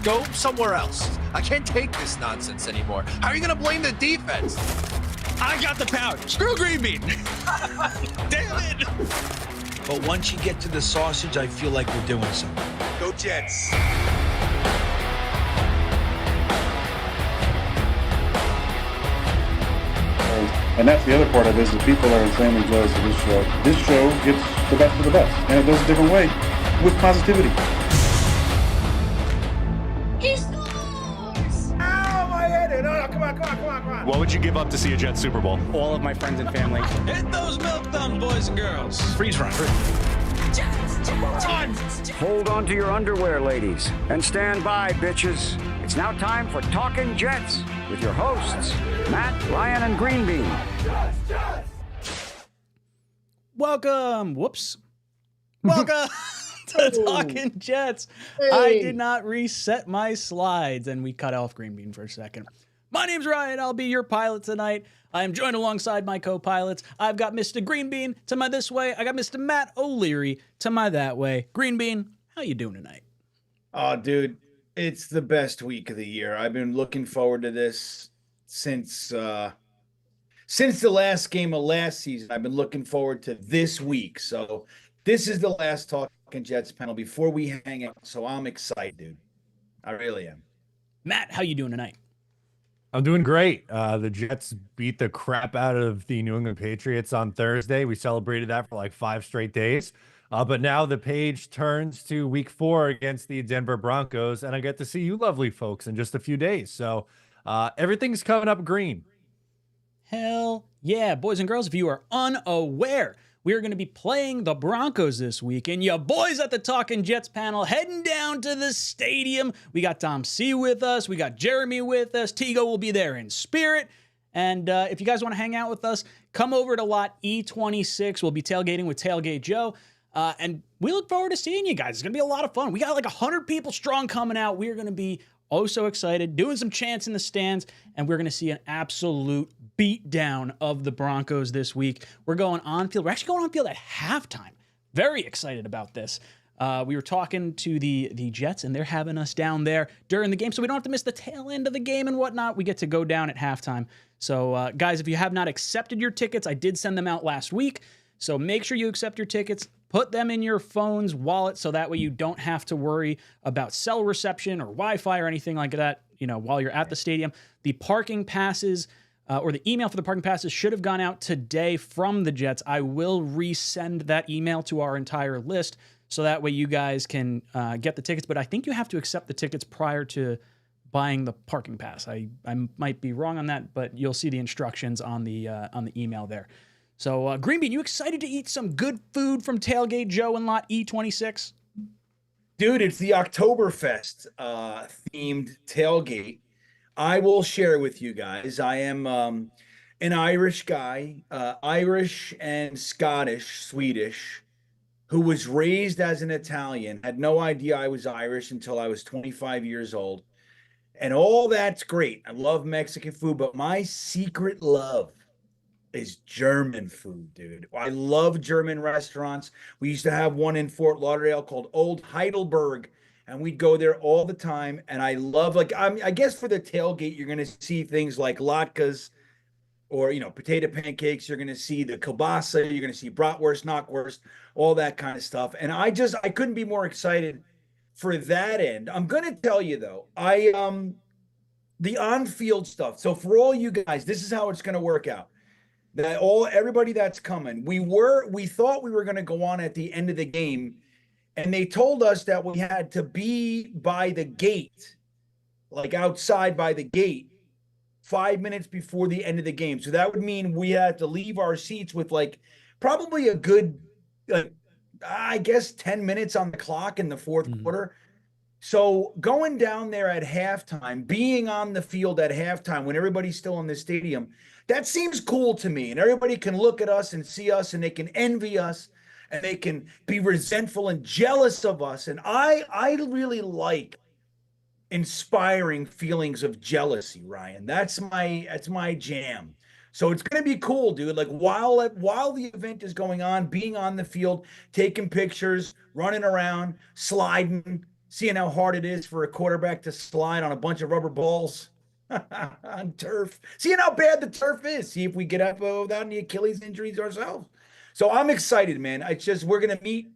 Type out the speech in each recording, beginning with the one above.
Go somewhere else. I can't take this nonsense anymore. How are you going to blame the defense? I got the power. Screw green bean. Damn it. But once you get to the sausage, I feel like we're doing something. Go Jets. And that's the other part of it, is that people are insanely jealous of this show. This show gets the best of the best, and it does a different way, with positivity. He scores! Ow, my head! No, come on. What would you give up to see a Jets Super Bowl? All of my friends and family. Hit those milk thumbs, boys and girls. Freeze run. Hold on to your underwear, ladies, and stand by, bitches. It's now time for Talkin' Jets with your hosts, Matt, Ryan, and Green Bean. Welcome to Talkin' Jets. I did not reset my slides, and we cut off Green Bean for a second. My name's Ryan. I'll be your pilot tonight. I am joined alongside my co-pilots. I've got Mr. Green Bean to my this way. I got Mr. Matt O'Leary to my that way. Green Bean, how you doing tonight? Oh, dude, it's the best week of the year. I've been looking forward to this since the last game of last season. I've been looking forward to this week. So this is the last Talkin' Jets panel before we hang out. So I'm excited, dude. I really am. Matt, how you doing tonight? I'm doing great. The Jets beat the crap out of the New England Patriots on Thursday. We celebrated that for like 5 straight days. But now the page turns to week 4 against the Denver Broncos, and I get to see you lovely folks in just a few days. So everything's coming up green. Hell yeah. Boys and girls, if you are unaware, we are going to be playing the Broncos this week, and your boys at the Talkin' Jets panel heading down to the stadium. We got Tom C with us. We got Jeremy with us. Tigo will be there in spirit. And if you guys want to hang out with us, come over to lot E26. We'll be tailgating with Tailgate Joe. And we look forward to seeing you guys. It's going to be a lot of fun. We got like 100 people strong coming out. We are going to be oh so excited, doing some chants in the stands, and we're going to see an absolute beatdown of the Broncos this week. We're going on field. We're actually going on field at halftime. Very excited about this. We were talking to the Jets, and they're having us down there during the game, so we don't have to miss the tail end of the game and whatnot. We get to go down at halftime. So, guys, if you have not accepted your tickets, I did send them out last week, so make sure you accept your tickets. Put them in your phone's wallet so that way you don't have to worry about cell reception or Wi-Fi or anything like that, while you're at the stadium. The parking passes or the email for the parking passes should have gone out today from the Jets. I will resend that email to our entire list so that way you guys can get the tickets. But I think you have to accept the tickets prior to buying the parking pass. I might be wrong on that, but you'll see the instructions on the email there. So, Green Bean, you excited to eat some good food from Tailgate Joe in lot E26? Dude, it's the Oktoberfest themed tailgate. I will share with you guys. I am an Irish guy, Irish and Swedish, who was raised as an Italian. Had no idea I was Irish until I was 25 years old. And all that's great. I love Mexican food, but my secret love is German food, dude. I love German restaurants. We used to have one in Fort Lauderdale called Old Heidelberg, and we'd go there all the time. And I love, I guess for the tailgate, you're going to see things like latkes or, potato pancakes. You're going to see the kielbasa. You're going to see bratwurst, knockwurst, all that kind of stuff. And I couldn't be more excited for that end. I'm going to tell you, though, the on-field stuff. So for all you guys, this is how it's going to work out. That everybody that's coming, we thought we were going to go on at the end of the game, and they told us that we had to be by the gate, like outside by the gate, 5 minutes before the end of the game. So that would mean we had to leave our seats with probably a good, I guess, 10 minutes on the clock in the fourth quarter. So going down there at halftime, being on the field at halftime when everybody's still in the stadium, that seems cool to me. And everybody can look at us and see us, and they can envy us, and they can be resentful and jealous of us. And I really like inspiring feelings of jealousy, Ryan. That's my jam. So it's going to be cool, dude. Like while the event is going on, being on the field, taking pictures, running around, sliding, seeing how hard it is for a quarterback to slide on a bunch of rubber balls on turf, seeing how bad the turf is, see if we get up without any Achilles injuries ourselves. So I'm excited, man. It's just, we're going to meet.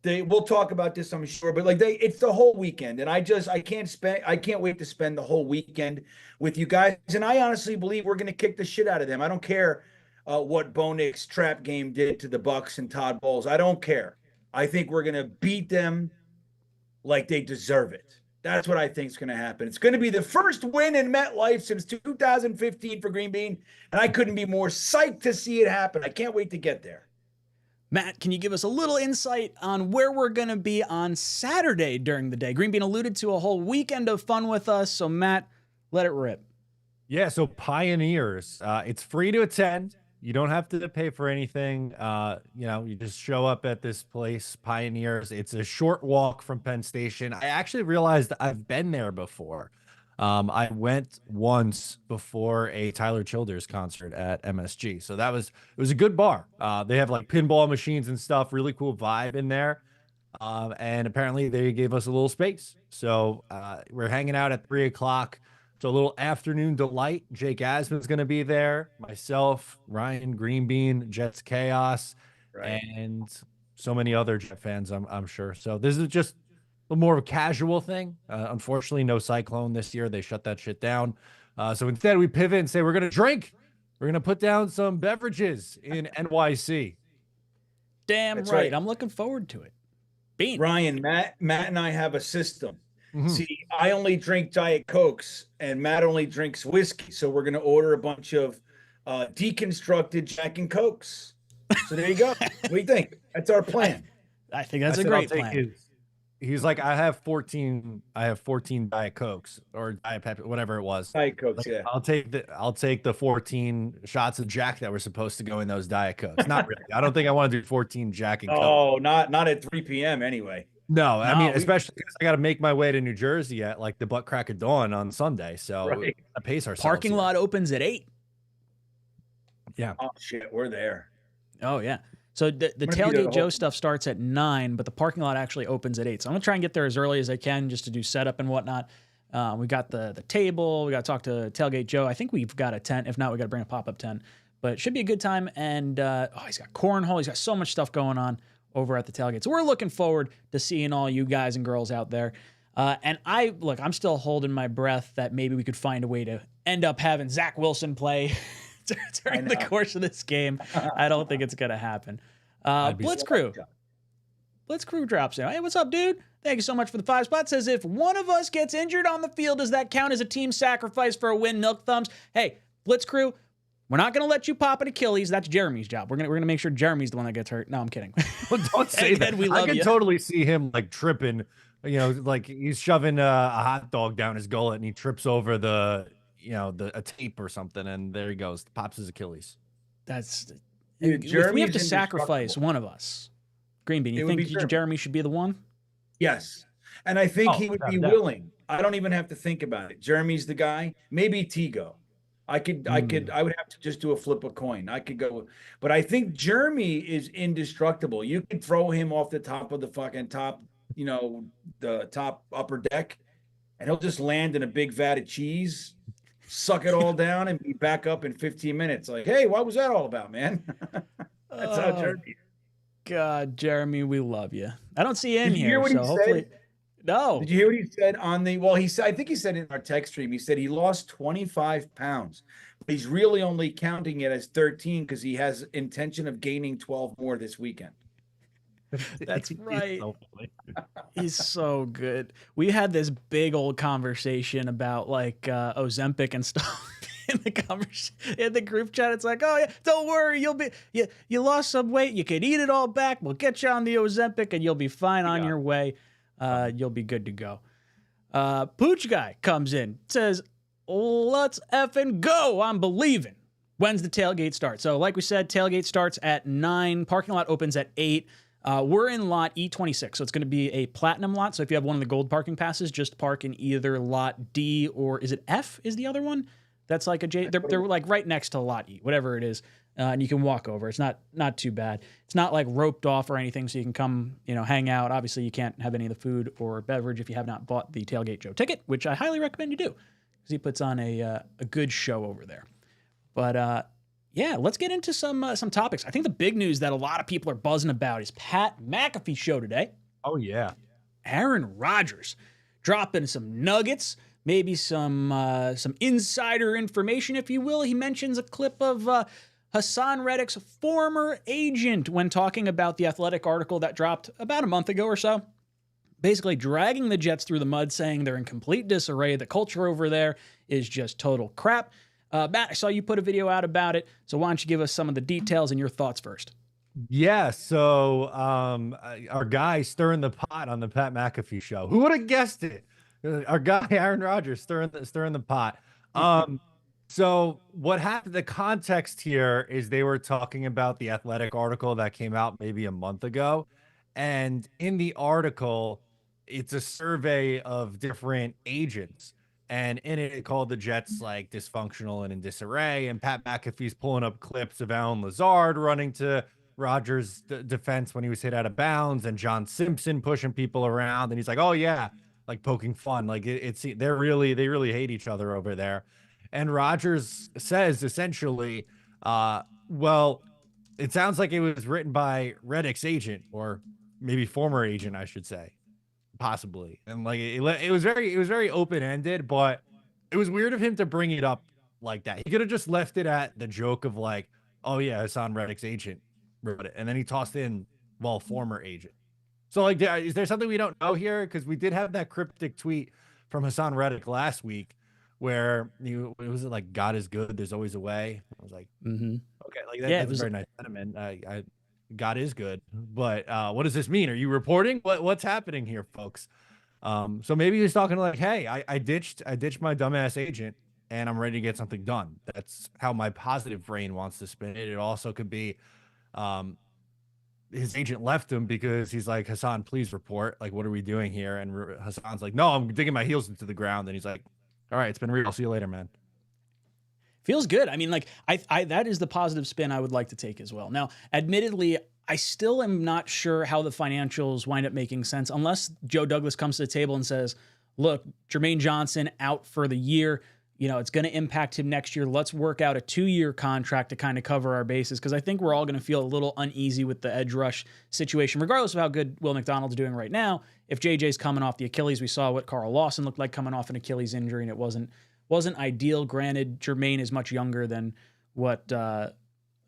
We'll talk about this, I'm sure, but like it's the whole weekend, and I can't wait to spend the whole weekend with you guys. And I honestly believe we're going to kick the shit out of them. I don't care what 𝐒𝐿𝐵𝐼𝐻's trap game did to the Bucks and Todd Bowles. I don't care. I think we're going to beat them like they deserve it. That's what I think is going to happen. It's going to be the first win in MetLife since 2015 for Green Bean, and I couldn't be more psyched to see it happen. I can't wait to get there. Matt, can you give us a little insight on where we're going to be on Saturday during the day? Green Bean alluded to a whole weekend of fun with us. So, Matt, let it rip. Yeah, so Pioneers. It's free to attend. You don't have to pay for anything. You just show up at this place, Pioneers. It's a short walk from Penn Station. I actually realized I've been there before. I went once before a Tyler Childers concert at MSG. So it was a good bar. They have like pinball machines and stuff, really cool vibe in there. And apparently they gave us a little space. So we're hanging out at 3 o'clock. So a little afternoon delight. Jake Asman's going to be there. Myself, Ryan Greenbean, Jets Chaos, right, and so many other Jet fans, I'm sure. So this is just a more of a casual thing. Unfortunately, no Cyclone this year. They shut that shit down. So instead, we pivot and say we're going to drink. We're going to put down some beverages in NYC. Damn That's right. I'm looking forward to it. Bean. Ryan, Matt and I have a system. Mhm. See, I only drink Diet Cokes, and Matt only drinks whiskey. So we're going to order a bunch of deconstructed Jack and Cokes. So there you go. What do you think? That's our plan. I think that's I a said, great I'll take plan. He's like, I have 14 Diet Cokes or Diet Pepsi, whatever it was. Diet Cokes, Like, yeah. I'll take the 14 shots of Jack that were supposed to go in those Diet Cokes. Not really. I don't think I want to do 14 Jack and Coke. Oh, not at 3 p.m. anyway. No, I No, mean, especially because I got to make my way to New Jersey at like the butt crack of dawn on Sunday. So Right. I pace ourselves. Parking here. lot opens at 8. Yeah. Oh shit, we're there. Oh, yeah. So the gonna be there Tailgate the Joe whole- stuff starts at 9, but the parking lot actually opens at 8. So I'm going to try and get there as early as I can just to do setup and whatnot. We got the table. We got to talk to Tailgate Joe. I think we've got a tent. If not, we got to bring a pop-up tent. But it should be a good time. And he's got cornhole. He's got so much stuff going on over at the Tailgate. So we're looking forward to seeing all you guys and girls out there. And I'm still holding my breath that maybe we could find a way to end up having Zach Wilson play during the course of this game. I don't think it's going to happen. Blitz Crew drops in. Hey, what's up, dude? Thank you so much for the 5 spots. Says if one of us gets injured on the field, does that count as a team sacrifice for a win? Milk thumbs. Hey, Blitz Crew, we're not going to let you pop an Achilles. That's Jeremy's job. We're gonna make sure Jeremy's the one that gets hurt. No, I'm kidding. Well, don't say that. We love I can you. totally see him like tripping, like he's shoving a hot dog down his gullet and he trips over a tape or something. And there he goes. Pops his Achilles. That's Dude, if we Jeremy's have to sacrifice indestructible. one of us. Green Bean, It you would think be Jeremy. Jeremy should be the one? Yes. And I think Oh, he would without be a doubt. willing. I don't even have to think about it. Jeremy's the guy. Maybe 𝐒𝐿𝐵𝐞𝐿. I would have to just do a flip a coin. I could go, but I think Jeremy is indestructible. You could throw him off the top of the fucking top, the top upper deck, and he'll just land in a big vat of cheese, suck it all down, and be back up in 15 minutes. Like, hey, what was that all about, man? That's how Jeremy. God, Jeremy, we love you. I don't see you in Did you here, hear what so he hopefully. said? No. Did you hear what he said on the? Well, he said. I think he said in our text stream. He said he lost 25 pounds, but he's really only counting it as 13 because he has intention of gaining 12 more this weekend. That's He's right. so funny. He's so good. We had this big old conversation about like Ozempic and stuff in the group chat. It's like, oh yeah, don't worry, you lost some weight, you could eat it all back. We'll get you on the Ozempic and you'll be fine on your way. You'll be good to go. Pooch guy comes in, says, let's effing go. I'm believing. When's the tailgate start? So like we said, tailgate starts at 9. Parking lot opens at 8. We're in lot 𝐒26, so it's going to be a platinum lot. So if you have one of the gold parking passes, just park in either lot D or is it F is the other one? That's like a J. They're like right next to lot E, whatever it is. and you can walk over. It's not too bad. It's not like roped off or anything, so you can come, hang out. Obviously, you can't have any of the food or beverage if you have not bought the Tailgate Joe ticket, which I highly recommend you do, because he puts on a good show over there. But yeah, let's get into some topics. I think the big news that a lot of people are buzzing about is Pat McAfee show today. Oh yeah, Aaron Rodgers dropping some nuggets, maybe some insider information, if you will. He mentions a clip of Haason Reddick's former agent when talking about the Athletic article that dropped about a month ago or so, basically dragging the Jets through the mud, saying they're in complete disarray. The culture over there is just total crap. Matt, I saw you put a video out about it, so why don't you give us some of the details and your thoughts first? Yeah, so our guy stirring the pot on the Pat McAfee show. Who would have guessed it? Our guy Aaron Rodgers stirring the pot. So what happened? The context here is they were talking about the Athletic article that came out maybe a month ago, and in the article, it's a survey of different agents. And in it, it called the Jets like dysfunctional and in disarray. And Pat McAfee's pulling up clips of Allen Lazard running to Rodgers' defense when he was hit out of bounds, and John Simpson pushing people around. And he's like, "Oh yeah," like poking fun. Like they really hate each other over there. And Rodgers says essentially, well, it sounds like it was written by Reddick's agent, or maybe former agent, I should say. Possibly. And like it was very open-ended, but it was weird of him to bring it up like that. He could have just left it at the joke of like, "Oh yeah, Haason Reddick's agent wrote it," and then he tossed in, "Well, former agent." So like, is there something we don't know here? Because we did have that cryptic tweet from Haason Reddick last week where it was like, "God is good, there's always a way." I was like, okay, like that's a very nice sentiment. God is good, but what does this mean? Are you reporting what's happening here, folks? So maybe he was talking like, "Hey, I ditched my dumbass agent and I'm ready to get something done." That's how my positive brain wants to spin it. It also could be his agent left him because he's like, "Haason, please report. Like, what are we doing here?" And Hasan's like, "No, I'm digging my heels into the ground." And he's like, "All right, it's been real. I'll see you later, man." Feels good. I mean, like, I that is the positive spin I would like to take as well. Now, admittedly, I still am not sure how the financials wind up making sense unless Joe Douglas comes to the table and says, "Look, Jermaine Johnson out for the year. It's going to impact him next year. Let's work out a 2-year contract to kind of cover our bases." Because I think we're all going to feel a little uneasy with the edge rush situation, regardless of how good Will McDonald's doing right now. If JJ's coming off the Achilles, we saw what Carl Lawson looked like coming off an Achilles injury, and it wasn't ideal. Granted, Jermaine is much younger than what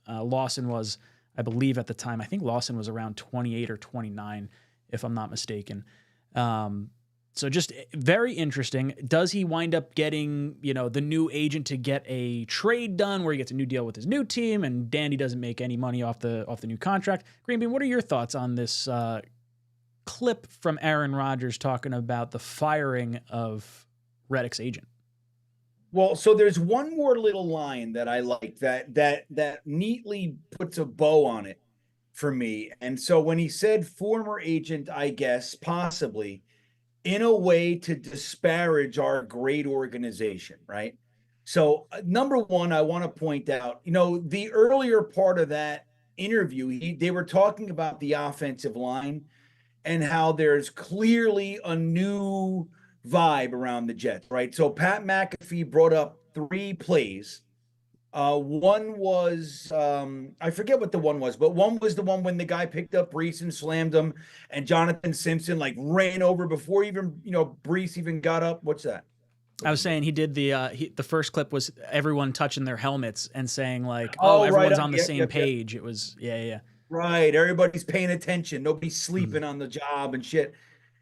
Lawson was, I believe, at the time. I think Lawson was around 28 or 29, if I'm not mistaken. So just very interesting. Does he wind up getting, the new agent to get a trade done where he gets a new deal with his new team and Danny doesn't make any money off the new contract? Green Bean, what are your thoughts on this clip from Aaron Rodgers talking about the firing of Reddick's agent? Well, so there's one more little line that I like that neatly puts a bow on it for me. And so when he said former agent, I guess possibly in a way to disparage our great organization, right? So number one, I want to point out, the earlier part of that interview, they were talking about the offensive line and how there's clearly a new vibe around the Jets, right? So Pat McAfee brought up 3 plays. One was, I forget what the one was, but one was the one when the guy picked up Brees and slammed him, and Jonathan Simpson like ran over before even, Brees even got up. What's that? I was saying he did the first clip was everyone touching their helmets and saying like, everyone's on the same page. It was, yeah. Right. Everybody's paying attention. Nobody's sleeping on the job and shit.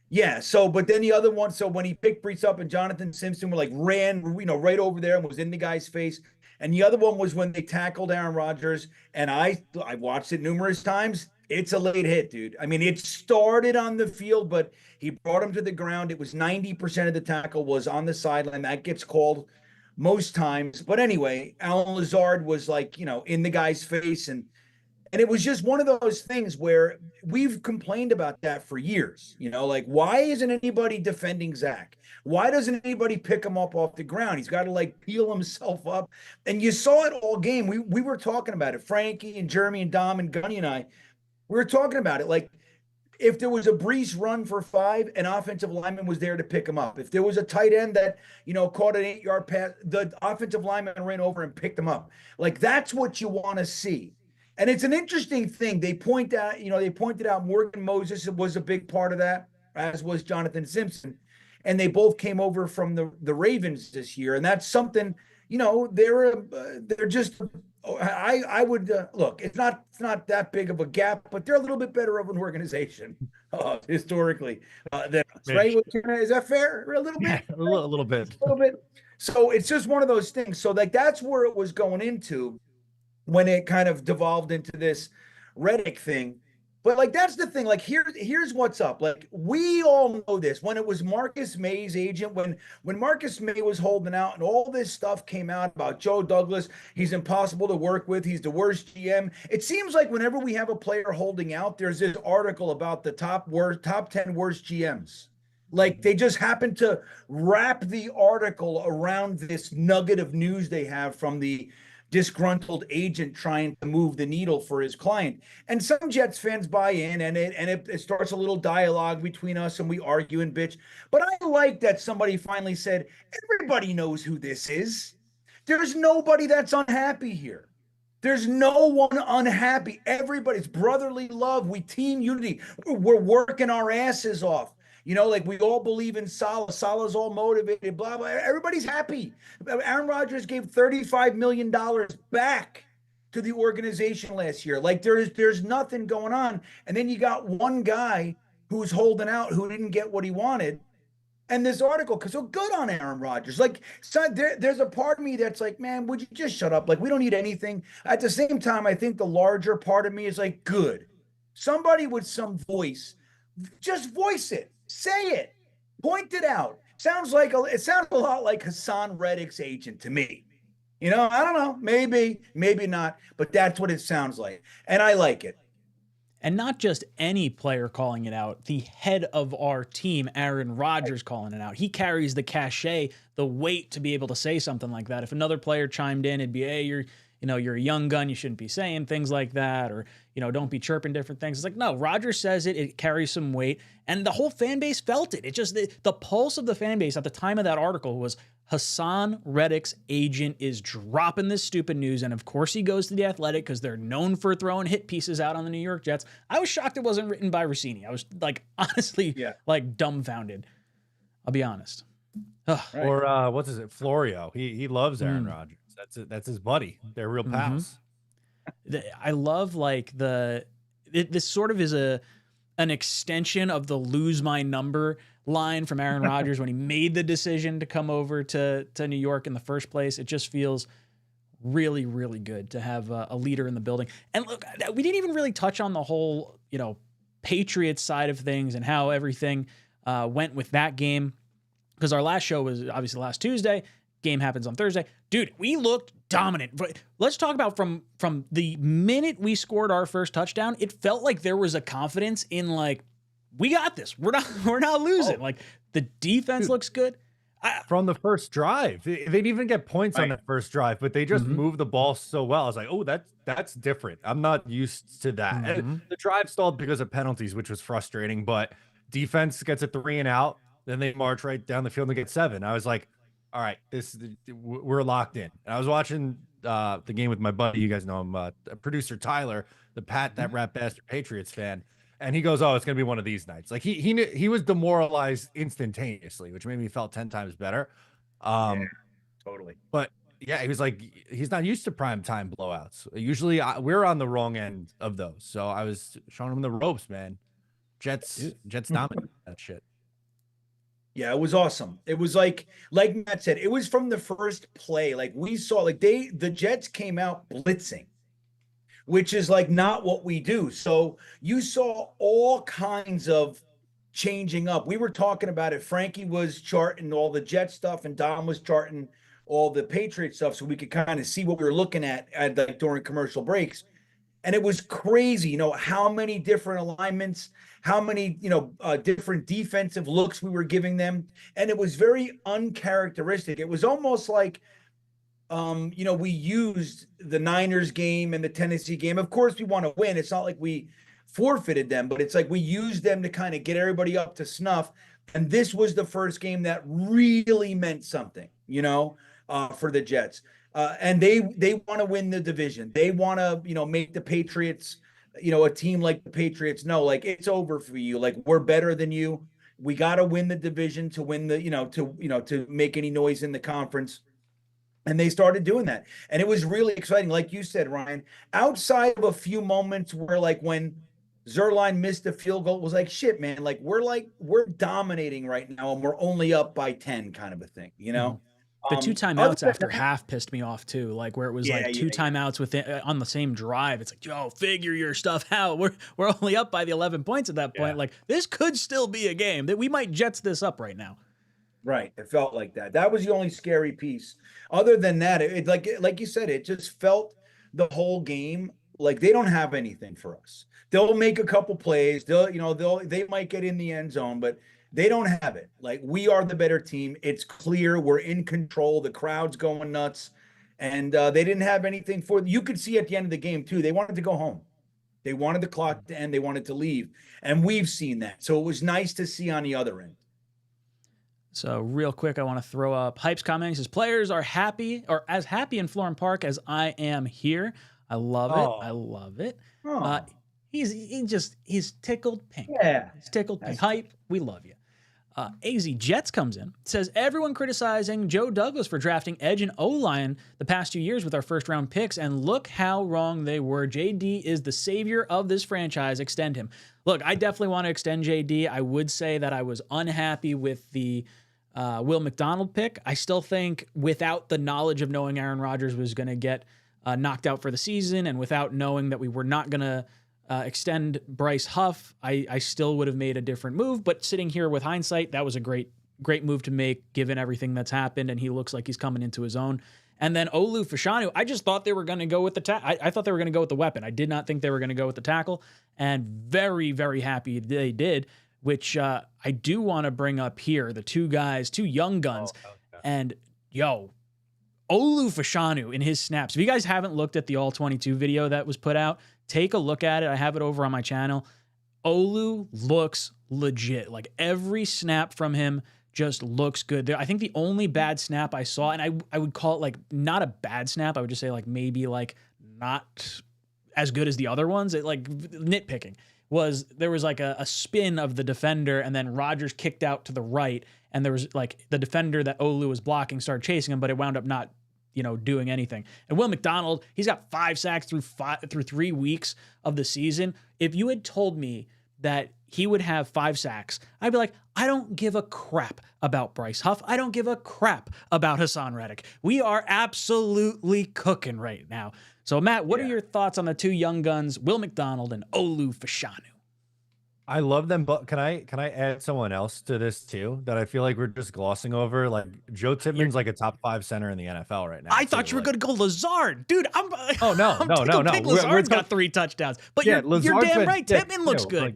Yeah. So, but then the other one, so when he picked Brees up and Jonathan Simpson were like ran, right over there and was in the guy's face. And the other one was when they tackled Aaron Rodgers. And I watched it numerous times. It's a late hit, dude. I mean, it started on the field, but he brought him to the ground. It was 90% of the tackle was on the sideline. That gets called most times. But anyway, Allen Lazard was like, in the guy's face. And And it was just one of those things where we've complained about that for years. You know, like, why isn't anybody defending Zach? Why doesn't anybody pick him up off the ground? He's got to like peel himself up. And you saw it all game. We were talking about it. Frankie and Jeremy and Dom and Gunny and I, we were talking about it. Like, if there was a breeze run for 5, an offensive lineman was there to pick him up. If there was a tight end that, you know, caught an 8-yard pass, the offensive lineman ran over and picked him up. Like, that's what you want to see. And it's an interesting thing. They pointed out Morgan Moses was a big part of that, as was Jonathan Simpson. And they both came over from the Ravens this year. And that's something, you know, they're just, I would look, it's not that big of a gap, but they're a little bit better of an organization historically than us, right? Is that fair? A little bit? Yeah, a little bit. A little bit. So it's just one of those things. So like, that's where it was going into when it kind of devolved into this Reddick thing. But like, that's the thing. Like, here's what's up. Like, we all know this. When it was Marcus May's agent, when Marcus May was holding out and all this stuff came out about Joe Douglas, he's impossible to work with, he's the worst GM. It seems like whenever we have a player holding out, there's this article about the top 10 worst GMs. Like, they just happen to wrap the article around this nugget of news they have from the disgruntled agent trying to move the needle for his client. And some Jets fans buy in, and it starts a little dialogue between us, and we argue and bitch. But I like that somebody finally said, everybody knows who this is. There's nobody that's unhappy here. There's no one unhappy. Everybody's brotherly love. We team unity. We're working our asses off. You know, like, we all believe in Salah. Salah's all motivated, blah, blah. Everybody's happy. Aaron Rodgers gave $35 million back to the organization last year. Like, there's nothing going on. And then you got one guy who's holding out who didn't get what he wanted. And this article, because so good on Aaron Rodgers. Like, so there's a part of me that's like, man, would you just shut up? Like, we don't need anything. At the same time, I think the larger part of me is like, good. Somebody with some voice, just voice it. Say it. Point it out. It sounds a lot like Haason Reddick's agent to me. You know, I don't know. Maybe not. But that's what it sounds like. And I like it. And not just any player calling it out, the head of our team, Aaron Rodgers, calling it out. He carries the cachet, the weight to be able to say something like that. If another player chimed in, it'd be, hey, you're a young gun, you shouldn't be saying things like that, or, you know, don't be chirping different things. It's like, no, Rodgers says it carries some weight, and the whole fan base felt it. It just, the pulse of the fan base at the time of that article was Haason Reddick's agent is dropping this stupid news, and of course he goes to The Athletic because they're known for throwing hit pieces out on the New York Jets. I was shocked it wasn't written by Rossini. I was, like, honestly, like, dumbfounded. I'll be honest. Right. Or what's his Florio? He loves Aaron Rodgers. That's his buddy. They're real pals. I love, like, this sort of is an extension of the lose my number line from Aaron Rodgers when he made the decision to come over to New York in the first place. It just feels really, really good to have a leader in the building. And look, we didn't even really touch on the whole, you know, Patriots side of things and how everything went with that game, because our last show was obviously last Tuesday. Game happens on Thursday. Dude, we looked dominant. But let's talk about from the minute we scored our first touchdown, it felt like there was a confidence in, like, we got this. We're not losing. Like, the defense looks good. From the first drive, they didn't even get points on that first drive, but they just moved the ball so well. I was like, oh, that's different. I'm not used to that. And the drive stalled because of penalties, which was frustrating, but defense gets a 3 and out. Then they march right down the field and get 7. I was like, all right, we're locked in. And I was watching the game with my buddy. You guys know him, producer Tyler, that rat bastard Patriots fan. And he goes, oh, it's going to be one of these nights. Like, he knew, he was demoralized instantaneously, which made me felt 10 times better. Totally. But yeah, he was like, he's not used to primetime blowouts. Usually we're on the wrong end of those. So I was showing him the ropes, man. Jets dominate that shit. Yeah, it was awesome. It was like Matt said, it was from the first play. Like, we saw, like, the Jets came out blitzing, which is, like, not what we do. So you saw all kinds of changing up. We were talking about it. Frankie was charting all the Jet stuff, and Dom was charting all the Patriot stuff, so we could kind of see what we were looking at like, during commercial breaks. And it was crazy, how many different alignments, how many, different defensive looks we were giving them. And it was very uncharacteristic. It was almost like, we used the Niners game and the Tennessee game. Of course, we want to win. It's not like we forfeited them, but it's like we used them to kind of get everybody up to snuff. And this was the first game that really meant something, for the Jets. And they want to win the division. They want to, make the Patriots, a team like the Patriots know, like, it's over for you. Like, we're better than you. We got to win the division to win the, to make any noise in the conference. And they started doing that. And it was really exciting. Like you said, Ryan, outside of a few moments where, like, when Zuerlein missed the field goal, it was like, shit, man, we're dominating right now and we're only up by 10 kind of a thing, The 2 timeouts after half pissed me off too, like where it was two timeouts within on the same drive. It's like, Joe, figure your stuff out. We're only up by the 11 points at that point. Like, this could still be a game that we might Jets this up right now. Right. It felt like that. That was the only scary piece. Other than that, it like you said, it just felt the whole game like they don't have anything for us. They'll make a couple plays. They might get in the end zone, but they don't have it. Like, we are the better team. It's clear. We're in control. The crowd's going nuts. And they didn't have anything for you. Could see at the end of the game, too, they wanted to go home. They wanted the clock to end. They wanted to leave. And we've seen that. So it was nice to see on the other end. So real quick, I want to throw up Hype's comment. He says, players are happy or as happy in Florham Park as I am here. I love it. I love it. He's tickled pink. Yeah. He's tickled pink. Hype, we love you. AZ Jets comes in, says, everyone criticizing Joe Douglas for drafting edge and O-line the past 2 years with our first round picks, and look how wrong they were. JD is the savior of this franchise. Extend him. Look, I definitely want to extend JD. I would say that I was unhappy with the Will McDonald pick. I still think without the knowledge of knowing Aaron Rodgers was going to get knocked out for the season, and without knowing that we were not going to extend Bryce Huff, I still would have made a different move. But sitting here with hindsight, that was a great move to make given everything that's happened, and he looks like he's coming into his own. And then 𝐒𝐿 Fashanu, I just thought they were going to go with the I thought they were going to go with the weapon. I did not think they were going to go with the tackle, and very, very happy they did, which I do want to bring up here, the two young guns. And 𝐿𝐿 Fashanu in his snaps. If you guys haven't looked at the All-22 video that was put out, take a look at it. I have it over on my channel. 𝐒𝐿 looks legit. Like, every snap from him just looks good. I think the only bad snap I saw, and I would call it like not a bad snap, I would just say like maybe like not as good as the other ones, like nitpicking, was there was like a spin of the defender, and then Rodgers kicked out to the right, and there was like the defender that 𝐒𝐿 was blocking started chasing him, but it wound up not doing anything. And Will McDonald, he's got 5 sacks through 3 weeks of the season. If you had told me that he would have 5 sacks, I'd be like, I don't give a crap about Bryce Huff. I don't give a crap about Haason Reddick. We are absolutely cooking right now. So Matt, what are your thoughts on the two young guns, Will McDonald and 𝐒𝐿 Fashanu? I love them, but can I add someone else to this too that I feel like we're just glossing over? Like, Joe Tippmann's like a top 5 center in the NFL right now. I thought you were going to go Lazard, dude. No. Lazard's got 3 touchdowns, but you're damn right. Tippmann looks good.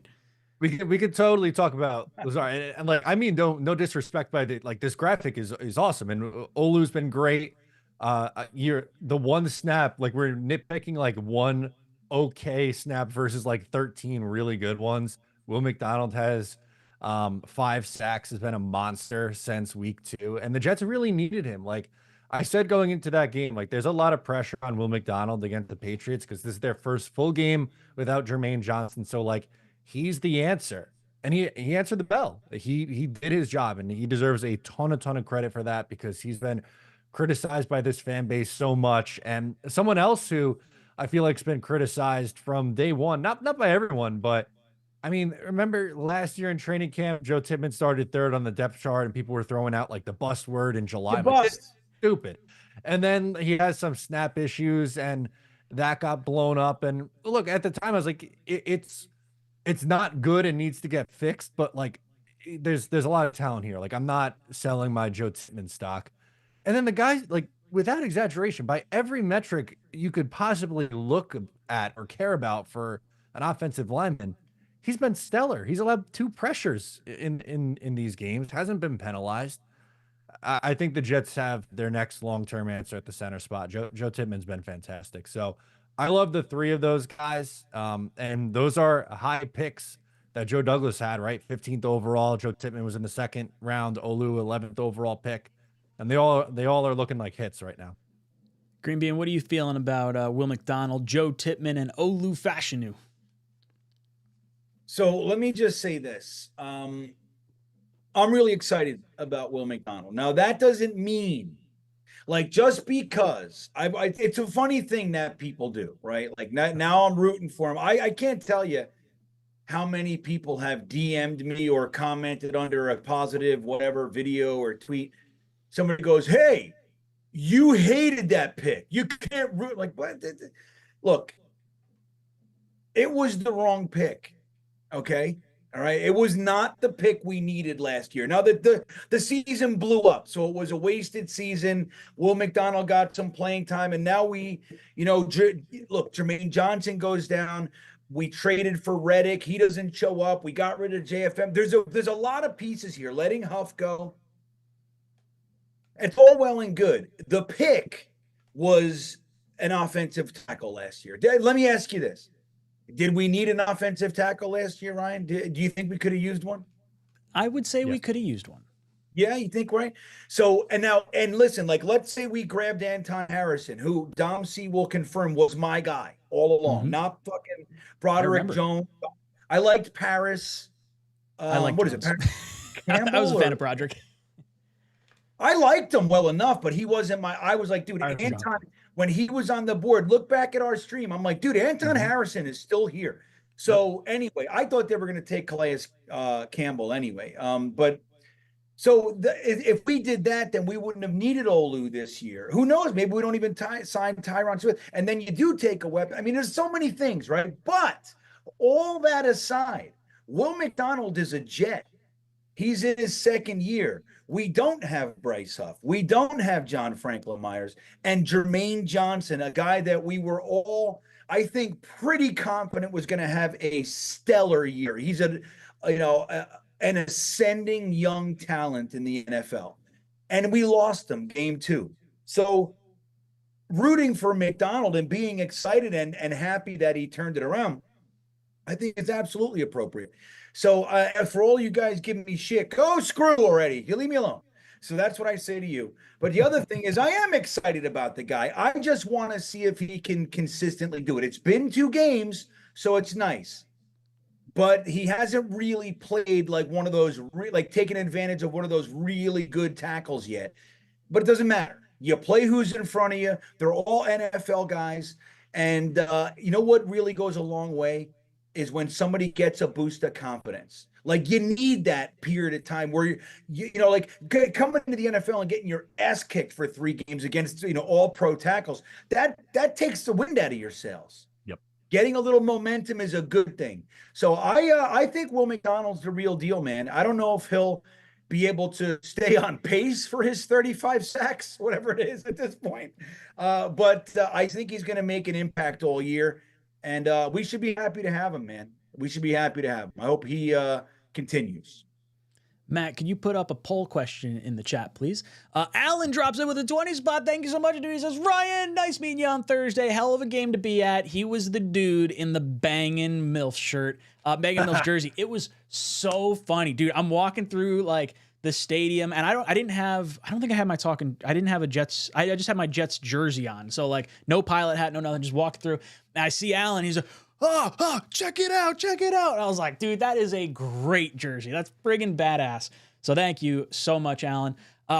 Like, we could totally talk about Lazard, and like, I mean, no disrespect, by like, this graphic is awesome, and 𝐒𝐿's been great. The one snap, like, we're nitpicking like one okay snap versus like 13 really good ones. Will McDonald has 5 sacks, has been a monster since week 2, and the Jets really needed him. Like I said going into that game, like, there's a lot of pressure on Will McDonald against the Patriots because this is their first full game without Jermaine Johnson. So like, he's the answer, and he answered the bell. He did his job, and he deserves a ton of credit for that because he's been criticized by this fan base so much. And someone else who I feel like has been criticized from day one, not by everyone, but I mean, remember last year in training camp, Joe Tippmann started 3rd on the depth chart, and people were throwing out like the bust word in July. Like, it's stupid. And then he has some snap issues, and that got blown up. And look, at the time, I was like, it's not good and needs to get fixed. But like, there's a lot of talent here. Like, I'm not selling my Joe Tippmann stock. And then the guy, like, without exaggeration, by every metric you could possibly look at or care about for an offensive lineman, he's been stellar. He's allowed 2 pressures in these games, hasn't been penalized. I think the Jets have their next long-term answer at the center spot. Joe Tippmann's been fantastic. So I love the 3 of those guys. And those are high picks that Joe Douglas had, right? 15th overall. Joe Tippmann was in the 2nd round. Olu, 11th overall pick. And they all are looking like hits right now. Green Bean, what are you feeling about Will McDonald, Joe Tippmann, and Olu Fashanu? So let me just say this. I'm really excited about Will McDonald. Now, that doesn't mean, like, just because it's a funny thing that people do, right? Like, now I'm rooting for him. I can't tell you how many people have DM'd me or commented under a positive whatever video or tweet. Somebody goes, hey, you hated that pick. You can't root. Like, what? Look, it was the wrong pick. Okay. All right. It was not the pick we needed last year. Now that the season blew up, so it was a wasted season. Will McDonald got some playing time, and now we, look, Jermaine Johnson goes down. We traded for Reddick. He doesn't show up. We got rid of JFM. There's a lot of pieces here. Letting Huff go. It's all well and good. The pick was an offensive tackle last year. Let me ask you this. Did we need an offensive tackle last year, Ryan? Do you think we could have used one? I would say we could have used one. Yeah, you think, right? So, and listen, like, let's say we grabbed Anton Harrison, who Dom C will confirm was my guy all along, not fucking Broderick Jones. I liked Paris. I liked what Jones. Is it? Campbell, I was a fan of Broderick. I liked him well enough, but he wasn't I was like, dude, Anton, when he was on the board, look back at our stream. I'm like, dude, Anton Harrison is still here. So anyway, I thought they were going to take Calais Campbell anyway. But so if we did that, then we wouldn't have needed Olu this year. Who knows? Maybe we don't even sign Tyron Smith. And then you do take a weapon. I mean, there's so many things, right? But all that aside, Will McDonald is a Jet. He's in his 2nd year. We don't have Bryce Huff. We don't have John Franklin Myers and Jermaine Johnson, a guy that we were all, I think, pretty confident was going to have a stellar year. He's an ascending young talent in the NFL, and we lost him game 2. So rooting for McDonald and being excited and happy that he turned it around, I think it's absolutely appropriate. So for all you guys giving me shit, go screw already. You leave me alone. So that's what I say to you. But the other thing is I am excited about the guy. I just want to see if he can consistently do it. It's been 2 games, so it's nice. But he hasn't really played like one of those, like taken advantage of one of those really good tackles yet. But it doesn't matter. You play who's in front of you. They're all NFL guys. And you know what really goes a long way? Is when somebody gets a boost of confidence. Like, you need that period of time where you like coming into the NFL and getting your ass kicked for 3 games against, all pro tackles. That takes the wind out of your sails. Yep. Getting a little momentum is a good thing. So I think Will McDonald's the real deal, man. I don't know if he'll be able to stay on pace for his 35 sacks, whatever it is at this point. But I think he's going to make an impact all year. And we should be happy to have him, man. We should be happy to have him. I hope he continues. Matt, can you put up a poll question in the chat, please? Alan drops in with a 20 spot. Thank you so much, dude. He says, Ryan, nice meeting you on Thursday. Hell of a game to be at. He was the dude in the bangin' MILF shirt, bangin' MILF jersey. It was so funny, dude. I'm walking through like the stadium, and I didn't have a Jets. I just had my Jets jersey on. So like no pilot hat, no nothing, just walk through. And I see Alan, he's like, oh, check it out. And I was like, dude, that is a great jersey. That's friggin' badass. So thank you so much, Alan.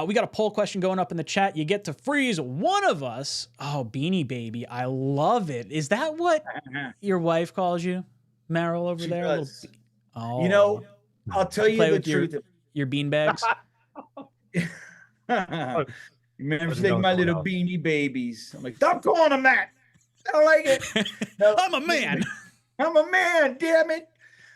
We got a poll question going up in the chat. You get to freeze one of us. Oh, Beanie Baby. I love it. Is that what your wife calls you? Meryl over there? Does. I'll tell you the truth. Your beanbags? Remember saying my little beanie babies. I'm like, stop calling them that. I don't like it. No, I'm a man. I'm a man, damn it.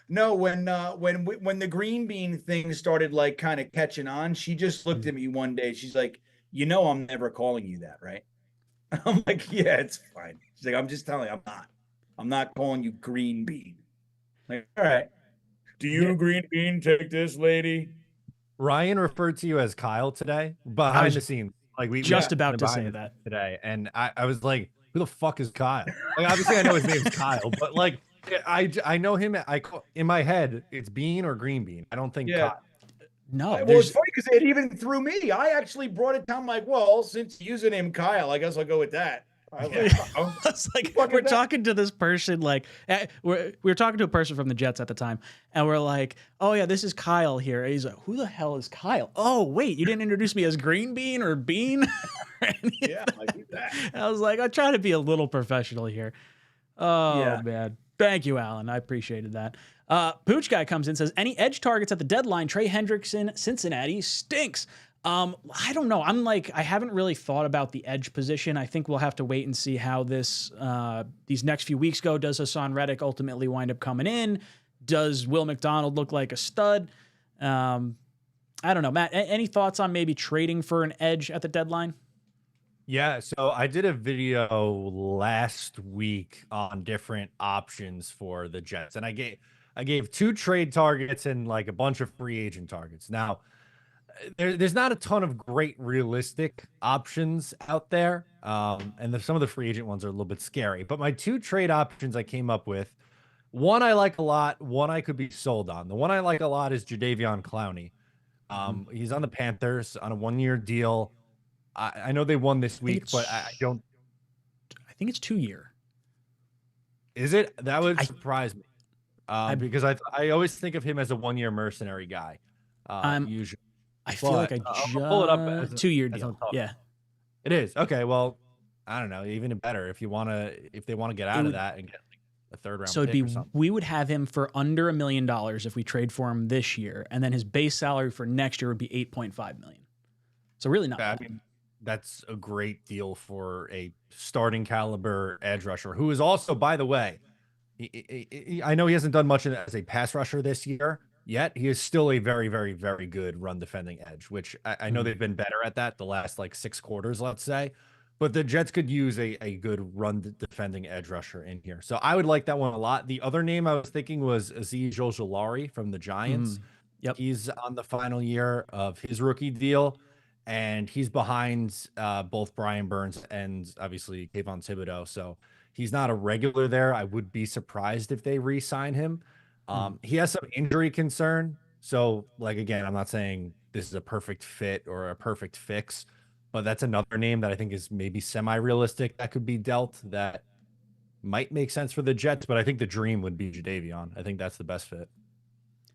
No, when the green bean thing started like kind of catching on, she just looked at me one day. She's like, you know I'm never calling you that, right? I'm like, yeah, it's fine. She's like, I'm just telling you, I'm not calling you green bean. Like, all right. Do you green bean take this, lady? Ryan referred to you as Kyle today behind the scenes. Like we just we about to say behind that today, and I was like, who the fuck is Kyle? Like obviously I know his name's Kyle, but like I know him. In my head it's Bean or Green Bean. I don't think Kyle. No, well, it's funny because it even threw me. I actually brought it down like, well, since you're using him Kyle, I guess I'll go with that. It's like we're talking to this person, like we were talking to a person from the Jets at the time, and we're like, "Oh yeah, this is Kyle here." And he's like, "Who the hell is Kyle?" Oh wait, you didn't introduce me as Green Bean or Bean? Yeah, I do that. I was like, I'm trying to be a little professional here. Oh man, thank you, Alan. I appreciated that. Pooch guy comes in and says, "Any edge targets at the deadline? Trey Hendrickson, Cincinnati stinks." I don't know. I haven't really thought about the edge position. I think we'll have to wait and see how these next few weeks go. Does Haason Reddick ultimately wind up coming in? Does Will McDonald look like a stud? I don't know. Matt, any thoughts on maybe trading for an edge at the deadline? Yeah, so I did a video last week on different options for the Jets, and I gave 2 trade targets and like a bunch of free agent targets. Now, there's not a ton of great realistic options out there. And some of the free agent ones are a little bit scary, but my 2 trade options I came up with, one I like a lot, one I could be sold on. The one I like a lot is 𝐒𝐿𝐫𝐞𝐞𝐞. He's on the Panthers on a 1-year deal. I know they won this week, but I think it's 2-year. Is it? That would surprise me. Because I always think of him as a 1-year mercenary guy. Usually. I feel like I just pull it up as a 2-year deal. Yeah, it is. Okay, well, I don't know. Even better if they want to get out of that and get like a 3rd round. So we would have him for under $1 million if we trade for him this year, and then his base salary for next year would be $8.5 million. So really not. I mean, that's a great deal for a starting caliber edge rusher who is also, by the way, I know he hasn't done much as a pass rusher this year. Yet he is still a very, very, very good run defending edge, which I know they've been better at that the last like 6 quarters, let's say. But the Jets could use a good run defending edge rusher in here. So I would like that one a lot. The other name I was thinking was 𝐒𝐮𝐬𝐽 from the Giants. Yep. He's on the final year of his rookie deal, and he's behind both Brian Burns and obviously Kayvon Thibodeau. So he's not a regular there. I would be surprised if they re-sign him. He has some injury concern. So, like, again, I'm not saying this is a perfect fit or a perfect fix, but that's another name that I think is maybe semi-realistic that could be dealt that might make sense for the Jets. But I think the dream would be 𝐒𝐿𝐫𝐞𝐞. I think that's the best fit.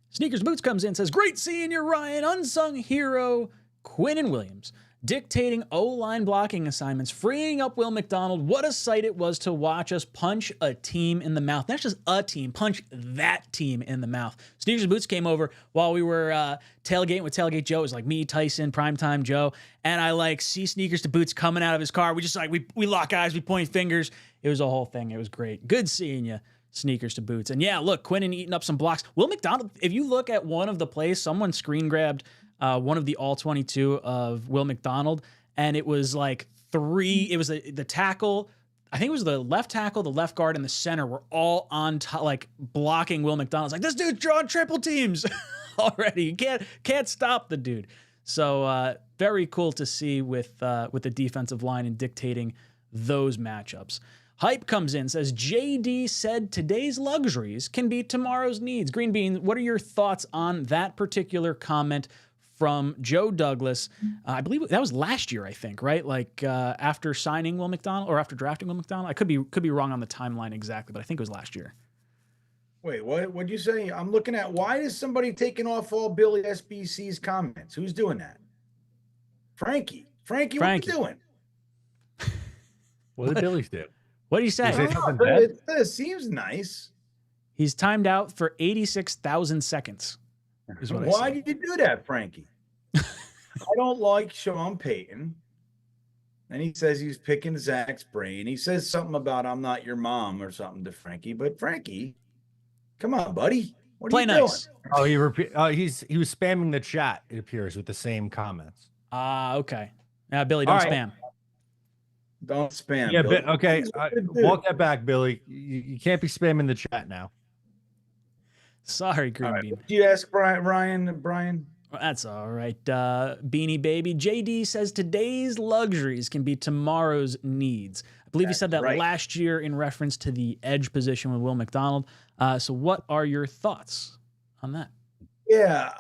Sneakers Boots comes in and says, "Great seeing you, Ryan. Unsung hero, Quinnen Williams. Dictating O-line blocking assignments, freeing up Will McDonald. What a sight it was to watch us punch a team in the mouth. Not just a team, punch that team in the mouth." Sneakers and Boots came over while we were tailgating with Tailgate Joe. It was like me, Tyson, Primetime Joe, and I like see Sneakers to Boots coming out of his car. We just like, we lock eyes, we point fingers. It was a whole thing. It was great. Good seeing you, Sneakers to Boots. And yeah, look, Quinnen eating up some blocks. Will McDonald, if you look at one of the plays, someone screen grabbed one of the all 22 of Will McDonald, and it was like 3. It was the tackle. I think it was the left tackle, the left guard, and the center were all on top, like blocking Will McDonald. It's like, this dude's drawing triple teams already. You can't stop the dude. So very cool to see with the defensive line and dictating those matchups. Hype comes in, says, JD said today's luxuries can be tomorrow's needs. Green Bean, what are your thoughts on that particular comment from Joe Douglas? I believe that was last year, I think, right? Like after signing Will McDonald or after drafting Will McDonald. I could be wrong on the timeline exactly, but I think it was last year. Wait, what'd you say? I'm looking at, why is somebody taking off all Billy SBC's comments? Who's doing that? Frankie, what are you doing? What did Billy do? What did he say? It seems nice. He's timed out for 86,000 seconds. Why did you do that, Frankie? I don't like Sean Payton. And he says he's picking Zach's brain. He says something about "I'm not your mom" or something to Frankie. But Frankie, come on, buddy. What are you nice. Doing? Oh, he was spamming the chat, it appears, with the same comments. Okay. Billy, don't All right. spam. Don't spam. Yeah, Billy. okay. He's a good dude. Walk that back, Billy. You can't be spamming the chat now. Sorry, Green All right, Bean. what did you ask Brian? That's all right. Beanie Baby. JD says today's luxuries can be tomorrow's needs. I believe you said that right. last year in reference to the edge position with Will McDonald. So what are your thoughts on that? Yeah,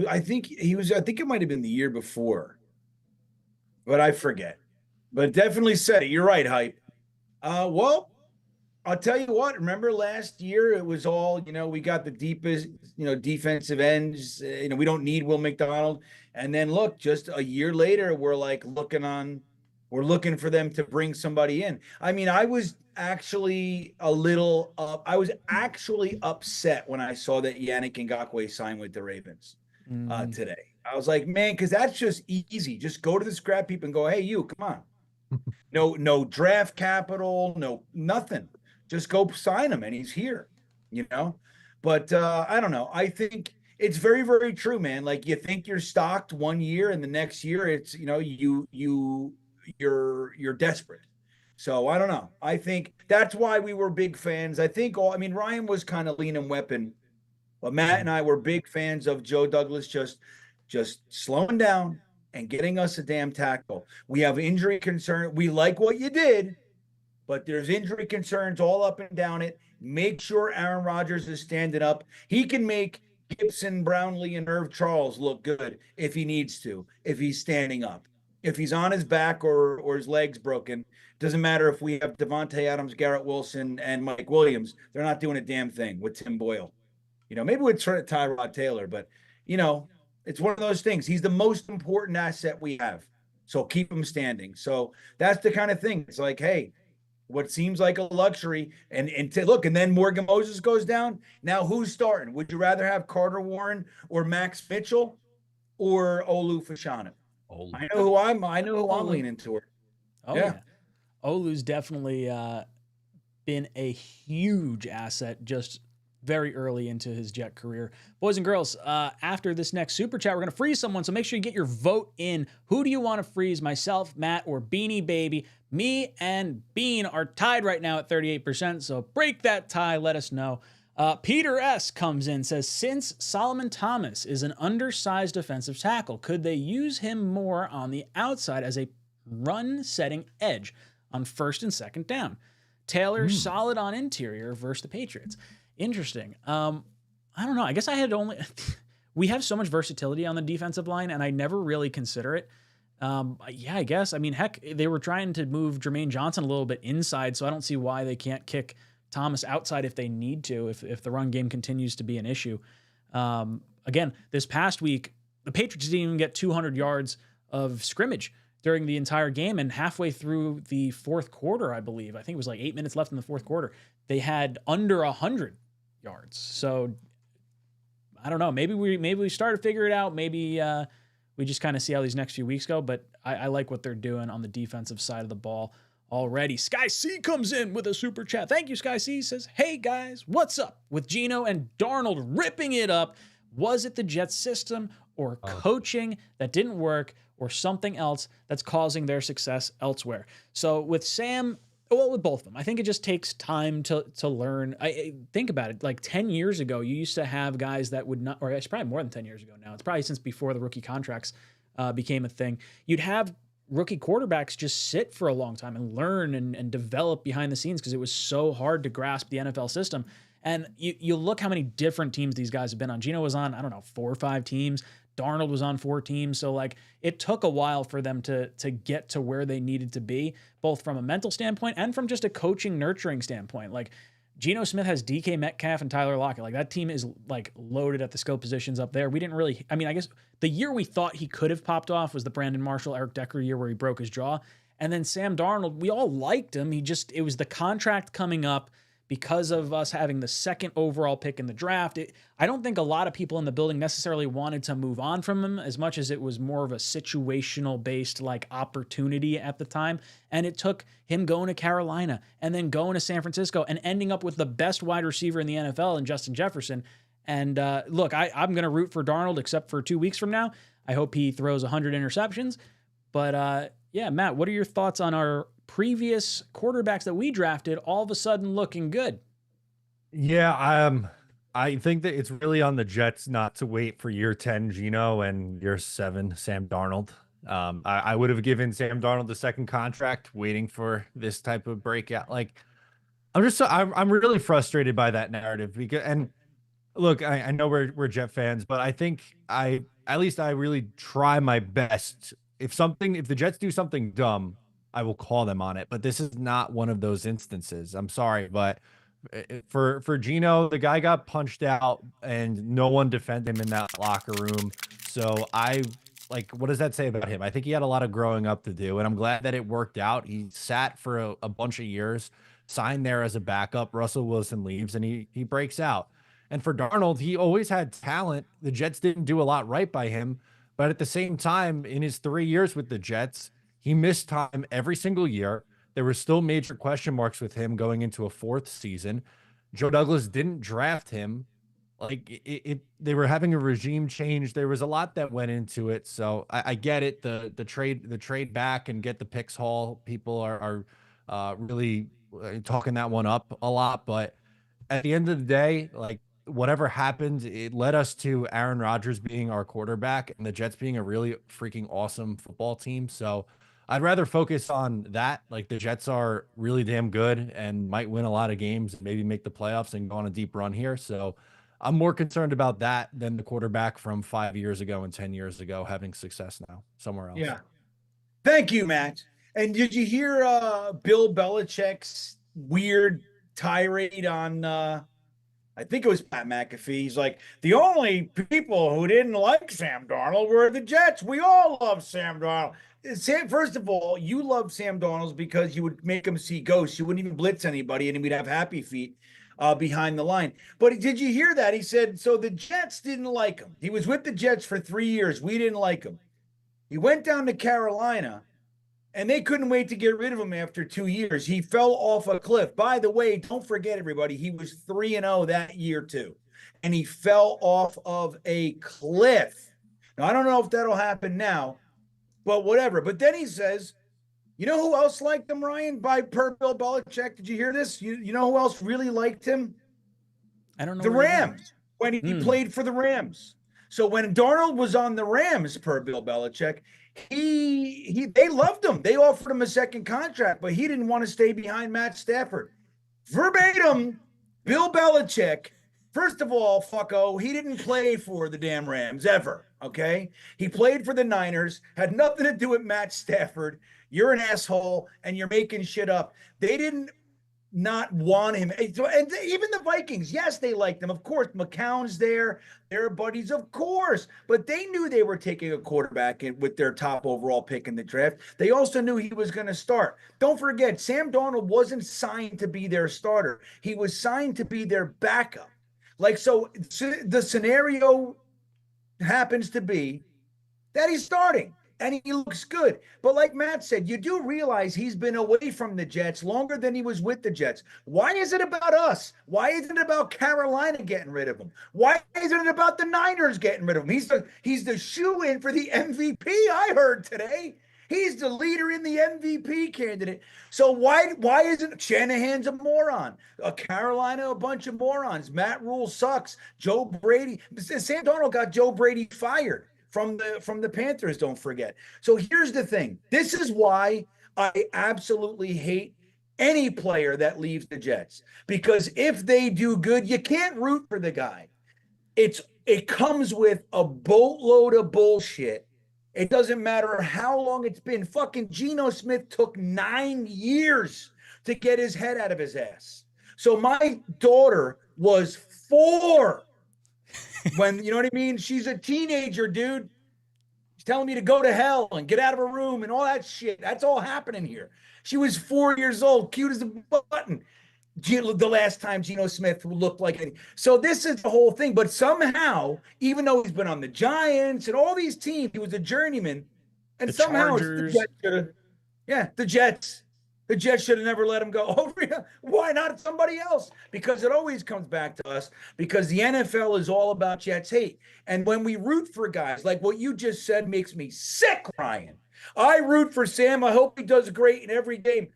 I think it might have been the year before, but I forget. But definitely said it. You're right, Hype. Well, I'll tell you what. Remember last year, it was all, we got the deepest, defensive ends. We don't need Will McDonald. And then look, just a year later, we're looking for them to bring somebody in. I mean, I was actually upset when I saw that 𝐒𝐿'Naquan signed with the Ravens today. I was like, man, because that's just easy. Just go to the scrap heap and go, hey, you, come on. No draft capital, no nothing. Just go sign him, and he's here, But I don't know. I think it's very, very true, man. Like, you think you're stocked one year, and the next year it's you're desperate. So I don't know. I think that's why we were big fans. Ryan was kind of lean and weapon, but Matt and I were big fans of Joe Douglas just slowing down and getting us a damn tackle. We have injury concern. We like what you did, but there's injury concerns all up and down it. Make sure Aaron Rodgers is standing up. He can make Gibson, Brownlee, and Irv Charles look good if he needs to, if he's standing up. If he's on his back or his legs broken, doesn't matter if we have Davante Adams, Garrett Wilson, and Mike Williams. They're not doing a damn thing with Tim Boyle. Maybe with Tyrod Taylor, but, it's one of those things. He's the most important asset we have. So keep him standing. So that's the kind of thing. It's like, hey, what seems like a luxury. And look, and then Morgan Moses goes down. Now who's starting? Would you rather have Carter Warren or Max Mitchell or Olu Fashanu? I know who I'm leaning toward. Oh, yeah. Olu's definitely been a huge asset just very early into his Jet career. Boys and girls, after this next super chat, we're going to freeze someone, so make sure you get your vote in. Who do you want to freeze, myself, Matt, or Beanie Baby? Me and Bean are tied right now at 38%, so break that tie, let us know. Peter S. comes in, says, since Solomon Thomas is an undersized defensive tackle, could they use him more on the outside as a run-setting edge on first and second down? Taylor, solid on interior versus the Patriots. Interesting. I don't know. I guess I had only... we have so much versatility on the defensive line, and I never really consider it. Yeah, I guess. I mean, heck, they were trying to move Jermaine Johnson a little bit inside, so I don't see why they can't kick Thomas outside if they need to, if the run game continues to be an issue. Again, this past week, the Patriots didn't even get 200 yards of scrimmage during the entire game, and halfway through the fourth quarter, I believe, I think it was like 8 minutes left in the fourth quarter, they had under 100 yards. So I don't know. Maybe we start to figure it out. Maybe we just kind of see how these next few weeks go. But I like what they're doing on the defensive side of the ball already. Sky C comes in with a super chat. Thank you, Sky C. Says, hey guys, what's up with Geno and Darnold ripping it up? Was it the Jets system or coaching that didn't work, or something else that's causing their success elsewhere? So with Sam, well, with both of them, I think it just takes time to learn. I think about it. Like 10 years ago, you used to have guys that would not, or it's probably more than 10 years ago now. It's probably since before the rookie contracts became a thing. You'd have rookie quarterbacks just sit for a long time and learn and develop behind the scenes because it was so hard to grasp the NFL system. And you look how many different teams these guys have been on. Geno was on, 4 or 5 teams. Darnold was on 4 teams. So like it took a while for them to get to where they needed to be, both from a mental standpoint and from just a coaching, nurturing standpoint. Like Geno Smith has DK Metcalf and Tyler Lockett. Like that team is like loaded at the skill positions up there. We didn't really, I guess the year we thought he could have popped off was the Brandon Marshall, Eric Decker year where he broke his jaw. And then Sam Darnold, we all liked him. It was the contract coming up because of us having the 2nd overall pick in the draft. I don't think a lot of people in the building necessarily wanted to move on from him as much as it was more of a situational based like opportunity at the time. And it took him going to Carolina and then going to San Francisco and ending up with the best wide receiver in the NFL in Justin Jefferson. And look, I'm going to root for Darnold except for 2 weeks from now. I hope he throws 100 interceptions. But Yeah, Matt, what are your thoughts on our previous quarterbacks that we drafted all of a sudden looking good? Yeah, I think that it's really on the Jets not to wait for year 10 Geno and year 7 Sam Darnold. I would have given Sam Darnold the second contract, waiting for this type of breakout. Like, I'm really frustrated by that narrative because, and look, I know we're Jet fans, but I think at least I really try my best. If the Jets do something dumb, I will call them on it. But this is not one of those instances. I'm sorry, but for Geno, the guy got punched out and no one defended him in that locker room. So what does that say about him? I think he had a lot of growing up to do, and I'm glad that it worked out. He sat for a bunch of years, signed there as a backup. Russell Wilson leaves and he breaks out. And for Darnold, he always had talent. The Jets didn't do a lot right by him. But at the same time, in his 3 years with the Jets, he missed time every single year. There were still major question marks with him going into a 4th season. Joe Douglas didn't draft him. Like they were having a regime change. There was a lot that went into it. So I get it. The trade back and get the picks haul. People are really talking that one up a lot. But at the end of the day, like, whatever happened, it led us to Aaron Rodgers being our quarterback and the Jets being a really freaking awesome football team. So I'd rather focus on that. Like, the Jets are really damn good and might win a lot of games, maybe make the playoffs and go on a deep run here. So I'm more concerned about that than the quarterback from 5 years ago and 10 years ago having success now somewhere else. Yeah. Thank you, Matt. And did you hear Bill Belichick's weird tirade on I think it was Pat McAfee? He's like, the only people who didn't like Sam Darnold were the Jets. We all love Sam Darnold. First of all, you love Sam Darnold because you would make him see ghosts. You wouldn't even blitz anybody, and we'd have happy feet behind the line. But did you hear that? He said, so the Jets didn't like him. He was with the Jets for 3 years. We didn't like him. He went down to Carolina, and they couldn't wait to get rid of him after 2 years. He fell off a cliff. By the way, don't forget, everybody, he was 3-0 that year too. And he fell off of a cliff. Now, I don't know if that'll happen now, but whatever. But then he says, you know who else liked him, Ryan, per Bill Belichick? Did you hear this? You know who else really liked him? I don't know. The Rams, when he played for the Rams. So when Darnold was on the Rams, per Bill Belichick, they loved him. They offered him a second contract, but he didn't want to stay behind Matt Stafford. Verbatim, Bill Belichick, first of all, fucko, he didn't play for the damn Rams ever, okay? He played for the Niners, had nothing to do with Matt Stafford. You're an asshole, and you're making shit up. They didn't not want him. And even the Vikings, yes, they liked him. Of course, McCown's there. They're buddies, of course. But they knew they were taking a quarterback with their top overall pick in the draft. They also knew he was going to start. Don't forget, Sam Darnold wasn't signed to be their starter. He was signed to be their backup. Like, so the scenario happens to be that he's starting. And he looks good. But like Matt said, you do realize he's been away from the Jets longer than he was with the Jets. Why is it about us? Why isn't it about Carolina getting rid of him? Why isn't it about the Niners getting rid of him? He's the shoe-in for the MVP, I heard today. He's the leader in the MVP candidate. So why isn't Shanahan's a moron? Carolina, a bunch of morons. Matt Rule sucks. Joe Brady. Sam Darnold got Joe Brady fired from the Panthers, don't forget. So here's the thing. This is why I absolutely hate any player that leaves the Jets. Because if they do good, you can't root for the guy. It comes with a boatload of bullshit. It doesn't matter how long it's been. Fucking Geno Smith took 9 years to get his head out of his ass. So my daughter was 4 when, you know what I mean? She's a teenager, dude. She's telling me to go to hell and get out of her room and all that shit. That's all happening here. She was 4 years old, cute as a button. The last time Geno Smith looked like it. So this is the whole thing. But somehow, even though he's been on the Giants and all these teams, he was a journeyman. And somehow it's the Jets. The Jets should have never let him go. Oh, why not somebody else? Because it always comes back to us, because the NFL is all about Jets hate. And when we root for guys, like what you just said makes me sick, Ryan. I root for Sam. I hope he does great in every game.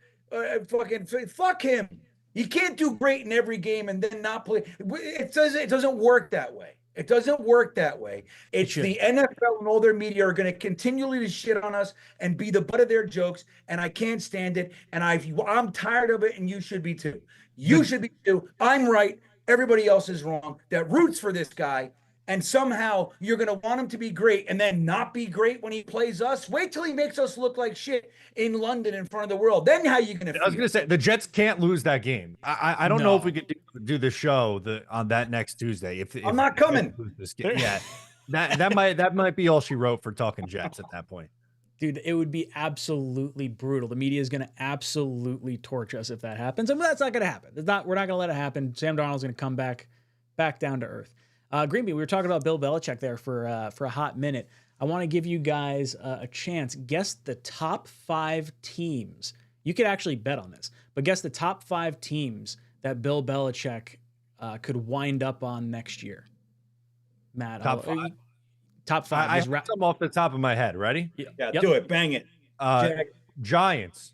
Fuck him. You can't do great in every game and then not play. It doesn't work that way. It doesn't work that way. It's the NFL and all their media are going to continually to shit on us and be the butt of their jokes, and I can't stand it. And I'm tired of it, and you should be too. You should be too. I'm right. Everybody else is wrong. That roots for this guy, and somehow you're going to want him to be great and then not be great when he plays us. Wait till he makes us look like shit in London in front of the world. Then how are you going to? I was going to say the Jets can't lose that game. I don't know if we could do the show on that next Tuesday. If I'm not coming. This game. Yeah, that might be all she wrote for Talking Jets at that point. Dude, it would be absolutely brutal. The media is going to absolutely torch us if that happens, and that's not going to happen. We're not going to let it happen. Sam Darnold's going to come back down to earth. Greenby, we were talking about Bill Belichick there for a hot minute. I want to give you guys a chance. Guess the top 5 teams. You could actually bet on this, but guess the top 5 teams that Bill Belichick could wind up on next year. Matt, top 5. Top 5. I have them off the top of my head. Ready? Yeah, do it. Bang it. Giants,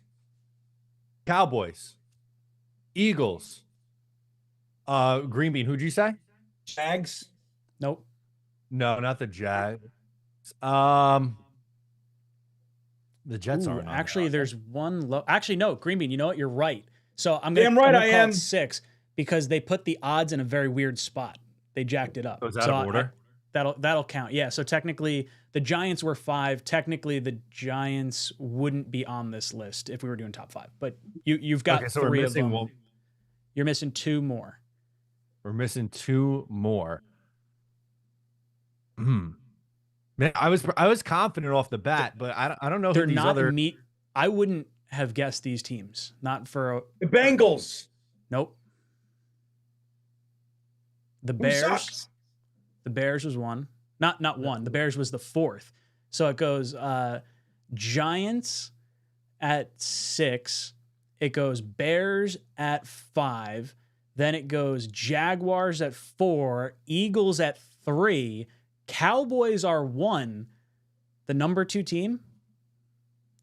Cowboys, Eagles, Green Bean. Who'd you say? Jags. Nope. No, not the Jags. The Jets aren't. Actually, there's one low. Actually, no, Green Bean. You know what? You're right. So I'm gonna call it 6 because they put the odds in a very weird spot. They jacked it up. Oh, is that out of order? That'll count. Yeah. So technically, the Giants were 5. Technically, the Giants wouldn't be on this list if we were doing top 5. But you've got 3 of them. You're missing 2 more. We're missing 2 more. Man, I was confident off the bat, but I don't know. They're not I wouldn't have guessed these teams. Not for the Bengals. Nope. The Bears. The Bears was 1. Not 1. The Bears was the 4th. So it goes Giants at 6. It goes Bears at 5. Then it goes Jaguars at 4, Eagles at 3, Cowboys are 1. The number 2 team,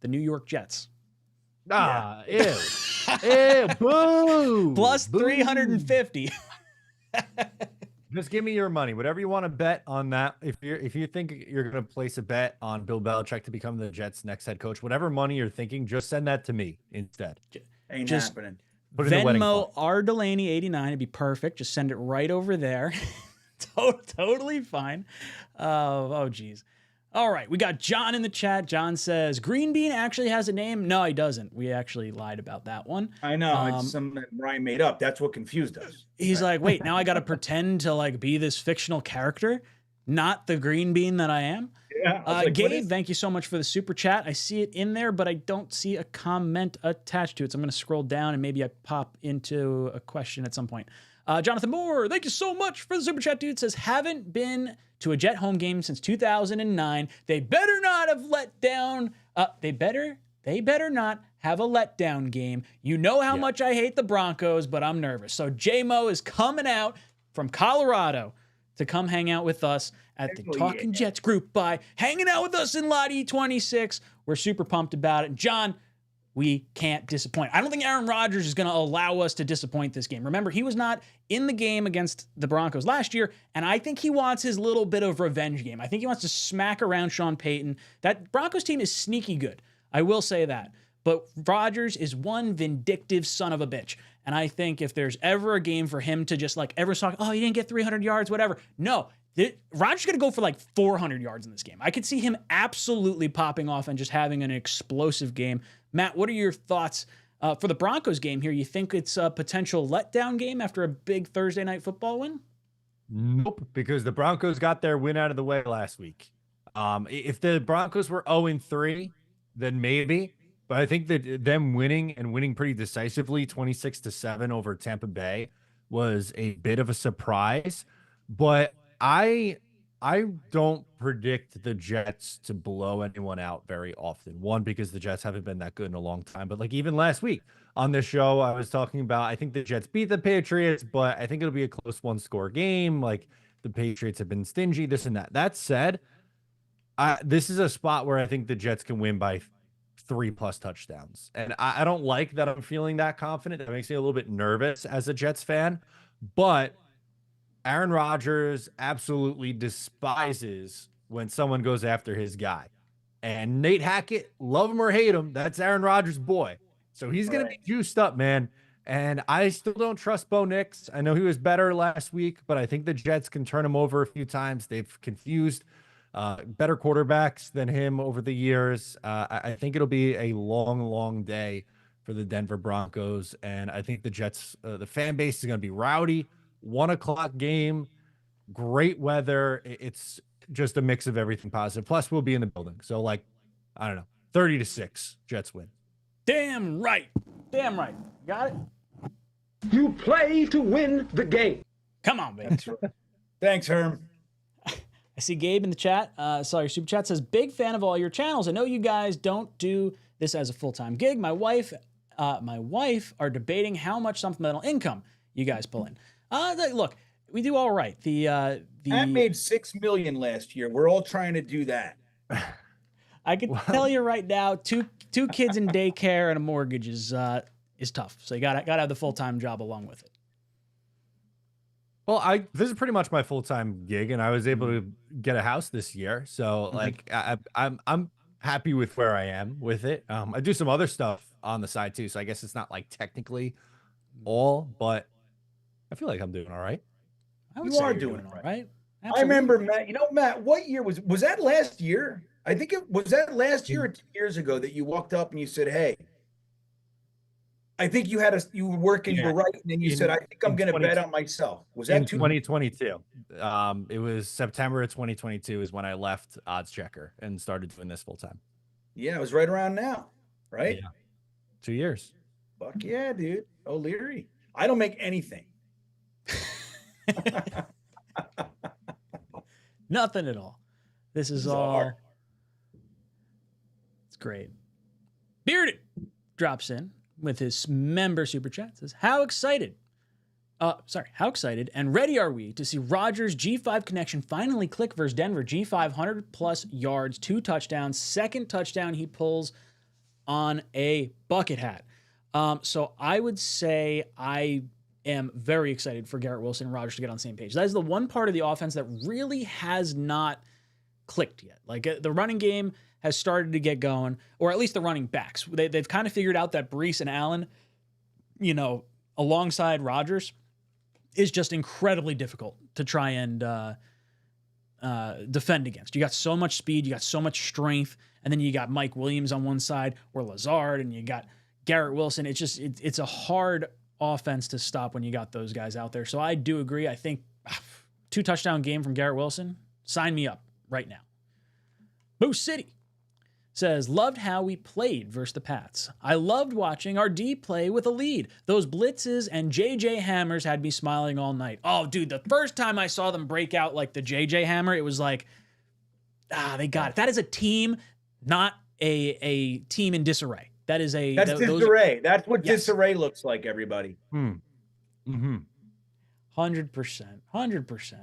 the New York Jets. Ew. Ew, boo. Plus 350. Just give me your money. Whatever you want to bet on that. If you think you're going to place a bet on Bill Belichick to become the Jets' next head coach, whatever money you're thinking, just send that to me instead. Ain't happening. Venmo R Delaney 89. It'd be perfect. Just send it right over there. Totally fine. Oh, geez. All right, we got John in the chat. John says, Green Bean actually has a name. No, he doesn't. We actually lied about that one. I know. It's something that Ryan made up. That's what confused us. He's like, wait, now I got to pretend to like be this fictional character, not the Green Bean that I am. Yeah. Gabe, thank you so much for the super chat. I see it in there, but I don't see a comment attached to it. So I'm going to scroll down and maybe I pop into a question at some point. Jonathan Moore, thank you so much for the super chat, dude. Says, haven't been to a Jet home game since 2009. They better not have let down. They better not have a letdown game. You know how much I hate the Broncos, but I'm nervous. So J-Mo is coming out from Colorado to come hang out with us at the Talking Jets group by hanging out with us in Lot E26. We're super pumped about it. John, we can't disappoint. I don't think Aaron Rodgers is going to allow us to disappoint this game. Remember, he was not in the game against the Broncos last year, and I think he wants his little bit of revenge game. I think he wants to smack around Sean Payton. That Broncos team is sneaky good. I will say that. But Rodgers is one vindictive son of a bitch. And I think if there's ever a game for him to just like ever talk, oh, he didn't get 300 yards, whatever. No, Rodgers is going to go for like 400 yards in this game. I could see him absolutely popping off and just having an explosive game. Matt, what are your thoughts for the Broncos game here? You think it's a potential letdown game after a big Thursday night football win? Nope, because the Broncos got their win out of the way last week. If the Broncos were 0-3, then maybe. But I think that them winning pretty decisively, 26-7 over Tampa Bay, was a bit of a surprise. But I I don't predict the Jets to blow anyone out very often. One, because the Jets haven't been that good in a long time. But like even last week on this show, I was talking about I think the Jets beat the Patriots, but I think it'll be a close one-score game. Like the Patriots have been stingy, this and that. That said, this is a spot where I think the Jets can win by 3+ touchdowns. And I don't like that I'm feeling that confident. That makes me a little bit nervous as a Jets fan. But Aaron Rodgers absolutely despises when someone goes after his guy. And Nate Hackett, love him or hate him, that's Aaron Rodgers' boy. So he's going to be juiced up, man. And I still don't trust Bo Nix. I know he was better last week, but I think the Jets can turn him over a few times. They've confused better quarterbacks than him over the years. I think it'll be a long, long day for the Denver Broncos. And I think the Jets, the fan base is going to be rowdy. 1 o'clock game, great weather. It's just a mix of everything positive. Plus, we'll be in the building. So, like, I don't know, 30-6, Jets win. Damn right. Damn right. Got it? You play to win the game. Come on, baby. That's right. Thanks, Herm. I see Gabe in the chat. Saw your super chat. Says, big fan of all your channels. I know you guys don't do this as a full-time gig. My wife are debating how much supplemental income you guys pull in. Look, we do all right. Matt made $6 million last year. We're all trying to do that. I can tell you right now, two kids in daycare and a mortgage is tough. So you gotta have the full-time job along with it. Well, this is pretty much my full-time gig, and I was able to get a house this year. So like I'm happy with where I am with it. I do some other stuff on the side too. So I guess it's not like technically all, but I feel like I'm doing all right. You are doing all right. Absolutely. I remember, Matt. You know, Matt, what year was that last year? I think it was that last year or 2 years ago that you walked up and you said, "Hey, I think you were working, you were right," and then you said, "I think I'm going to bet on myself." Was that in 2022? It was September of 2022 is when I left Odds Checker and started doing this full time. Yeah, it was right around now, right? Yeah. 2 years. Fuck yeah, dude. O'Leary. I don't make anything. Nothing at all. This is all art. It's great. Bearded drops in with his member super chat. Says, how excited and ready are we to see Rodgers' G5 connection finally click versus Denver? G5 100+ yards, 2 touchdowns, second touchdown he pulls on a bucket hat. So I would say I am very excited for Garrett Wilson and Rodgers to get on the same page. That is the one part of the offense that really has not clicked yet. Like the running game has started to get going, or at least the running backs. They've kind of figured out that Breece and Allen, alongside Rodgers, is just incredibly difficult to try and defend against. You got so much speed, you got so much strength, and then you got Mike Williams on one side, or Lazard, and you got Garrett Wilson. It's a hard offense to stop when you got those guys out there. So I do agree. I think 2 touchdown game from Garrett Wilson. Sign me up right now. Boo City says, loved how we played versus the Pats. I loved watching our D play with a lead. Those blitzes and JJ hammers had me smiling all night. Oh, dude, the first time I saw them break out like the JJ hammer, it was like, they got it. That is a team, not a team in disarray. That's disarray. That's what disarray looks like, everybody. 100%. 100%.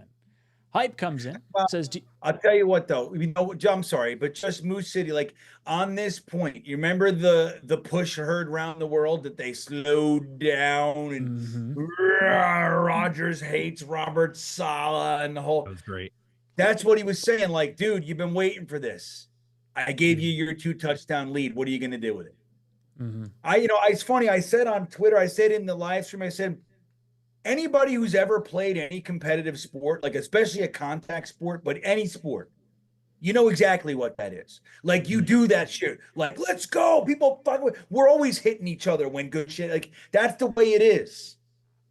Hype comes in. Says, I'll tell you what, though. I'm sorry, but just Moose City, like on this point, you remember the push heard around the world that they slowed down and Rodgers hates Robert Saleh and the whole. That was great. That's what he was saying. Like, dude, you've been waiting for this. I gave you your 2 touchdown lead. What are you going to do with it? It's funny. I said on Twitter, I said in the live stream, I said, anybody who's ever played any competitive sport, like especially a contact sport, but any sport, you know exactly what that is. Like you do that shit. Like, let's go. People, we're always hitting each other when good shit. Like that's the way it is.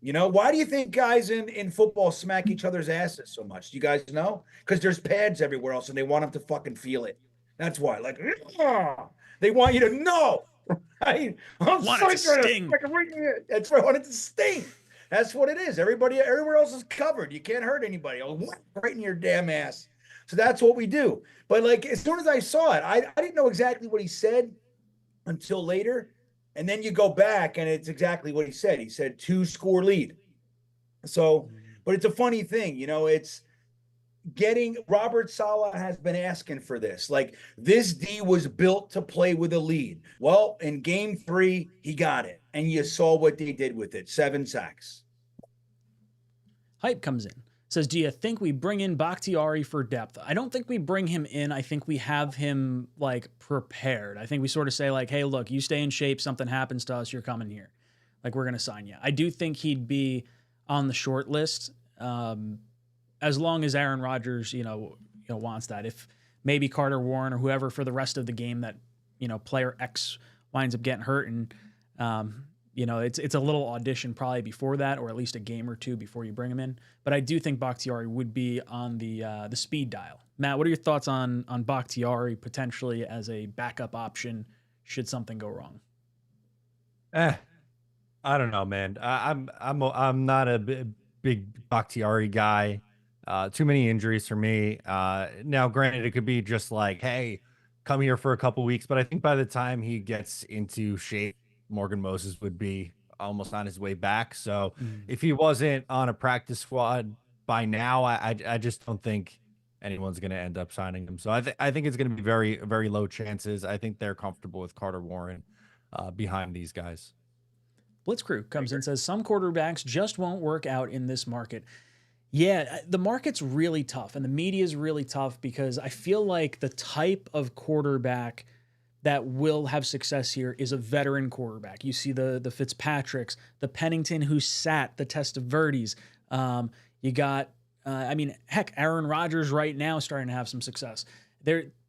Why do you think guys in football smack each other's asses so much? Do you guys know? Because there's pads everywhere else and they want them to fucking feel it. That's why. Like, they want you to know. Right? Want it to sting. That's right. I want it to sting. That's what it is. Everywhere else is covered. You can't hurt anybody. Right in your damn ass. So that's what we do. But like, as soon as I saw it, I didn't know exactly what he said until later. And then you go back and it's exactly what he said. He said 2-score lead. So, but it's a funny thing, it's getting Robert Saleh has been asking for this. Like, this D was built to play with a lead. Well, in game 3, he got it. And you saw what they did with it. 7 sacks. Hype comes in. Says, do you think we bring in Bakhtiari for depth? I don't think we bring him in. I think we have him like prepared. I think we sort of say like, hey, look, you stay in shape. Something happens to us. You're coming here. Like, we're going to sign you. I do think he'd be on the short list. As long as Aaron Rodgers, wants that. If maybe Carter Warren or whoever for the rest of the game that, player X winds up getting hurt, and it's a little audition probably before that, or at least a game or two before you bring him in. But I do think Bakhtiari would be on the speed dial. Matt, what are your thoughts on Bakhtiari potentially as a backup option should something go wrong? I don't know, man. I'm not a big Bakhtiari guy. Too many injuries for me. Now, granted, it could be just like, hey, come here for a couple weeks. But I think by the time he gets into shape, Morgan Moses would be almost on his way back. So if he wasn't on a practice squad by now, I just don't think anyone's going to end up signing him. So I think it's going to be very, very low chances. I think they're comfortable with Carter Warren behind these guys. Blitzkrieg comes in and says, some quarterbacks just won't work out in this market. Yeah, the market's really tough and the media is really tough because I feel like the type of quarterback that will have success here is a veteran quarterback. You see the Fitzpatricks, the Pennington who sat the test of Verdes. You got, Aaron Rodgers right now starting to have some success.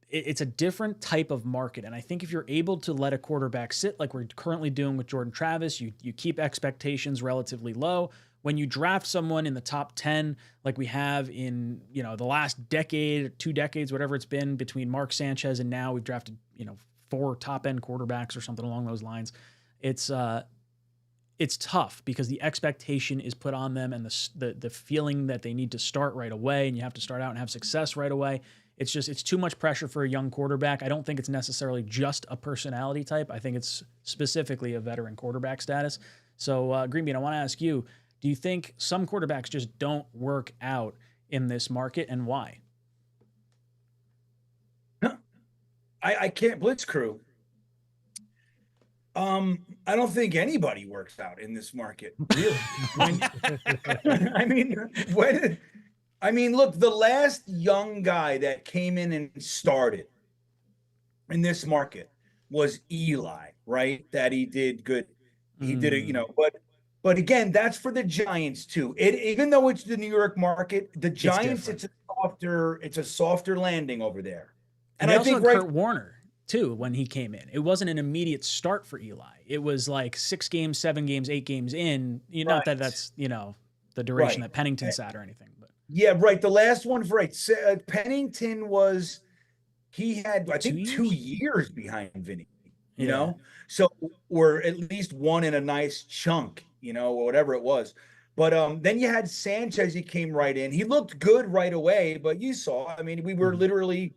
It's a different type of market. And I think if you're able to let a quarterback sit like we're currently doing with Jordan Travis, you keep expectations relatively low. When you draft someone in the top 10, like we have in, the last decade, 2 decades, whatever it's been between Mark Sanchez and now we've drafted, 4 top-end quarterbacks or something along those lines. It's tough because the expectation is put on them and the feeling that they need to start right away and you have to start out and have success right away. It's too much pressure for a young quarterback. I don't think it's necessarily just a personality type. I think it's specifically a veteran quarterback status. So, Green Bean, I want to ask you, do you think some quarterbacks just don't work out in this market and why? I can't Blitzkrieg. I don't think anybody works out in this market, really. Look, the last young guy that came in and started in this market was Eli, right? That he did good. He did it, but again, that's for the Giants too. Even though it's the New York market, the Giants, it's a softer landing over there. And I think Kurt Warner too, when he came in, it wasn't an immediate start for Eli. It was like 6 games, 7 games, 8 games in. Not that that's the duration that Pennington sat or anything. But yeah, right. The last one for Pennington was he had I think 2 years behind Vinny. You know, so or at least one in a nice chunk. Or whatever it was. But then you had Sanchez. He came right in. He looked good right away, but you saw, we were literally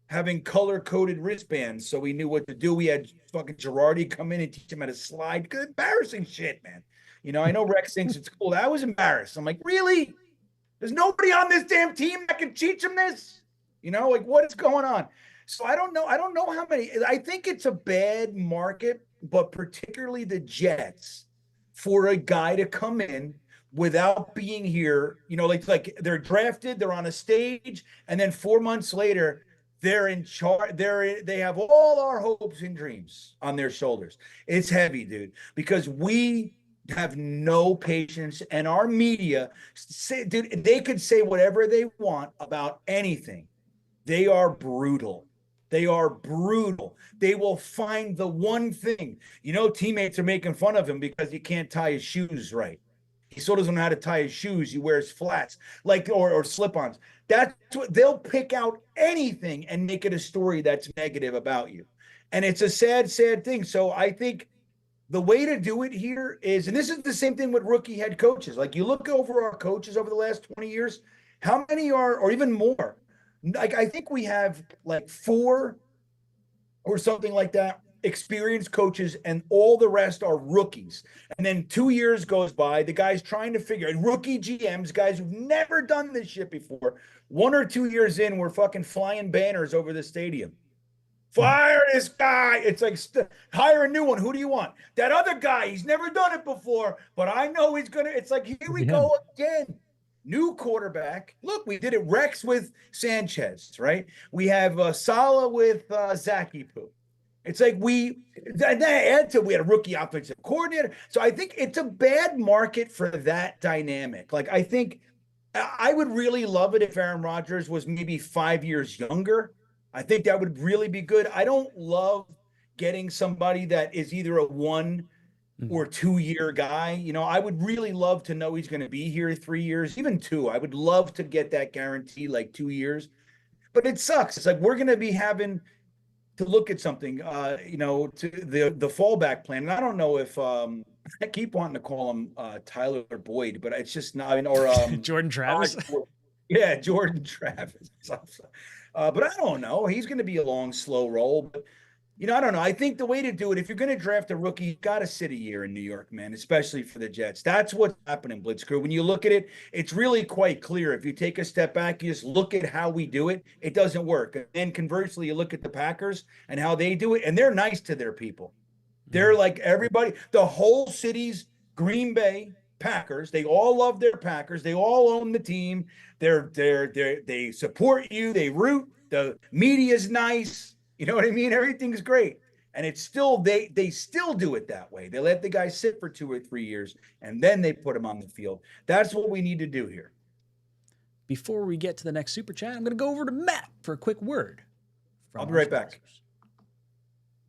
having color-coded wristbands, so we knew what to do. We had fucking Girardi come in and teach him how to slide. Good, embarrassing shit, man. I know Rex thinks it's cool. I was embarrassed. I'm like, really? There's nobody on this damn team that can teach him this? What is going on? So I don't know. I don't know how many. I think it's a bad market, but particularly the Jets, for a guy to come in without being here, like they're drafted, they're on a stage, and then 4 months later, they're in charge. They have all our hopes and dreams on their shoulders. It's heavy, dude, because we have no patience, and our media dude, they could say whatever they want about anything. They are brutal. They are brutal. They will find the one thing. Teammates are making fun of him because he can't tie his shoes right. He still doesn't know how to tie his shoes. He wears flats, or slip-ons. That's what they'll pick out anything and make it a story that's negative about you. And it's a sad, sad thing. So I think the way to do it here is, and this is the same thing with rookie head coaches. Like, you look over our coaches over the last 20 years, how many are, or even more, like I think we have like 4 or something like that experienced coaches, and all the rest are rookies. And then 2 years goes by, the guy's trying to figure it. Rookie GMs, guys who've never done this shit before. 1 or 2 years in, we're fucking flying banners over the stadium. Fire this guy. It's like, hire a new one. Who do you want? That other guy, he's never done it before, but I know he's gonna. It's like, here we go again. New quarterback. Look, we did it. Rex with Sanchez, right? We have Salah with Zaki Poo. It's like we had a rookie offensive coordinator. So I think it's a bad market for that dynamic. Like, I think I would really love it if Aaron Rodgers was maybe 5 years younger. I think that would really be good. I don't love getting somebody that is either a 1 or 2 year guy. You know, I would really love to know he's going to be here 3 years, even 2. I would love to get that guarantee, like 2 years. But it sucks. It's like we're going to be having to look at something, you know, to the fallback plan. And I don't know if I keep wanting to call him Tyler Boyd, but it's just not. I mean, or Jordan Travis. Yeah, Jordan Travis. But I don't know. He's going to be a long, slow roll. But you know, I don't know. I think the way to do it, if you're going to draft a rookie, you got to sit a year in New York, man, especially for the Jets. That's what's happening, Blitzkrieg. When you look at it, it's really quite clear. If you take a step back, you just look at how we do it, it doesn't work. And conversely, you look at the Packers and how they do it, and they're nice to their people. They're like everybody, the whole city's Green Bay Packers. They all love their Packers. They all own the team. They support you. They root. The media's nice. You know what I mean? Everything's great. And it's still, they still do it that way. They let the guy sit for 2 or 3 years, and then they put him on the field. That's what we need to do here. Before we get to the next super chat, I'm going to go over to Matt for a quick word. I'll be right back.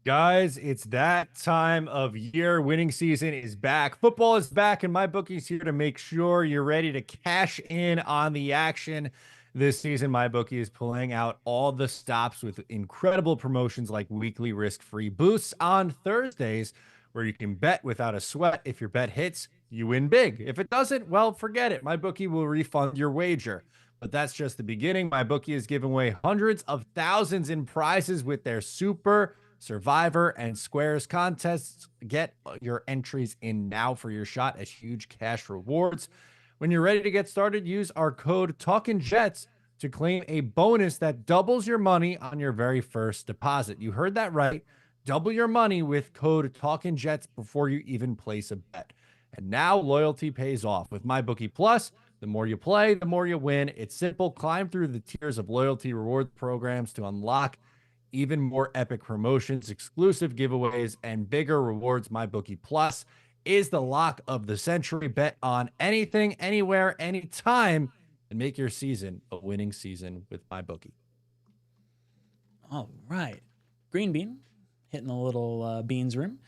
Guys, it's that time of year. Winning season is back. Football is back, and my bookie's here to make sure you're ready to cash in on the action. This season, MyBookie is pulling out all the stops with incredible promotions like weekly risk-free boosts on Thursdays, where you can bet without a sweat. If your bet hits, you win big. If it doesn't, well, forget it. MyBookie will refund your wager. But that's just the beginning. MyBookie is giving away hundreds of thousands in prizes with their Super, Survivor, and Squares contests. Get your entries in now for your shot at huge cash rewards. When you're ready to get started, use our code TalkinJets to claim a bonus that doubles your money on your very first deposit. You heard that right. Double your money with code TalkinJets before you even place a bet. And now loyalty pays off. With MyBookie Plus, the more you play, the more you win. It's simple. Climb through the tiers of loyalty reward programs to unlock even more epic promotions, exclusive giveaways, and bigger rewards. MyBookie Plus is the lock of the century. Bet on anything, anywhere, anytime, and make your season a winning season with MyBookie. All right. Green Bean hitting a little beans room.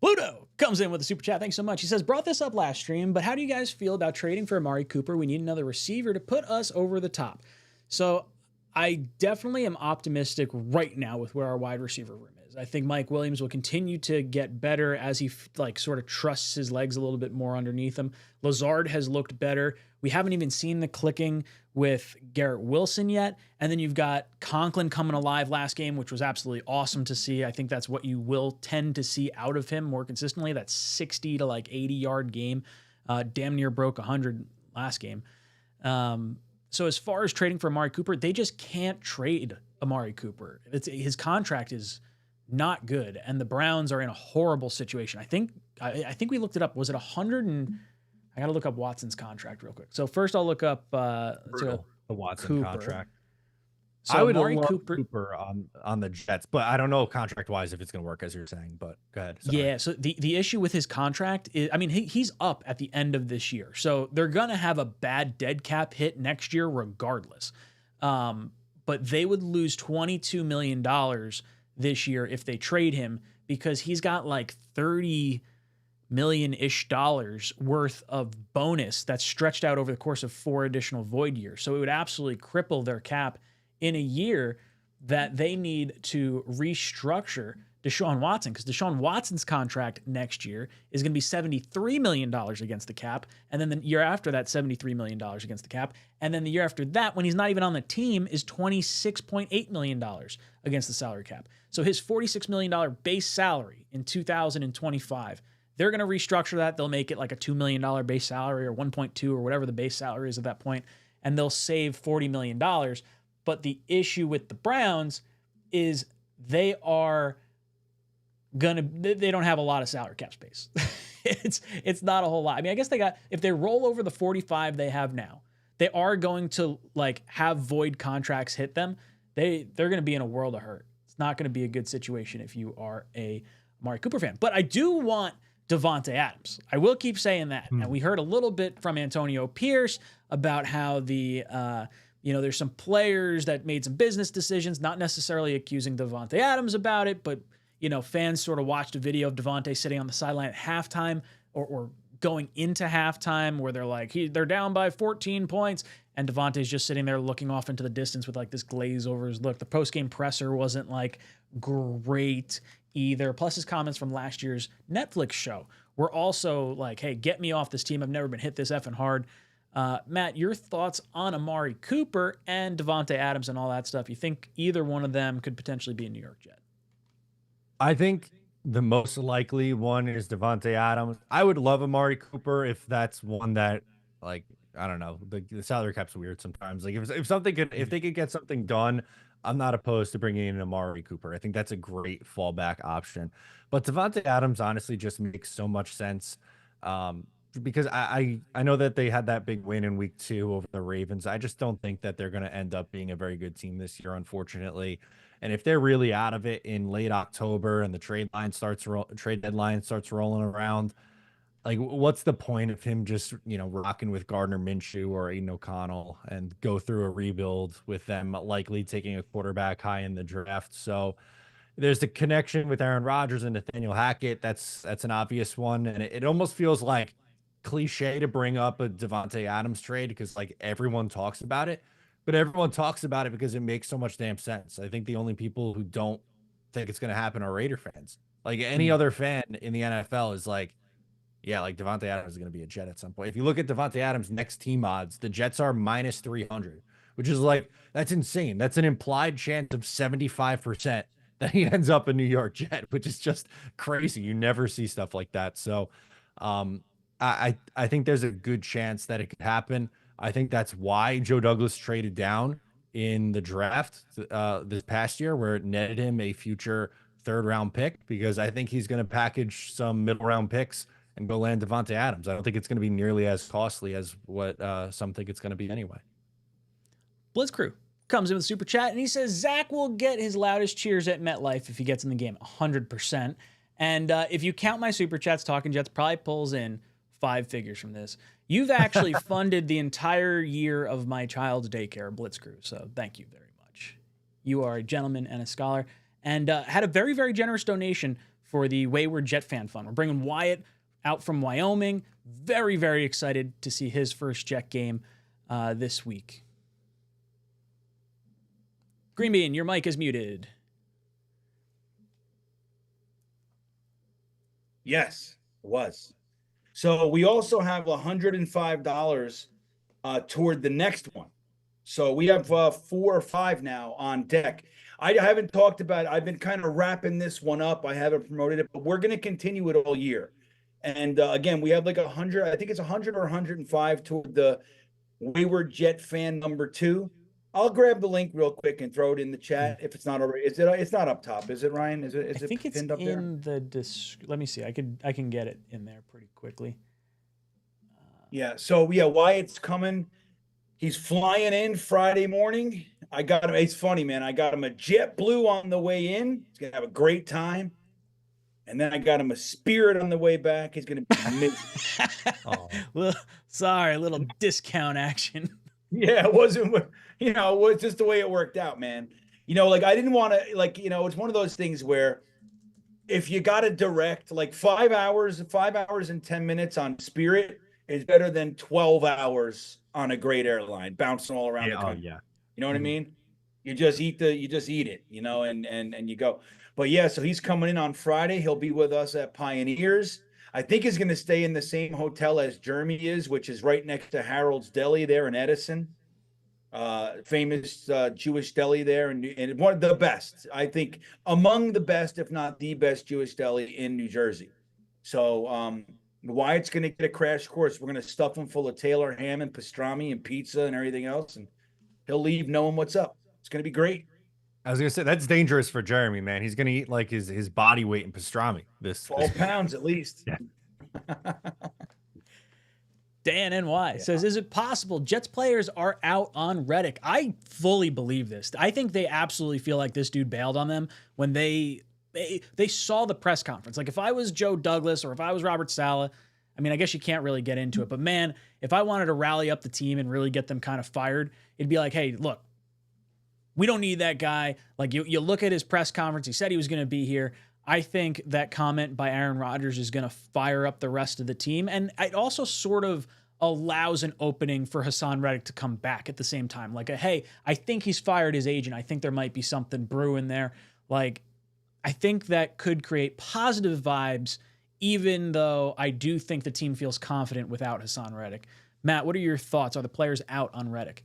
Pluto comes in with a super chat. Thanks so much. He says, brought this up last stream, but how do you guys feel about trading for Amari Cooper? We need another receiver to put us over the top. So I definitely am optimistic right now with where our wide receiver room is. I think Mike Williams will continue to get better as he sort of trusts his legs a little bit more underneath him. Lazard has looked better. We haven't even seen the clicking with Garrett Wilson yet. And then you've got Conklin coming alive last game, which was absolutely awesome to see. I think that's what you will tend to see out of him more consistently. That 60 to 80 yard game, damn near broke 100 last game. So as far as trading for Amari Cooper, they just can't trade Amari Cooper. His contract is not good, and the Browns are in a horrible situation. I think we looked it up. Was it 100 and I got to look up Watson's contract real quick. So first I'll look up the Watson Cooper. Contract. So I would Amari love Cooper on the Jets, but I don't know contract wise if it's going to work as you're saying. But go ahead. Sorry. Yeah. So the issue with his contract is, I mean, he's up at the end of this year, so they're gonna have a bad dead cap hit next year regardless. But they would lose $22 million this year if they trade him, because he's got like $30 million-ish worth of bonus that's stretched out over the course of 4 additional void years. So it would absolutely cripple their cap in a year that they need to restructure Deshaun Watson, because Deshaun Watson's contract next year is going to be $73 million against the cap. And then the year after that, $73 million against the cap. And then the year after that, when he's not even on the team, is $26.8 million against the salary cap. So his $46 million base salary in 2025, they're going to restructure that. They'll make it like a $2 million base salary or 1.2 or whatever the base salary is at that point, and they'll save $40 million. But the issue with the Browns is they don't have a lot of salary cap space. It's not a whole lot. I mean, I guess if they roll over the 45 they have now, they are going to like have void contracts hit them. They're going to be in a world of hurt. It's not going to be a good situation if you are a Amari Cooper fan. But I do want Davante Adams. I will keep saying that. And we heard a little bit from Antonio Pierce about how there's some players that made some business decisions, not necessarily accusing Davante Adams about it, but fans sort of watched a video of Davante sitting on the sideline at halftime or going into halftime where they're like, they're down by 14 points. And Davante's just sitting there looking off into the distance with like this glaze over his look. The post-game presser wasn't like great either. Plus his comments from last year's Netflix show were also like, hey, get me off this team. I've never been hit this effing hard. Matt, your thoughts on Amari Cooper and Davante Adams and all that stuff? You think either one of them could potentially be a New York Jet? I think the most likely one is Davante Adams. I would love Amari Cooper if that's one that, like, I don't know, the salary cap's weird sometimes. Like if they could get something done, I'm not opposed to bringing in Amari Cooper. I think that's a great fallback option. But Davante Adams honestly just makes so much sense. Because I know that they had that big win in week 2 over the Ravens. I just don't think that they're going to end up being a very good team this year, unfortunately. And if they're really out of it in late October and the trade deadline starts rolling around, like what's the point of him just, rocking with Gardner Minshew or Aiden O'Connell and go through a rebuild with them likely taking a quarterback high in the draft? So there's the connection with Aaron Rodgers and Nathaniel Hackett. That's an obvious one. And it almost feels like cliche to bring up a Davante Adams trade because like everyone talks about it, but everyone talks about it because it makes so much damn sense. I think the only people who don't think it's going to happen are Raider fans. Like any other fan in the NFL is like, yeah, like Davante Adams is going to be a Jet at some point. If you look at Davante Adams' next team odds, the Jets are minus 300, which is like, that's insane. That's an implied chance of 75% that he ends up a New York Jet, which is just crazy. You never see stuff like that. So, I think there's a good chance that it could happen. I think that's why Joe Douglas traded down in the draft this past year, where it netted him a future 3rd-round pick, because I think he's going to package some middle-round picks and go land Davante Adams. I don't think it's going to be nearly as costly as what some think it's going to be anyway. Blitz Crew comes in with super chat and he says Zach will get his loudest cheers at MetLife if he gets in the game, 100%. And if you count my super chats, Talking Jets probably pulls in 5 figures from this. You've actually funded the entire year of my child's daycare, Blitz Crew. So thank you very much. You are a gentleman and a scholar, and had a very, very generous donation for the Wayward Jet Fan Fund. We're bringing Wyatt out from Wyoming. Very, very excited to see his first Jet game this week. Green Bean, your mic is muted. Yes, it was. So we also have $105 toward the next one. So we have 4 or 5 now on deck. I haven't talked about it. I've been kind of wrapping this one up. I haven't promoted it, but we're going to continue it all year. And again, we have like 100, I think it's 100 or 105 toward the Wayward Jet Fan number 2. I'll grab the link real quick and throw it in the chat if it's not already. Is it? It's not up top, is it, Ryan? Is it? I think it's pinned up there? in the. Let me see. I can get it in there pretty quickly. Yeah. So yeah, Wyatt's coming. He's flying in Friday morning. I got him. It's funny, man. I got him a JetBlue on the way in. He's gonna have a great time. And then I got him a Spirit on the way back. He's gonna be Oh. A little discount action. Yeah, it wasn't, it was just the way it worked out, man. Like I didn't want to, like, it's one of those things where if you got to direct, like 5 hours and 10 minutes on Spirit is better than 12 hours on a great airline bouncing all around the country. Yeah. You know what I mean? You just eat it, and you go. But yeah, so he's coming in on Friday. He'll be with us at Pioneers. I think he's going to stay in the same hotel as Jeremy is, which is right next to Harold's Deli there in Edison. Famous Jewish deli there, and one of the best, I think, among the best, if not the best Jewish deli in New Jersey. So Wyatt's going to get a crash course. We're going to stuff him full of Taylor ham and pastrami and pizza and everything else, and he'll leave knowing what's up. It's going to be great. I was gonna say that's dangerous for Jeremy, man. He's gonna eat like his body weight in pastrami. 12 pounds at least. Yeah. Dan NY says, is it possible Jets players are out on Reddick? I fully believe this. I think they absolutely feel like this dude bailed on them when they saw the press conference. Like if I was Joe Douglas or if I was Robert Saleh, I mean, I guess you can't really get into it, but man, if I wanted to rally up the team and really get them kind of fired, it'd be like, hey, look, we don't need that guy. Like you look at his press conference, he said he was going to be here. I think that comment by Aaron Rodgers is going to fire up the rest of the team. And it also sort of allows an opening for Haason Reddick to come back at the same time. Like, hey, I think he's fired his agent. I think there might be something brewing there. Like, I think that could create positive vibes, even though I do think the team feels confident without Haason Reddick. Matt, what are your thoughts? Are the players out on Reddick?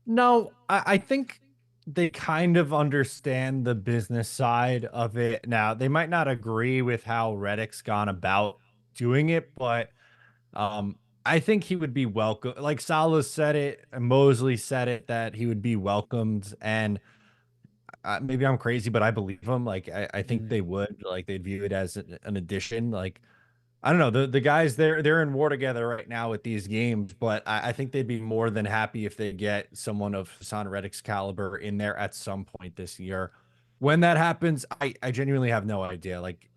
No, I think they kind of understand the business side of it. Now, they might not agree with how Reddick's gone about doing it, but I think he would be welcome. Like Saleh said it, and Mosley said it, that he would be welcomed. And maybe I'm crazy, but I believe him. Like, I think they would. Like, they'd view it as an addition. Like, I don't know. The guys, they're in war together right now with these games, but I think they'd be more than happy if they get someone of Haason Reddick's caliber in there at some point this year. When that happens, I genuinely have no idea. Like,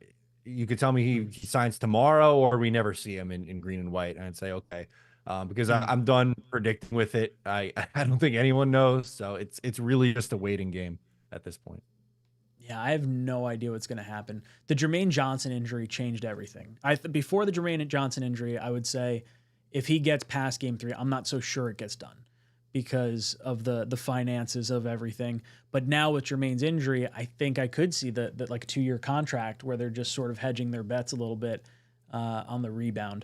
you could tell me he signs tomorrow or we never see him in green and white, and I'd say, okay, because I'm done predicting with it. I don't think anyone knows. So it's really just a waiting game at this point. Yeah, I have no idea what's going to happen. The Jermaine Johnson injury changed everything. Before the Jermaine Johnson injury, I would say if he gets past game 3, I'm not so sure it gets done because of the finances of everything. But now with Jermaine's injury, I think I could see the like 2-year contract where they're just sort of hedging their bets a little bit on the rebound.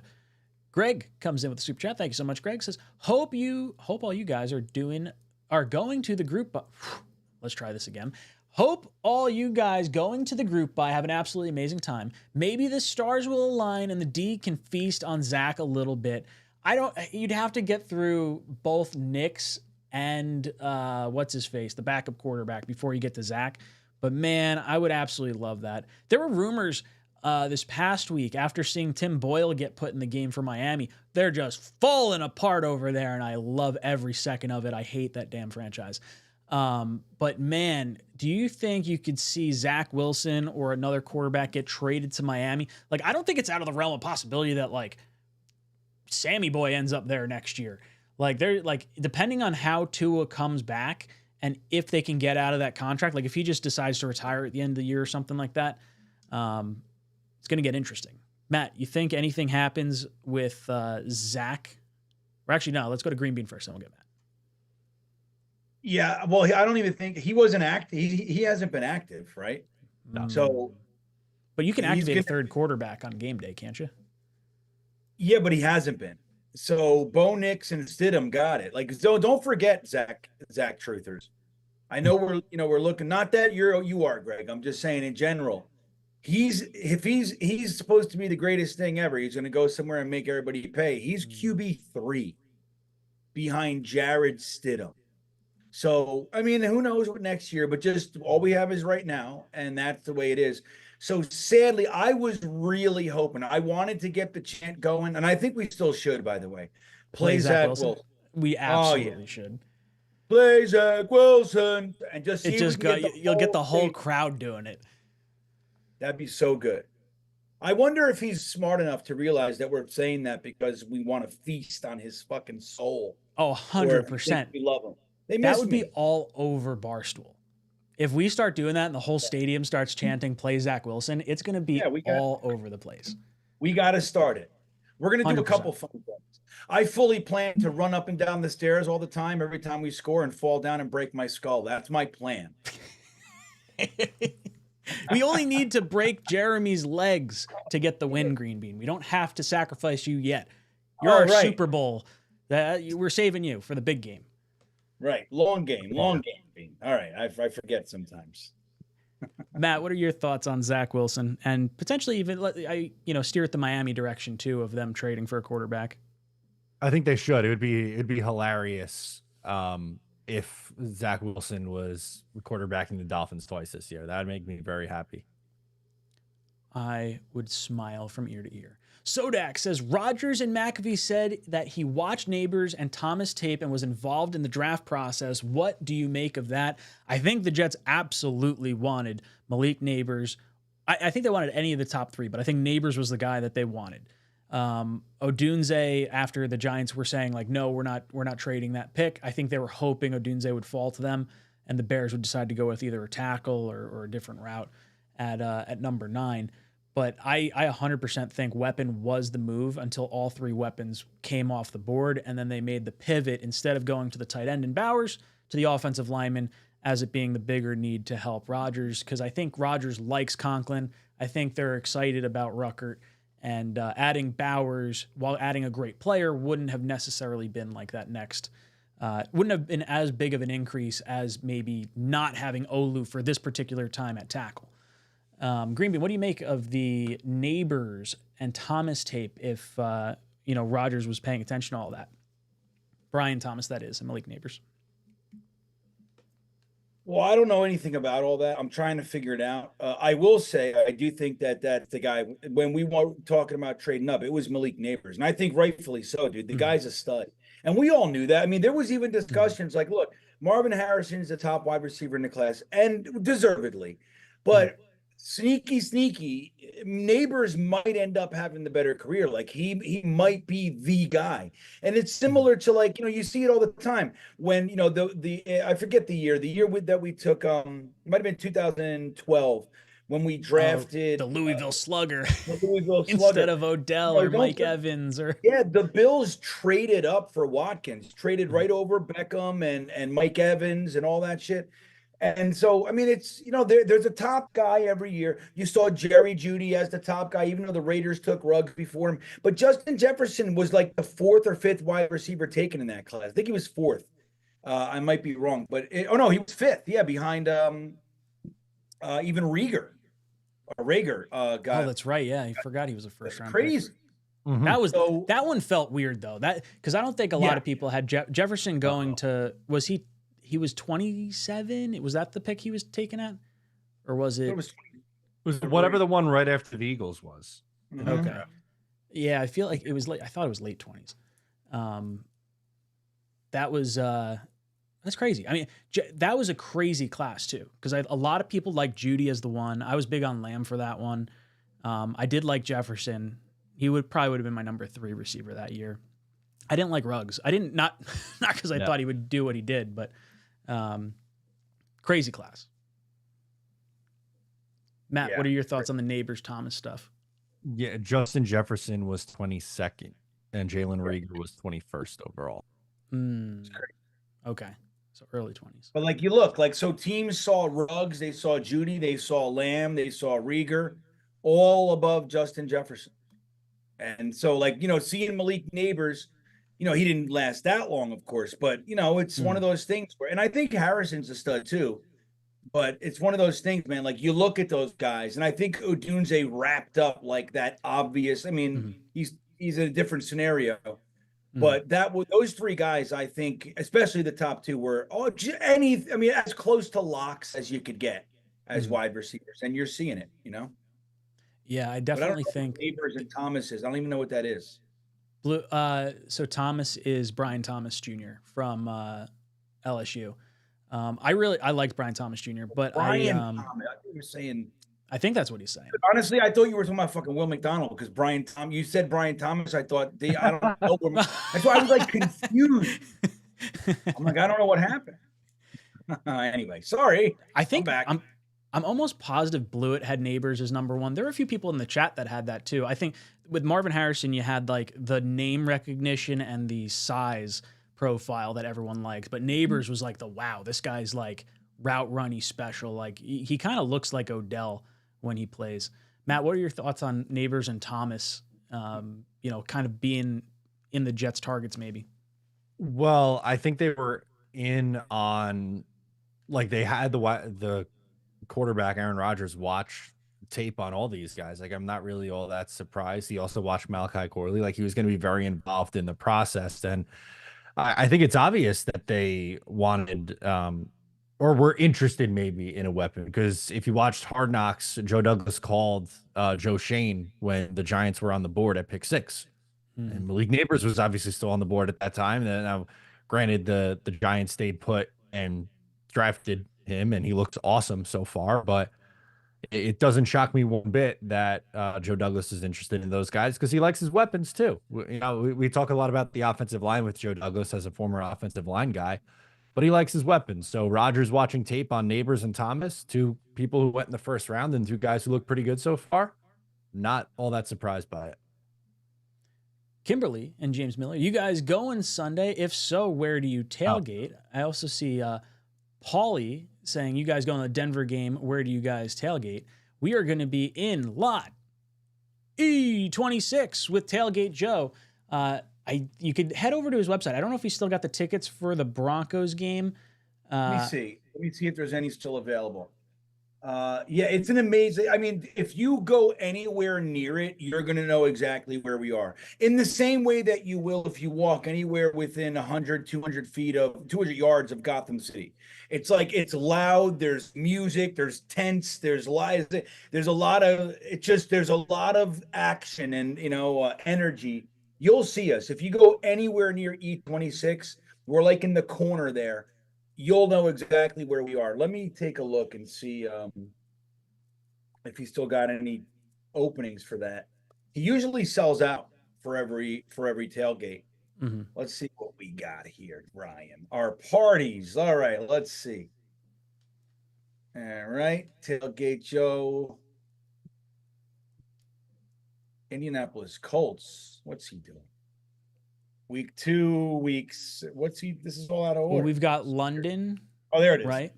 Greg comes in with a super chat. Thank you so much. Greg says, hope all you guys are going to the group. Let's try this again. Hope all you guys going to the group by have an absolutely amazing time. Maybe the stars will align and the D can feast on Zach a little bit. You'd have to get through both Knicks and what's his face, the backup quarterback, before you get to Zach. But man, I would absolutely love that. There were rumors this past week after seeing Tim Boyle get put in the game for Miami. They're just falling apart over there, and I love every second of it. I hate that damn franchise. But man, do you think you could see Zach Wilson or another quarterback get traded to Miami? Like, I don't think it's out of the realm of possibility that like Sammy Boy ends up there next year. Like, they're like, depending on how Tua comes back and if they can get out of that contract, like if he just decides to retire at the end of the year or something like that, it's going to get interesting. Matt, you think anything happens with, Zach? Or actually, no, let's go to Green Bean first, then we'll get Matt. Yeah, well, I don't even think he wasn't active. He hasn't been active, right? No. So, but you can activate a third quarterback on game day, can't you? Yeah, but he hasn't been. So Bo Nix and Stidham got it. Like, so don't forget Zach Truthers. I know we're looking. Not that you are, Greg. I'm just saying in general. He's supposed to be the greatest thing ever. He's going to go somewhere and make everybody pay. He's QB3 behind Jared Stidham. So, I mean, who knows what next year, but just all we have is right now, and that's the way it is. So, sadly, I was really hoping. I wanted to get the chant going, and I think we still should, by the way. Play Zach Wilson. We absolutely should. Play Zach Wilson. And just see you'll get the whole crowd doing it. That'd be so good. I wonder if he's smart enough to realize that we're saying that because we want to feast on his fucking soul. Oh, 100%. We love him. That would be all over Barstool. If we start doing that and the whole stadium starts chanting "Play Zach Wilson," it's going to be all over the place. We got to start it. We're going to do a 100%. couple fun things. I fully plan to run up and down the stairs all the time, every time we score, and fall down and break my skull. That's my plan. We only need to break Jeremy's legs to get the win, Green Bean. We don't have to sacrifice you yet. You're our right. Super Bowl. We're saving you for the big game. Right. Long game. Bean. All right. I forget sometimes. Matt, what are your thoughts on Zach Wilson and potentially even steer it the Miami direction too of them trading for a quarterback? I think they should. It'd be hilarious if Zach Wilson was quarterbacking the Dolphins twice this year. That would make me very happy. I would smile from ear to ear. Sodak says Rodgers and McAfee said that he watched Neighbors and Thomas tape and was involved in the draft process. What do you make of that? I think the Jets absolutely wanted Malik Neighbors. I think they wanted any of the top three, but I think Neighbors was the guy that they wanted. Odunze, after the Giants were saying like, no, we're not trading that pick. I think they were hoping Odunze would fall to them and the Bears would decide to go with either a tackle or a different route at number 9. But I 100% think weapon was the move until all three weapons came off the board, and then they made the pivot instead of going to the tight end and Bowers to the offensive lineman as it being the bigger need to help Rodgers, because I think Rodgers likes Conklin. I think they're excited about Ruckert, and adding Bowers while adding a great player wouldn't have necessarily been like that next. Wouldn't have been as big of an increase as maybe not having Olu for this particular time at tackle. Greenby, what do you make of the Neighbors and Thomas tape if, Rodgers was paying attention to all that? Brian Thomas, that is, and Malik Neighbors. Well, I don't know anything about all that. I'm trying to figure it out. I will say I do think that's the guy. When we were talking about trading up, it was Malik Neighbors. And I think rightfully so, dude. The guy's a stud. And we all knew that. I mean, there was even discussions like, look, Marvin Harrison's the top wide receiver in the class, and deservedly. But sneaky, Neighbors might end up having the better career. Like he might be the guy. And it's similar to like, you see it all the time when, I forget the year that we took, it might've been 2012 when we drafted the Louisville Slugger, instead instead of Odell or Mike Evans the Bills traded up for Watkins, traded right over Beckham and Mike Evans and all that shit. And so, I mean, it's, there's a top guy every year. You saw Jerry Jeudy as the top guy, even though the Raiders took Ruggs before him. But Justin Jefferson was like the 4th or 5th wide receiver taken in that class. I think he was 4th. I might be wrong, but he was 5th. Yeah, behind even Rager guy. Oh, that's right. Yeah, I forgot he was a first-round crazy. Pick. Mm-hmm. That one felt weird though. Because I don't think a lot of people had Jefferson going to. Was he? He was 27. Was that the pick he was taken at, or was it? It was whatever the one right after the Eagles was. Mm-hmm. Okay. Yeah, I feel like it was late. I thought it was late 20s. That was that's crazy. I mean, that was a crazy class too, because a lot of people like Jeudy as the one. I was big on Lamb for that one. I did like Jefferson. He probably would have been my number 3 receiver that year. I didn't like Ruggs. I didn't not because I thought he would do what he did, but crazy class. Matt, what are your thoughts on the Neighbors Thomas stuff? Yeah, Justin Jefferson was 22nd, and Jalen Reagor was 21st overall. Okay, so early 20s. But like you look, so teams saw Ruggs, they saw Jeudy, they saw Lamb, they saw Reagor, all above Justin Jefferson. And so seeing Malik Neighbors, he didn't last that long, of course, but it's one of those things where, and I think Harrison's a stud too, but it's one of those things, man. Like you look at those guys, and I think Odunze wrapped up like that obvious. I mean, he's in a different scenario, but those 3 guys, I think, especially the top 2, were as close to locks as you could get as wide receivers, and you're seeing it, Yeah, I definitely think Neighbors and Thomas is. I don't even know what that is. So Thomas is Brian Thomas Jr. from LSU. I liked Brian Thomas Jr., but Brian Thomas. I thought you were saying. I think that's what he's saying. Honestly, I thought you were talking about fucking Will McDonald because you said Brian Thomas. I thought I don't know. That's why I was like confused. I'm like, I don't know what happened. Anyway, sorry. I think I'm almost positive Blewett had Neighbors as number one. There were a few people in the chat that had that too. I think with Marvin Harrison, you had like the name recognition and the size profile that everyone liked. But Neighbors was like wow, this guy's like route runny special. Like he kind of looks like Odell when he plays. Matt, what are your thoughts on Neighbors and Thomas, kind of being in the Jets targets maybe? Well, I think they were in on, like, they had the quarterback Aaron Rodgers watch tape on all these guys. Like, I'm not really all that surprised. He also watched Malachi Corley. Like, he was going to be very involved in the process. And I think it's obvious that they wanted or were interested maybe in a weapon, because if you watched Hard Knocks, Joe Douglas called Joe Shane when the Giants were on the board at pick 6. And Malik Neighbors was obviously still on the board at that time. And now, granted, the Giants stayed put and drafted him, and he looks awesome so far. But it doesn't shock me one bit that Joe Douglas is interested in those guys, because he likes his weapons too. We talk a lot about the offensive line with Joe Douglas as a former offensive line guy, but he likes his weapons. So Rodgers watching tape on Neighbors and Thomas, two people who went in the first round and two guys who look pretty good so far, not all that surprised by it. Kimberly and James Miller, you guys going Sunday? If so, where do you tailgate? I also see Paulie saying, you guys going to the Denver game, where do you guys tailgate? We are going to be in lot E26 with Tailgate Joe. You could head over to his website. I don't know if he's still got the tickets for the Broncos game. Let me see. Let me see if there's any still available. Yeah, it's an amazing. I mean, if you go anywhere near it, you're going to know exactly where we are. In the same way that you will if you walk anywhere within 100, 200 feet of 200 yards of Gotham City. It's like, it's loud. There's music. There's tents. There's lights. There's a lot of, there's a lot of action and, energy. You'll see us. If you go anywhere near E26, we're like in the corner there. You'll know exactly where we are. Let me take a look and see if he's still got any openings for that. He usually sells out for every tailgate. Mm-hmm. Let's see what we got here, Ryan. Our parties. All right, let's see. All right, Tailgate Joe. Indianapolis Colts. What's he doing? Week 2, weeks. What's he? This is all out of order. Well, we've got London. Oh, there it is. Right.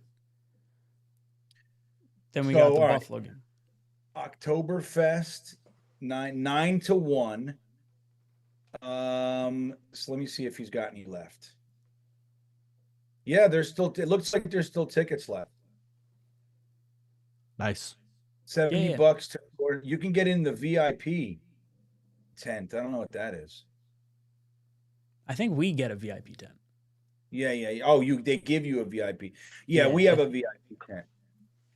Then we got the Buffalo game. Oktoberfest, 9 to 1. So let me see if he's got any left. Yeah, there's still. It looks like there's still tickets left. Nice. $70 or you can get in the VIP tent. I don't know what that is. I think we get a VIP tent. Yeah. Oh, they give you a VIP. Yeah, we have a VIP tent.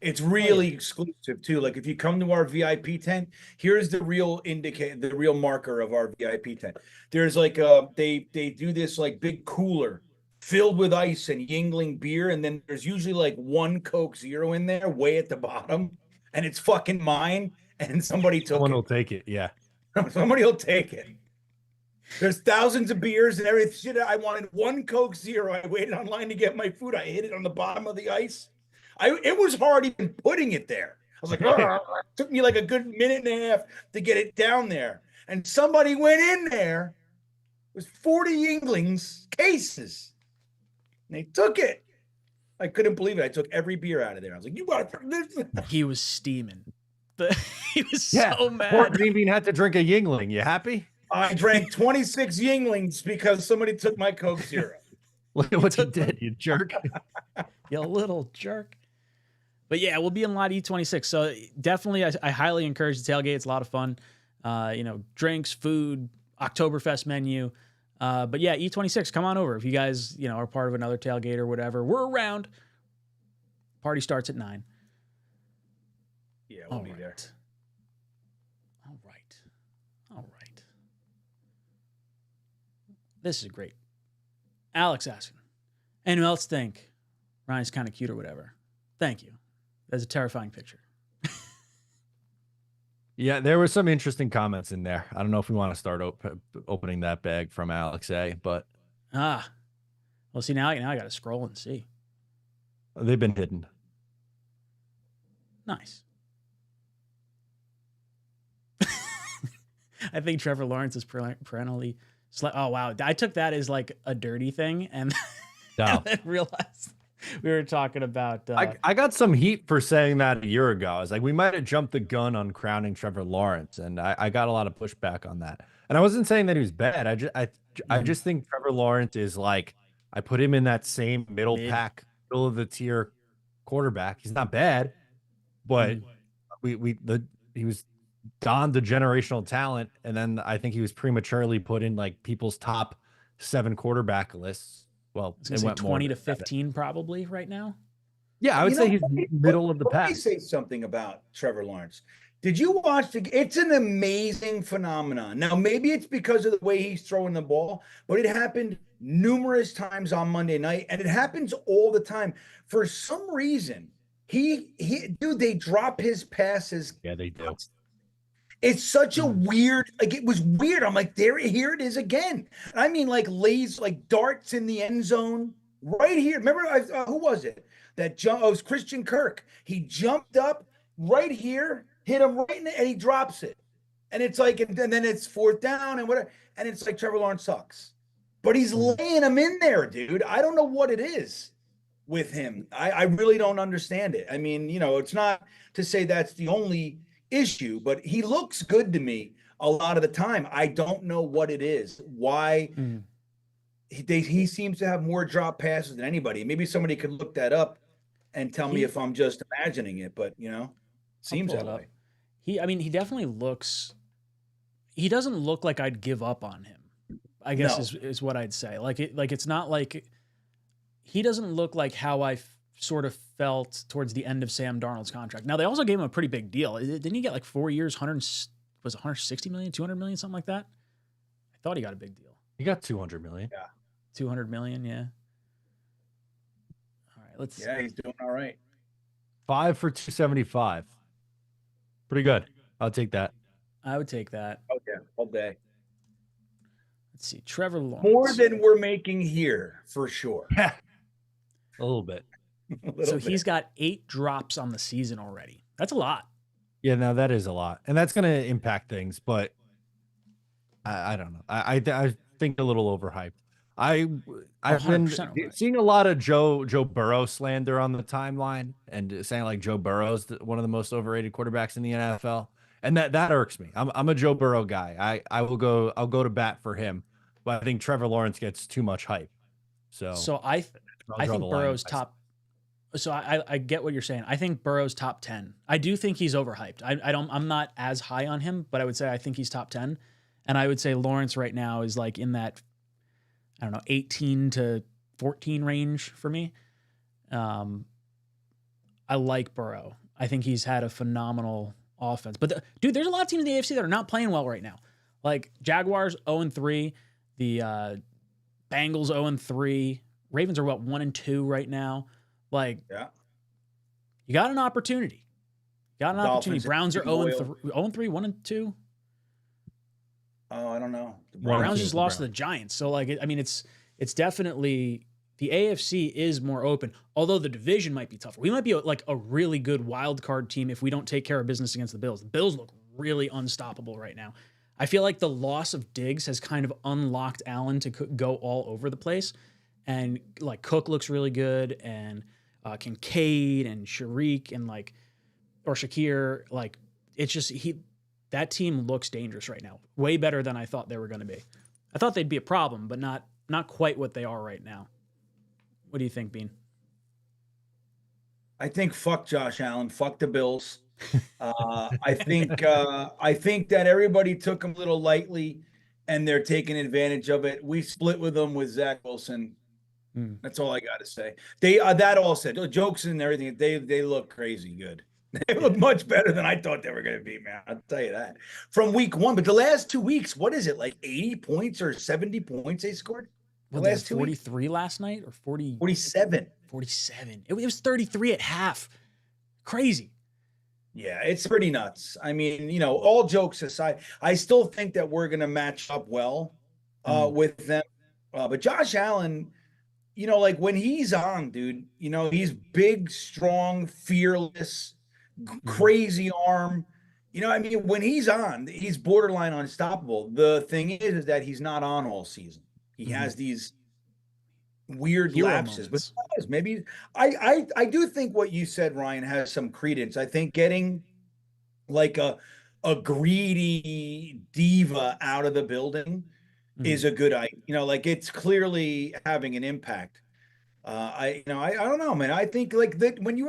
It's really exclusive too. Like if you come to our VIP tent, here's the real the real marker of our VIP tent. There's like they do this like big cooler filled with ice and Yingling beer, and then there's usually like one Coke Zero in there way at the bottom, and it's fucking mine, and somebody took Someone will take it, yeah. Somebody will take it. There's thousands of beers and everything. I wanted one Coke Zero. I waited online to get my food. I hid it on the bottom of the ice. It was hard even putting it there. I was like, it took me like a good minute and a half to get it down there. And somebody went in there. It was 40 Yinglings cases. And they took it. I couldn't believe it. I took every beer out of there. I was like, you got to this. He was steaming. He was so mad. Poor Green Bean had to drink a Yingling. You happy? I drank 26 Yinglings because somebody took my Coke Zero. Look at what you did, you jerk. You little jerk. But yeah, we'll be in lot E26. So definitely, I highly encourage the tailgate. It's a lot of fun. Drinks, food, Oktoberfest menu. But yeah, E26, come on over. If you guys, are part of another tailgate or whatever, we're around. Party starts at 9. Yeah, we'll be there. All right. This is great. Alex asking, anyone else think Ryan's kind of cute or whatever? Thank you. That's a terrifying picture. Yeah, there were some interesting comments in there. I don't know if we want to start opening that bag from Alex A, but well, see now I got to scroll and see. They've been hidden. Nice. I think Trevor Lawrence is perennially. Oh wow, I took that as like a dirty thing, and, and then realized we were talking about. I got some heat for saying that a year ago. I was like, we might have jumped the gun on crowning Trevor Lawrence, and I got a lot of pushback on that. And I wasn't saying that he was bad. I just think Trevor Lawrence is like, I put him in that same middle of the tier quarterback. He's not bad, but he was donned the generational talent, and then I think he was prematurely put in like people's top 7 quarterback lists. Well, it went 20 to 15 probably right now. Yeah, I would say he's middle of the pack. Let me say something about Trevor Lawrence. Did you watch it's an amazing phenomenon. Now, maybe it's because of the way he's throwing the ball, but it happened numerous times on Monday night, and it happens all the time. For some reason, they drop his passes. Yeah, they do. It's such a weird, like it was weird. I'm like, here it is again. I mean, like lays, like darts in the end zone right here. Remember, who was it? It was Christian Kirk. He jumped up right here, hit him right in and he drops it. And it's like, and then it's 4th down and whatever. And it's like Trevor Lawrence sucks. But he's laying him in there, dude. I don't know what it is with him. I really don't understand it. I mean, it's not to say that's the only issue, but he looks good to me a lot of the time. I don't know what it is. Why he seems to have more drop passes than anybody. Maybe somebody could look that up and tell me if I'm just imagining it, but seems that way. He definitely looks. He doesn't look like I'd give up on him, I guess is what I'd say. Like it's not like he doesn't look like how I sort of felt towards the end of Sam Darnold's contract. Now they also gave him a pretty big deal. Didn't he get like 4 years, 160 million, 200 million, something like that? I thought he got a big deal. He got 200 million. Yeah. 200 million. Yeah. All right. Yeah, he's doing all right. 5 for 275. Pretty good. I'll take that. I would take that. Oh yeah, all day. Let's see. Trevor Lawrence. More than we're making here for sure. A little bit. So he's got 8 drops on the season already. That's a lot. Yeah, no, that is a lot, and that's going to impact things. But I don't know. I think a little overhyped. I've been seeing a lot of Joe Burrow slander on the timeline, and saying like Joe Burrow's one of the most overrated quarterbacks in the NFL, and that irks me. I'm a Joe Burrow guy. I'll go to bat for him, but I think Trevor Lawrence gets too much hype. So I think Burrow's top. So I get what you're saying. I think Burrow's top 10. I do think he's overhyped. I'm not as high on him, but I would say I think he's top 10. And I would say Lawrence right now is like in that, I don't know, 18 to 14 range for me. I like Burrow. I think he's had a phenomenal offense. But dude, there's a lot of teams in the AFC that are not playing well right now. Like Jaguars 0-3, the Bengals 0-3, Ravens are 1-2 right now. Like, yeah, you got an opportunity. Dolphins Browns are 0-3, 1-2. Oh, I don't know. The Browns just lost to the Giants. So, like, it's definitely the AFC is more open. Although the division might be tougher. We might be like a really good wild card team if we don't take care of business against the Bills. The Bills look really unstoppable right now. I feel like the loss of Diggs has kind of unlocked Allen to go all over the place, and like Cook looks really good, and Kincaid and Sharik and Shakir, like it's just that team looks dangerous right now. Way better than I thought they were going to be. I thought they'd be a problem, but not quite what they are right now. What do you think, Bean? I think fuck Josh Allen, fuck the Bills. I think that everybody took him a little lightly, and they're taking advantage of it. We split with them with Zach Wilson. That's all I got to say. They that all said, jokes and everything. They look crazy good. They look much better than I thought they were going to be, man. I'll tell you that. From week 1, but the last 2 weeks, what is it, like 80 points or 70 points they scored? The last 2 weeks? 43 last night or 40? 47. 47. It was 33 at half. Crazy. Yeah, it's pretty nuts. I mean, all jokes aside, I still think that we're going to match up well with them. But Josh Allen, like when he's on, dude, he's big, strong, fearless. crazy arm. You know, I mean, when he's on, he's borderline unstoppable. The thing is that he's not on all season. He has these weird Hero lapses, moments. but maybe I do think what you said, Ryan, has some credence. I think getting like a greedy diva out of the building is a good idea. You know, like it's clearly having an impact. I don't know, man. I think like that when you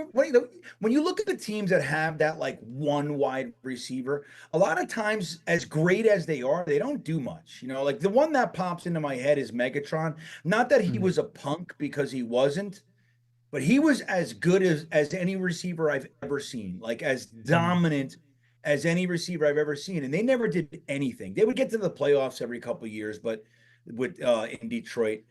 look at the teams that have that like one wide receiver, a lot of times, as great as they are, they don't do much. You know, like the one that pops into my head is Megatron. Not that he was a punk, because he wasn't, but he was as good as any receiver I've ever seen, like as dominant as any receiver I've ever seen. And they never did anything. They would get to the playoffs every couple of years, but with in Detroit.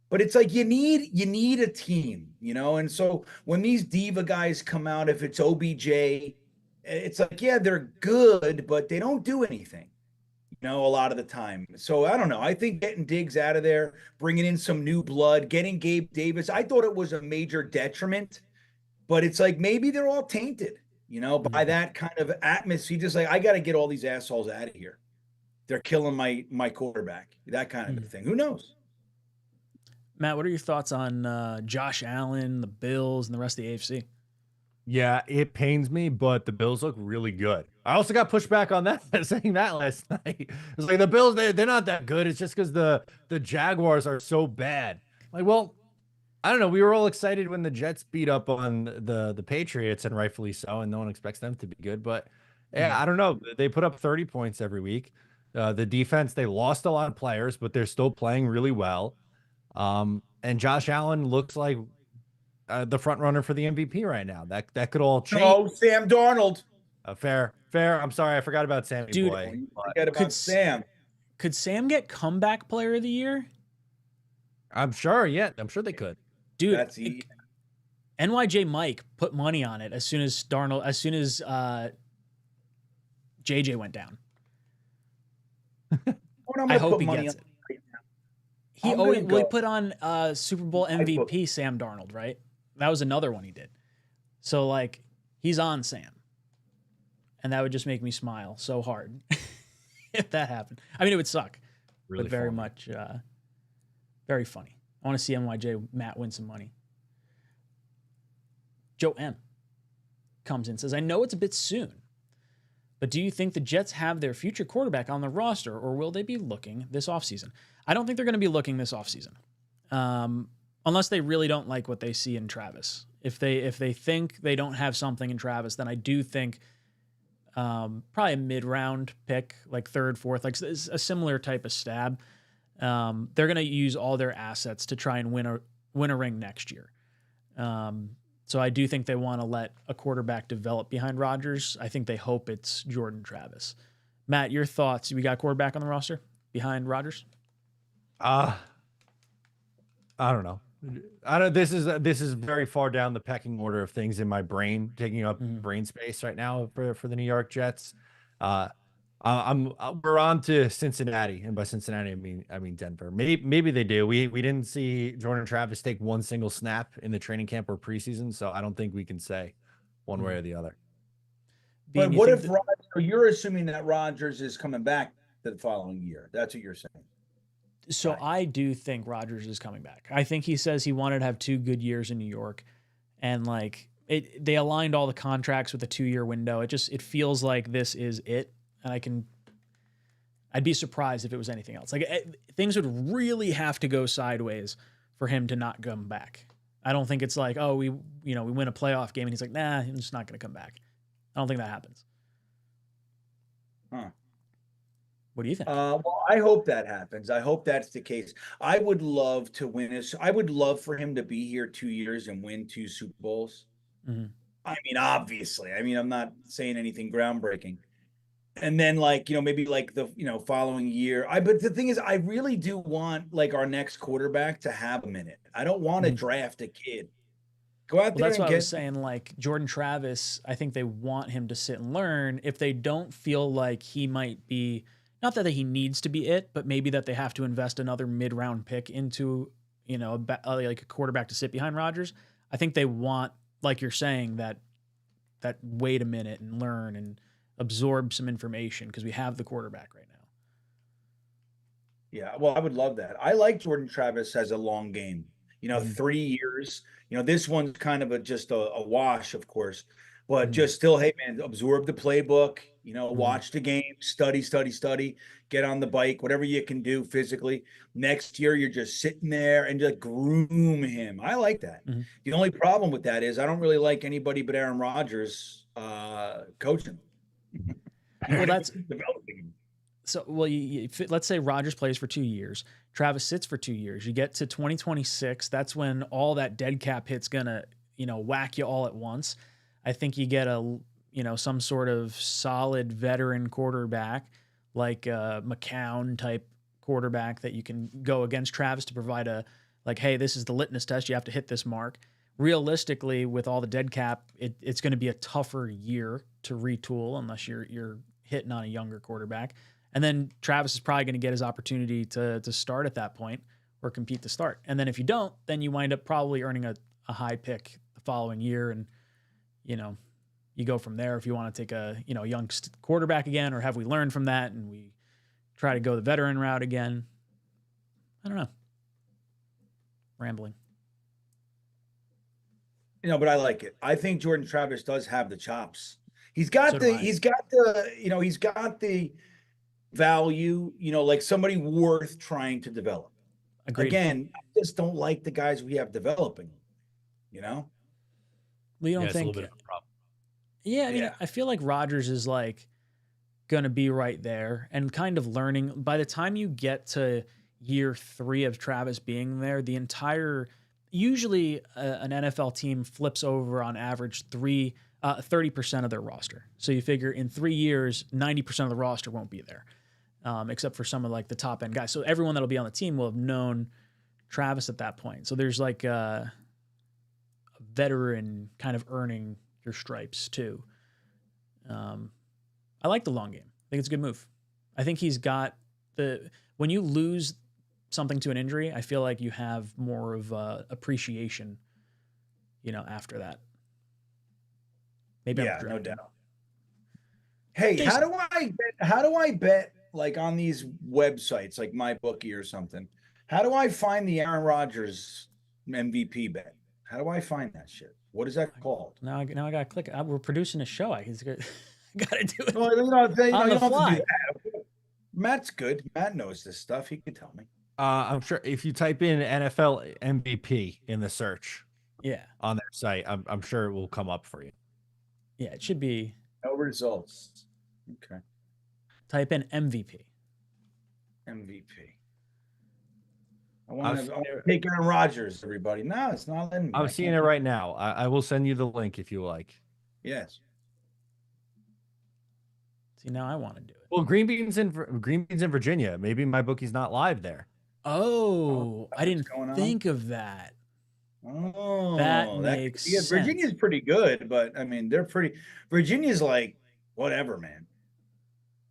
But it's like you need a team, you know? And so when these diva guys come out, if it's OBJ, it's like, yeah, they're good, but they don't do anything, you know, a lot of the time. So I don't know. I think getting Diggs out of there, bringing in some new blood, getting Gabe Davis, I thought it was a major detriment, but it's like maybe they're all tainted, you know, by that kind of atmosphere. Just like, I got to get all these assholes out of here. They're killing my quarterback, that kind of thing. Who knows? Matt, what are your thoughts on Josh Allen, the Bills, and the rest of the AFC? Yeah, it pains me, but the Bills look really good. I also got pushed back on that, saying that last night. It's like the Bills, they're not that good. It's just because the Jaguars are so bad. Like, well, I don't know. We were all excited when the Jets beat up on the Patriots, and rightfully so, and no one expects them to be good. But yeah, I don't know. They put up 30 points every week. The defense, they lost a lot of players, but they're still playing really well. And Josh Allen looks like the front runner for the MVP right now. That could all change. Oh, Sam Darnold. Fair. I'm sorry, I forgot about Sammy Dude, boy. Forget about Sam. Could Sam get comeback player of the year? I'm sure. Yeah, I'm sure they could. Dude, That's easy. NYJ Mike put money on it as soon as JJ went down. I hope he gets it. He put on Super Bowl MVP Sam Darnold, right? That was another one he did. So like he's on Sam. And that would just make me smile so hard if that happened. I mean, it would suck, really, but very much very funny. I want to see NYJ Matt win some money. Joe M comes in and says, I know it's a bit soon, but do you think the Jets have their future quarterback on the roster, or will they be looking this offseason? I don't think they're going to be looking this offseason, unless they really don't like what they see in Travis. If they think they don't have something in Travis, then I do think probably a mid-round pick, like third, fourth, like a similar type of stab. They're going to use all their assets to try and win a ring next year. So I do think they want to let a quarterback develop behind Rodgers. I think they hope it's Jordan Travis. Matt, your thoughts? We got quarterback on the roster behind Rodgers? I don't know. This is very far down the pecking order of things in my brain, taking up brain space right now for the New York Jets. We're on to Cincinnati, and by Cincinnati I mean Denver. Maybe they do. We didn't see Jordan Travis take one single snap in the training camp or preseason, so I don't think we can say one way or the other. But what if so you're assuming that Rodgers is coming back the following year? That's what you're saying. So I do think Rodgers is coming back. I think he says he wanted to have 2 good years in New York, and like they aligned all the contracts with a 2-year window. It feels like this is it, and I'd be surprised if it was anything else. Like things would really have to go sideways for him to not come back. I don't think it's like, oh, we win a playoff game and he's like, nah, I'm just not going to come back. I don't think that happens. Huh. What do you think? Well, I hope that happens. I hope that's the case. I would love to win I would love for him to be here 2 years and win 2 Super Bowls. Mm-hmm. I mean, obviously. I mean, I'm not saying anything groundbreaking. And then maybe the following year. But the thing is, I really do want like our next quarterback to have a minute. I don't want to draft a kid. Go out there. That's what I was saying. Like Jordan Travis, I think they want him to sit and learn. If they don't feel like he might be, not that he needs to be it, but maybe that they have to invest another mid-round pick into, like a quarterback to sit behind Rodgers. I think they want, like you're saying, that wait a minute and learn and absorb some information because we have the quarterback right now. Yeah, well, I would love that. I like Jordan Travis as a long game. 3 years. This one's kind of just a wash, of course, but just still, hey man, absorb the playbook. Watch the game, study, get on the bike, whatever you can do physically. Next year, you're just sitting there and just groom him. I like that. The only problem with that is I don't really like anybody but Aaron Rodgers coaching. Well, that's developing him. So, well, let's say Rodgers plays for 2 years, Travis sits for 2 years. You get to 2026. That's when all that dead cap hit's gonna, whack you all at once. I think you get some sort of solid veteran quarterback like McCown type quarterback that you can go against Travis to provide hey, this is the litmus test. You have to hit this mark. Realistically, with all the dead cap, it's going to be a tougher year to retool unless you're hitting on a younger quarterback. And then Travis is probably going to get his opportunity to start at that point or compete to start. And then if you don't, then you wind up probably earning a high pick the following year. And, you go from there if you want to take a, young quarterback again, or have we learned from that and we try to go the veteran route again? I don't know. Rambling. But I like it. I think Jordan Travis does have the chops. He's got the value, like somebody worth trying to develop. Agreed. Again, I just don't like the guys we have developing, We don't it's think. a little bit of a problem. Yeah, I mean, I feel like Rodgers is going to be right there and kind of learning. By the time you get to year 3 of Travis being there, usually an NFL team flips over on average 30% of their roster. So you figure in 3 years, 90% of the roster won't be there, except for some of the top end guys. So everyone that'll be on the team will have known Travis at that point. So there's a veteran kind of earning your stripes too. I like the long game. I think it's a good move. I think he's got when you lose something to an injury, I feel like you have more of appreciation, after that. Maybe no doubt. Hey, Jason, how do I bet on these websites like MyBookie or something? How do I find the Aaron Rodgers MVP bet? How do I find that shit? What is that called? Now I got to click. We're producing a show. I got to do it Well, on the don't have to fly. do that. Matt's good. Matt knows this stuff. He can tell me. I'm sure if you type in NFL MVP in the search on their site, I'm sure it will come up for you. Yeah, it should be. No results. Okay. Type in MVP. MVP. I want to take Aaron Rodgers, everybody. No, it's not letting me. I'm seeing it right now. I will send you the link if you like. Yes. See, now I want to do it. Well, Green Beans in Virginia. Maybe my bookie's not live there. Oh, I didn't think of that. Oh, that makes sense. Virginia's pretty good, but I mean, Virginia's whatever, man.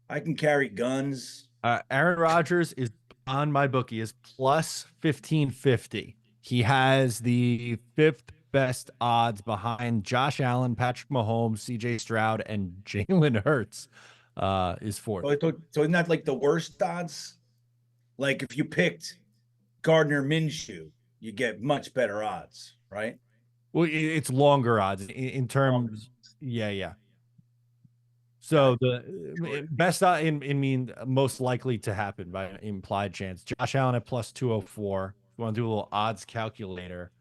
I can carry guns. Aaron Rodgers is on my bookie is plus 1550. He has the 5th best odds behind Josh Allen, Patrick Mahomes, CJ Stroud, and Jalen Hurts. Is 4th. So isn't that the worst odds? If you picked Gardner Minshew, you get much better odds, right? Well, it's longer odds in terms. Yeah. So the best most likely to happen by implied chance. Josh Allen at plus 204. If you want to do a little odds calculator,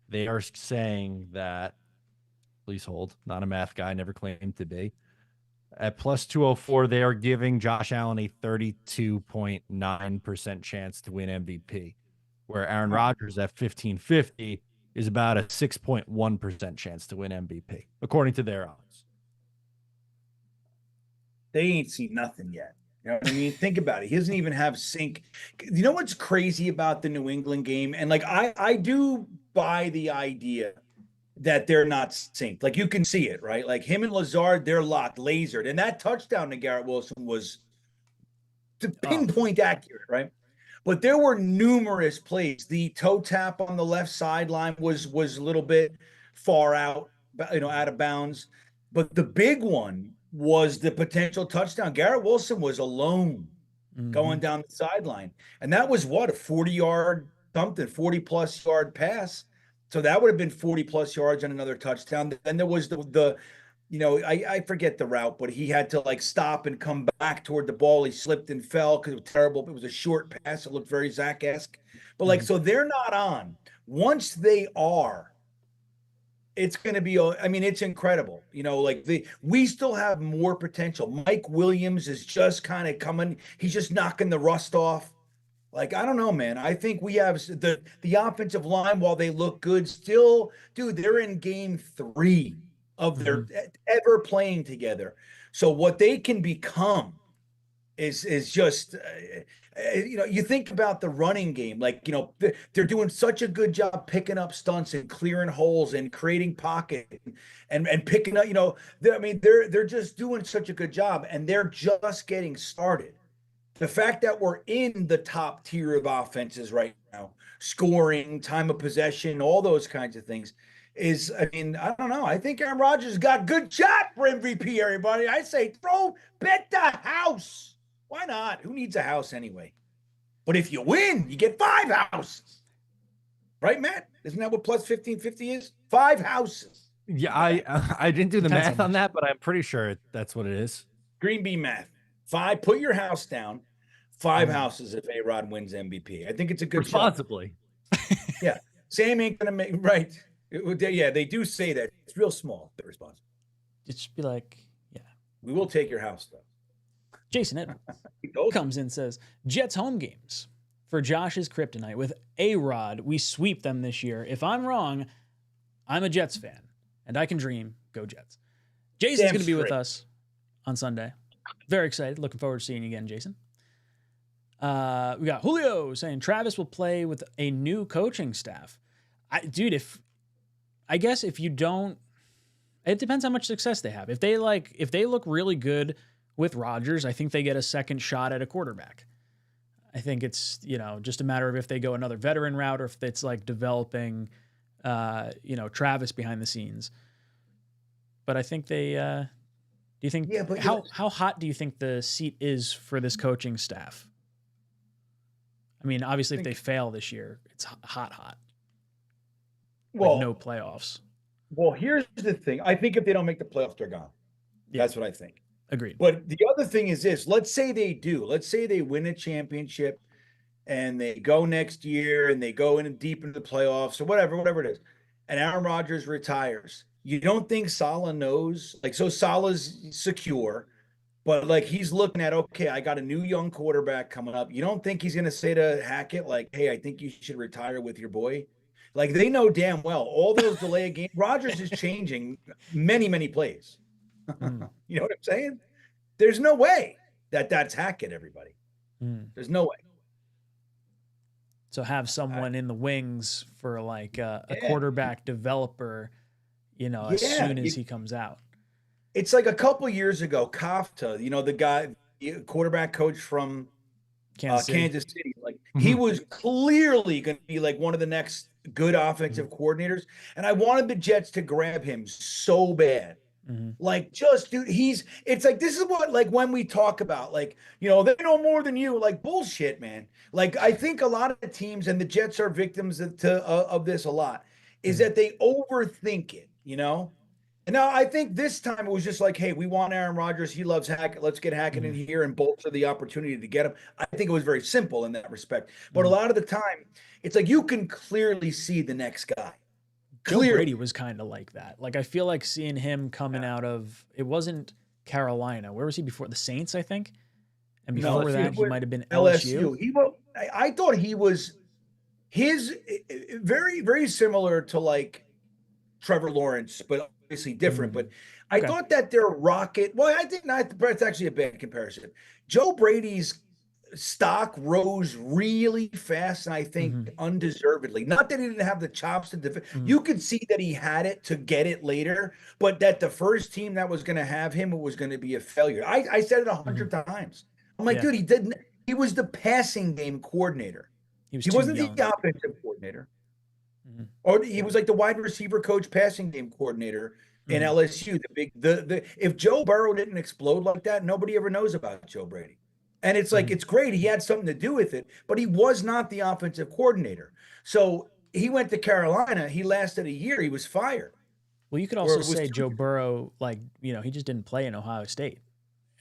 they are saying that. Please hold. Not a math guy. Never claimed to be. At plus 204, they are giving Josh Allen a 32.9% chance to win MVP, where Aaron Rodgers at 1550 is about a 6.1% chance to win MVP, according to their odds. They ain't seen nothing yet. You know what I mean? Think about it. He doesn't even have sync. You know what's crazy about the New England game? And I do buy the idea that they're not synced. You can see it, right? Him and Lazard, they're locked, lasered. And that touchdown to Garrett Wilson was pinpoint accurate, right? But there were numerous plays. The toe tap on the left sideline was a little bit far out, out of bounds. But the big one was the potential touchdown. Garrett Wilson was alone going down the sideline. And that was what, a 40-yard something, 40-plus yard pass. So that would have been 40-plus yards and another touchdown. Then there was the I forget the route, but he had to like stop and come back toward the ball. He slipped and fell because it was terrible. It was a short pass. It looked very Zach-esque. But like, so they're not on. Once they are, it's going to be, I mean, it's incredible. We still have more potential. Mike Williams is just kind of coming. He's just knocking the rust off. Like, I don't know, man. I think we have the offensive line, while they look good, still, dude, they're in game 3 of their ever playing together. So what they can become is just, you think about the running game, like, they're doing such a good job picking up stunts and clearing holes and creating pocket and picking up, they're just doing such a good job, and they're just getting started. The fact that we're in the top tier of offenses right now, scoring, time of possession, all those kinds of things is, I don't know. I think Aaron Rodgers got good shot for MVP, everybody. I say bet the house. Why not? Who needs a house anyway? But if you win, you get 5 houses. Right, Matt? Isn't that what plus 1550 is? 5 houses. Yeah, I didn't do the math on that, but I'm pretty sure that's what it is. Green Bee math. 5, put your house down. 5 houses if A-Rod wins MVP. I think it's a good responsibly. Yeah. Sam ain't going to make, right. They do say that. It's real small, but responsible. It should be like, yeah. We will take your house, though. Jason Edwards comes in and says, Jets home games for Josh's kryptonite. With A-Rod, we sweep them this year. If I'm wrong, I'm a Jets fan, and I can dream. Go Jets. Jason's going to be with us on Sunday. Very excited. Looking forward to seeing you again, Jason. We got Julio saying Travis will play with a new coaching staff. I guess if you don't, it depends how much success they have. If they look really good with Rodgers, I think they get a second shot at a quarterback. I think it's, just a matter of if they go another veteran route or if it's like developing, Travis behind the scenes. But I think they, do you think, how hot do you think the seat is for this coaching staff? I mean, obviously if they fail this year, it's hot. Well, no playoffs. Well, here's the thing. I think if they don't make the playoffs, they're gone. Yeah. That's what I think. Agreed. But the other thing is this. Let's say they do. Let's say they win a championship and they go next year and they go in deep into the playoffs or whatever it is. And Aaron Rodgers retires. You don't think Saleh knows? Like, so Saleh's secure, but like he's looking at, okay, I got a new young quarterback coming up. You don't think he's going to say to Hackett, like, hey, I think you should retire with your boy? Like, they know damn well all those delay of game. Rodgers is changing many, many plays. You know what I'm saying? There's no way that's Hackett, everybody. There's no way. So have someone in the wings for like a quarterback developer, as soon as he comes out. It's like a couple years ago, Kafka, the guy, quarterback coach from Kansas City. Like, he was clearly going to be like one of the next good offensive coordinators. And I wanted the Jets to grab him so bad. Like, just, dude, it's like, this is what, like, when we talk about, like, they know more than you, like, bullshit, man. Like, I think a lot of the teams, and the Jets are victims of this a lot, is that they overthink it, And now I think this time it was just like, hey, we want Aaron Rodgers. He loves Hackett. Let's get Hackett in here and bolster the opportunity to get him. I think it was very simple in that respect. But a lot of the time, it's like you can clearly see the next guy. Joe Brady was kind of like that. Like, I feel like seeing him coming out of, it wasn't Carolina. Where was he before? The Saints, I think. And before that, he might have been LSU. I thought he was very, very similar to like Trevor Lawrence, but obviously different. But I thought that their rocket, well, I think not, but it's actually a bad comparison. Joe Brady's stock rose really fast, and I think undeservedly. Not that he didn't have the chops to defend. You could see that he had it to get it later, but that the first team that was going to have him was going to be a failure. I said it 100 times. I'm like, dude, he didn't. He was the passing game coordinator. He wasn't the offensive coordinator. Or he was like the wide receiver coach, passing game coordinator in LSU. The if Joe Burrow didn't explode like that, nobody ever knows about Joe Brady. And it's like, it's great. He had something to do with it, but he was not the offensive coordinator. So he went to Carolina. He lasted a year. He was fired. Well, you could also say Joe Burrow, like, he just didn't play in Ohio State.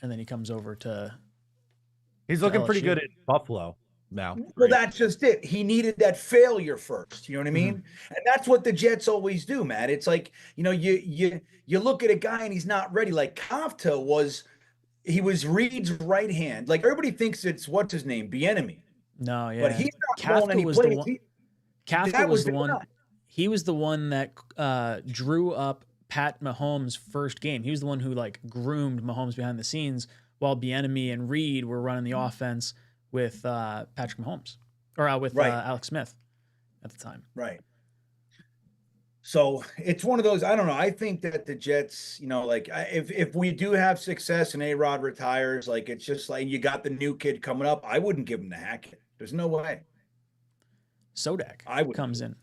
And then he comes over to. He's looking pretty good at Buffalo now. Well, that's just it. He needed that failure first. You know what I mean? And that's what the Jets always do, Matt. It's like, you look at a guy and he's not ready. Like Kafka was Reed's right hand. Like everybody thinks it's what's his name, Bieniemy. No, yeah. But he's not calling any plays. Kafka was the one. He was the one that drew up Pat Mahomes' first game. He was the one who groomed Mahomes behind the scenes while Bieniemy and Reed were running the offense with Patrick Mahomes or with Alex Smith at the time. Right. So it's one of those, I don't know. I think that the Jets, if we do have success and A-Rod retires, it's just like you got the new kid coming up, I wouldn't give him the Hackett. There's no way. Sodak comes in.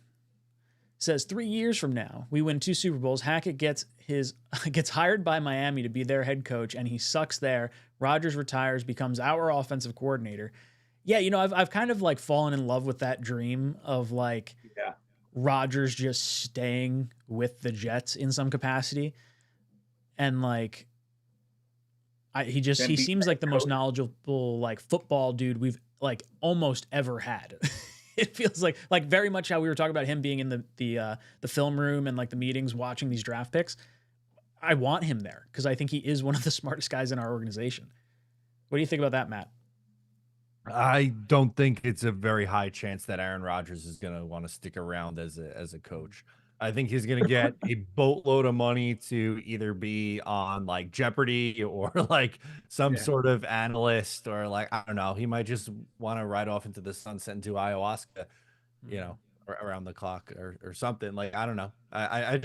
Says 3 years from now, we win 2 Super Bowls. Hackett gets hired by Miami to be their head coach, and he sucks there. Rodgers retires, becomes our offensive coordinator. Yeah, I've kind of fallen in love with that dream of Rodgers just staying with the Jets in some capacity, and he seems like the most knowledgeable football dude we've almost ever had. It feels like very much how we were talking about him being in the film room and the meetings watching these draft picks. I want him there because I think he is one of the smartest guys in our organization. What do you think about that, Matt? I don't think it's a very high chance that Aaron Rodgers is going to want to stick around as a coach. I think he's going to get a boatload of money to either be on Jeopardy or some sort of analyst or I don't know. He might just want to ride off into the sunset and do ayahuasca, around the clock or something. I don't know. I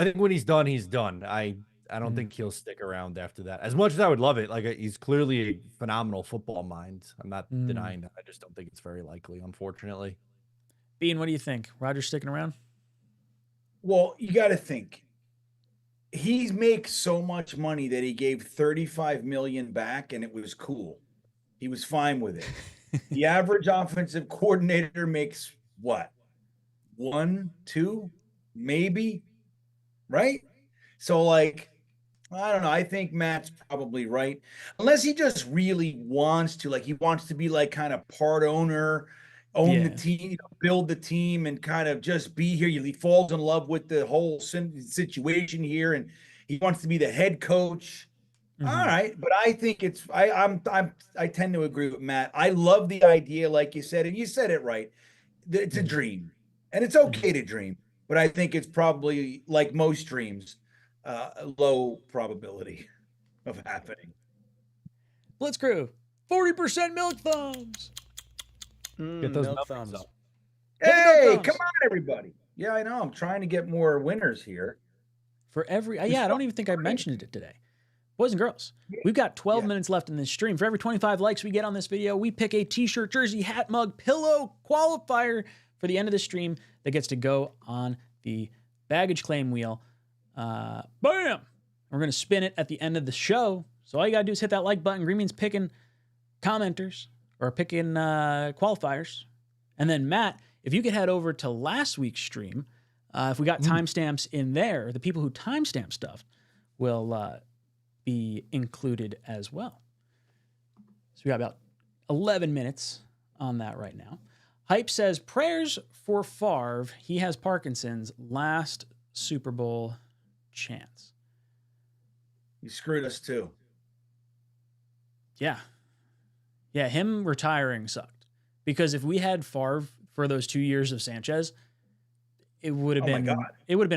think when he's done, he's done. I don't think he'll stick around after that. As much as I would love it, he's clearly a phenomenal football mind. I'm not denying that. I just don't think it's very likely, unfortunately. Bean, what do you think? Rodgers sticking around? Well, you got to think. He makes so much money that he gave $35 million back, and it was cool. He was fine with it. The average offensive coordinator makes what? 1, 2, maybe, right? So, I don't know. I think Matt's probably right. Unless he just really wants to, he wants to be kind of part owner, own the team, build the team, and kind of just be here. He falls in love with the whole situation here, and he wants to be the head coach. All right, but I think I tend to agree with Matt. I love the idea, like you said, and you said it right. It's a dream, and it's okay to dream, but I think it's probably like most dreams, low probability of happening. Blitzkrieg, 40% milk thumbs. Get those milk thumbs up. Hey, come on, everybody. Yeah, I know. I'm trying to get more winners here. For every, I don't even think I mentioned it today. Boys and girls, we've got 12 minutes left in this stream. For every 25 likes we get on this video, we pick a t-shirt, jersey, hat, mug, pillow qualifier for the end of the stream that gets to go on the baggage claim wheel. Bam! We're going to spin it at the end of the show. So all you got to do is hit that like button. Green means picking commenters or picking qualifiers. And then, Matt, if you could head over to last week's stream, if we got timestamps in there, the people who timestamp stuff will be included as well. So we got about 11 minutes on that right now. Hype says, prayers for Favre. He has Parkinson's. Last Super Bowl chance. He screwed us too. Yeah. Yeah, him retiring sucked. Because if we had Favre for those 2 years of Sanchez, it would have been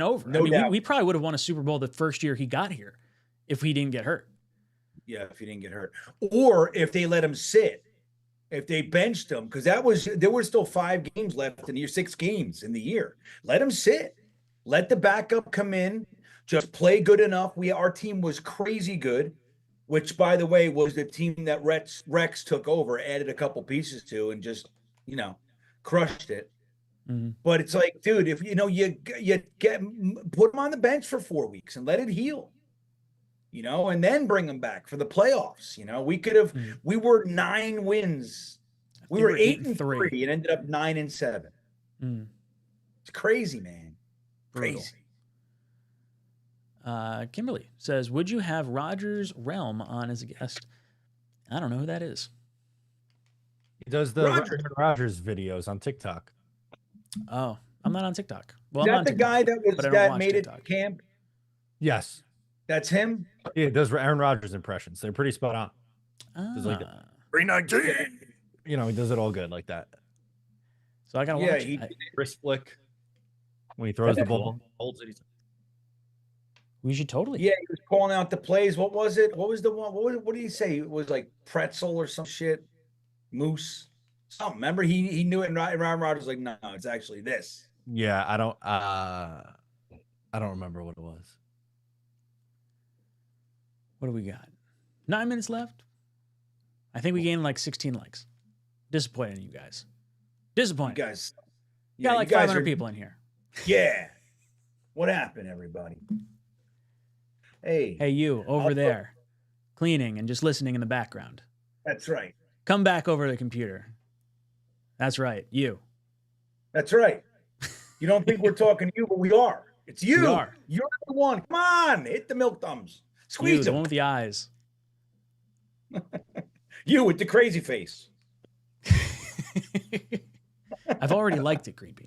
over. No doubt. We probably would have won a Super Bowl the first year he got here if he didn't get hurt. Yeah, if he didn't get hurt. Or if they let him sit. If they benched him, because there were still 5 games left in the year, 6 games in the year. Let him sit. Let the backup come in. Just play good enough. Our team was crazy good, which, by the way, was the team that Rex took over, added a couple pieces to, and just, crushed it. But it's like, dude, if you put him on the bench for 4 weeks and let it heal, and then bring him back for the playoffs. We could have. We were 9 wins. We were 8-3 and ended up 9-7. It's crazy, man. Crazy. Kimberly says, would you have Rodgers Realm on as a guest? I don't know who that is. He does the Rodgers videos on TikTok. Oh, I'm not on TikTok. Well, Is I'm on that the TikTok, guy that made TikTok. it to camp? Yes. That's him? Yeah, he does Aaron Rodgers impressions. They're pretty spot on. Does like 319. He does it all good like that. So I gotta watch it. Wrist flick when he throws the ball, holds it. We should totally. Yeah, he was calling out the plays. What was it? What was the one? What did he say? It was like pretzel or some shit. Moose. Something. Remember, he knew it, and Aaron Rodgers was like, no, it's actually this. Yeah, I don't remember what it was. What do we got? 9 minutes left. I think we gained like 16 likes. Disappointed in you guys. Disappointed. You guys. Got like 500 people in here. Yeah. What happened, everybody? Hey, you over there, cleaning and just listening in the background. That's right. Come back over to the computer. That's right, you. That's right. You don't think we're talking to you, but we are. It's you. We are. You're the one. Come on, hit the milk thumbs. Squeeze the them. one with the eyes. You with the crazy face. I've already liked it, Green Bean.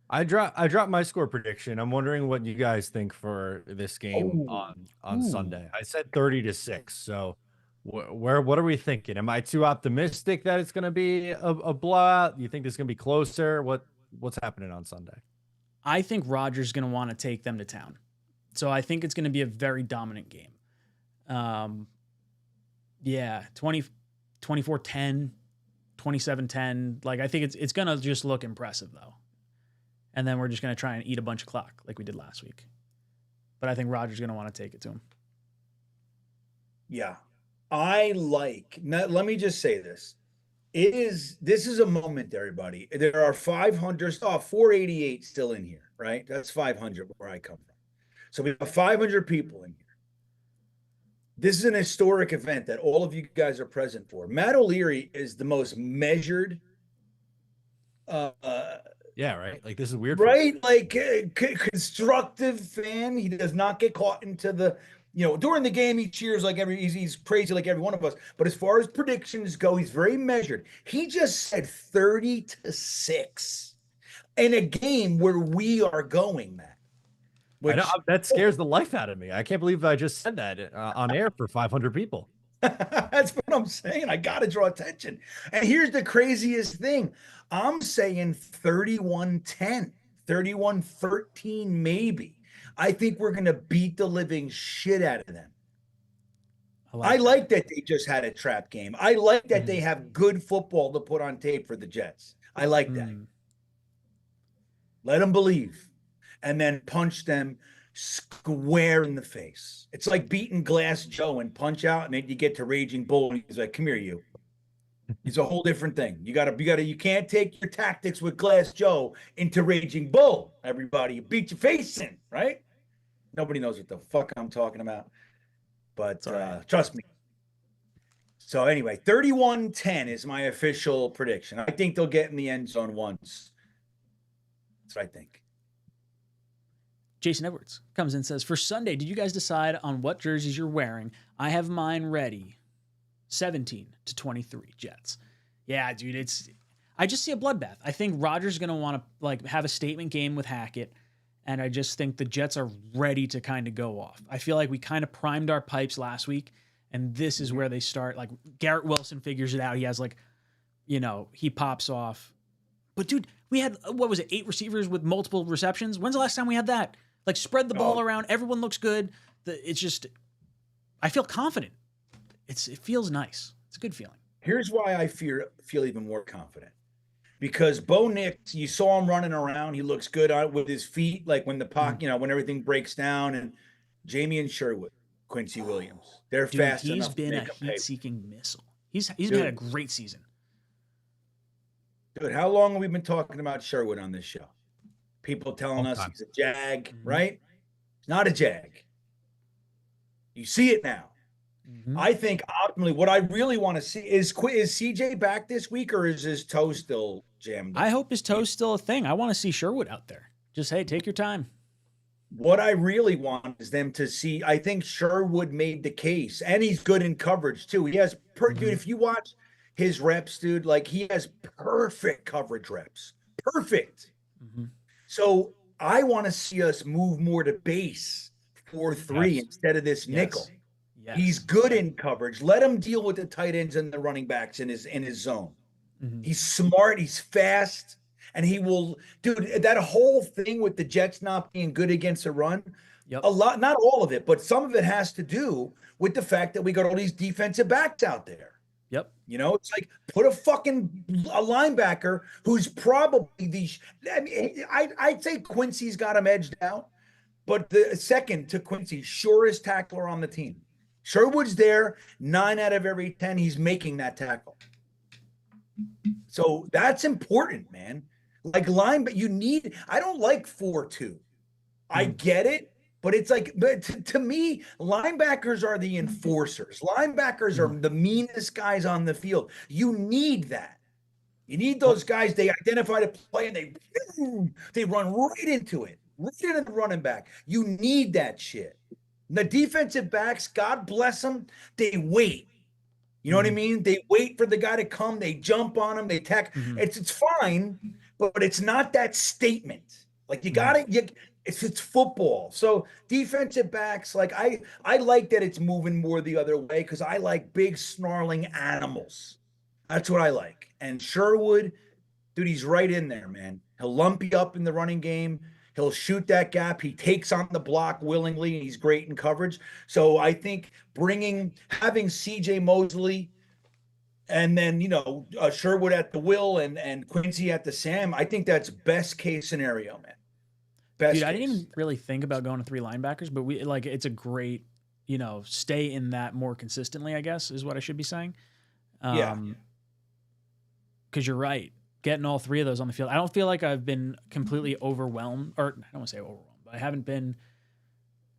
I dropped my score prediction. I'm wondering what you guys think for this game on Sunday. I said 30-6. So what are we thinking? Am I too optimistic that it's going to be a blowout? You think this is going to be closer? What's happening on Sunday? I think Rodgers is going to want to take them to town. So I think it's going to be a very dominant game. 24-10, 27-10. Like, I think it's going to just look impressive, though. And then we're just going to try and eat a bunch of clock like we did last week. But I think Rodgers is going to want to take it to him. Yeah. Let me just say this. This is a moment, everybody. There are 488 still in here, right? That's 500 where I come from. So we have 500 people in here. This is an historic event that all of you guys are present for. Matt O'Leary is the most measured. Yeah, right. Like, this is weird. Right? Like, constructive fan. He does not get caught into the, during the game, he cheers like he's crazy like every one of us. But as far as predictions go, he's very measured. He just said 30-6 in a game where we are going, Matt. I know, that scares the life out of me. I can't believe I just said that on air for 500 people. That's what I'm saying. I got to draw attention. And here's the craziest thing. I'm saying 31-10, 31-13 maybe. I think we're going to beat the living shit out of them. I like that they just had a trap game. I like that they have good football to put on tape for the Jets. I like that. Let them believe. And then punch them square in the face. It's like beating Glass Joe and Punch Out, and then you get to Raging Bull, and he's like, "Come here, you." It's a whole different thing. You can't take your tactics with Glass Joe into Raging Bull. Everybody, you beat your face in, right? Nobody knows what the fuck I'm talking about, but trust me. So anyway, 31-10 is my official prediction. I think they'll get in the end zone once. That's what I think. Jason Edwards comes in and says, for Sunday, did you guys decide on what jerseys you're wearing? I have mine ready. 17-23 Jets. Yeah, dude, I just see a bloodbath. I think Rodgers is going to want to have a statement game with Hackett, and I just think the Jets are ready to kind of go off. I feel like we kind of primed our pipes last week, and this is where they start. Like, Garrett Wilson figures it out. He has he pops off. But dude, we had 8 receivers with multiple receptions? When's the last time we had that? Like, spread the ball around. Everyone looks good. It's just, I feel confident. It feels nice. It's a good feeling. Here's why I feel even more confident. Because Bo Nix, you saw him running around. He looks good with his feet, like when the pocket, when everything breaks down. And Jamie and Sherwood, Quincy Williams, they're fast enough. He's been a heat-seeking missile. He's had a great season. Dude, how long have we been talking about Sherwood on this show? People telling us he's a jag, right? He's not a jag. You see it now. I think optimally, what I really want to see is CJ back this week, or is his toe still jammed up? I hope his toe's still a thing. I want to see Sherwood out there. Just, hey, take your time. What I really want is them to see. I think Sherwood made the case, and he's good in coverage too. He has, dude, if you watch his reps, dude, like he has perfect coverage reps. Perfect. So I want to see us move more to base 4-3 instead of this nickel. Yes. He's good in coverage. Let him deal with the tight ends and the running backs in his zone. He's smart. He's fast. And he will, dude, that whole thing with the Jets not being good against a run, a lot, not all of it, but some of it has to do with the fact that we got all these defensive backs out there. You know, it's like put a linebacker who's probably I'd say Quincy's got him edged out, but the second to Quincy, surest tackler on the team. Sherwood's there 9 out of every 10. He's making that tackle. So that's important, man. Like but you need, I don't like 4-2. I get it, but it's like, to me, linebackers are the enforcers. Linebackers are the meanest guys on the field. You need that. You need those guys. They identify the play and they run right into it, right into the running back. You need that shit. The defensive backs, God bless them, they wait. You know what I mean? They wait for the guy to come. They jump on him. They attack. It's fine, but it's not that statement. Like you got to, it's football. So defensive backs, like I like that it's moving more the other way because I like big snarling animals. That's what I like. And Sherwood, dude, he's right in there, man. He'll lump you up in the running game. He'll shoot that gap. He takes on the block willingly, and he's great in coverage. So I think having CJ Mosley and then, Sherwood at the will and Quincy at the Sam, I think that's best case scenario, man. Best Dude, I case. didn't even really think about going to 3 linebackers, but it's a great, stay in that more consistently, I guess, is what I should be saying. Because you're right. Getting all 3 of those on the field. I don't feel like I've been completely overwhelmed, or I don't want to say overwhelmed, but I haven't been.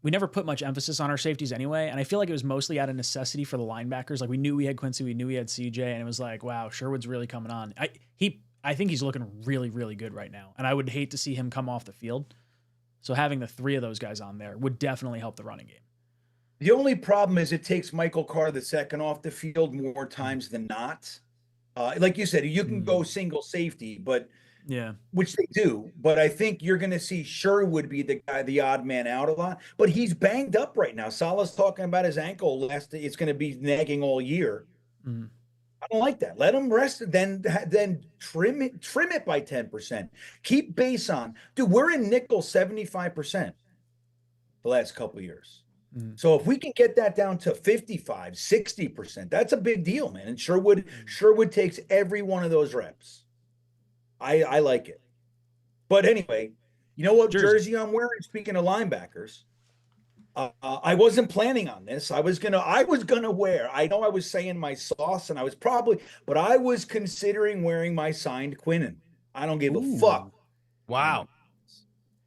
We never put much emphasis on our safeties anyway, and I feel like it was mostly out of necessity for the linebackers. Like we knew we had Quincy, we knew we had CJ, and it was like, wow, Sherwood's really coming on. I think he's looking really, really good right now, and I would hate to see him come off the field. So having the 3 of those guys on there would definitely help the running game. The only problem is it takes Michael Carr the second off the field more times than not. Like you said, you can go single safety, but which they do. But I think you're going to see Sherwood be the guy, the odd man out a lot. But he's banged up right now. Salah's talking about his ankle. It's going to be nagging all year. I don't like that. Let him rest. Then trim it by 10%. Keep base on, dude. We're in nickel 75% the last couple of years. So if we can get that down to 55, 60%, that's a big deal, man. And Sherwood takes every one of those reps. I like it. But anyway, you know what jersey I'm wearing? Speaking of linebackers, I wasn't planning on this. I was gonna wear. I know I was saying my sauce, and I was considering wearing my signed Quinnen. I don't give a fuck. Wow.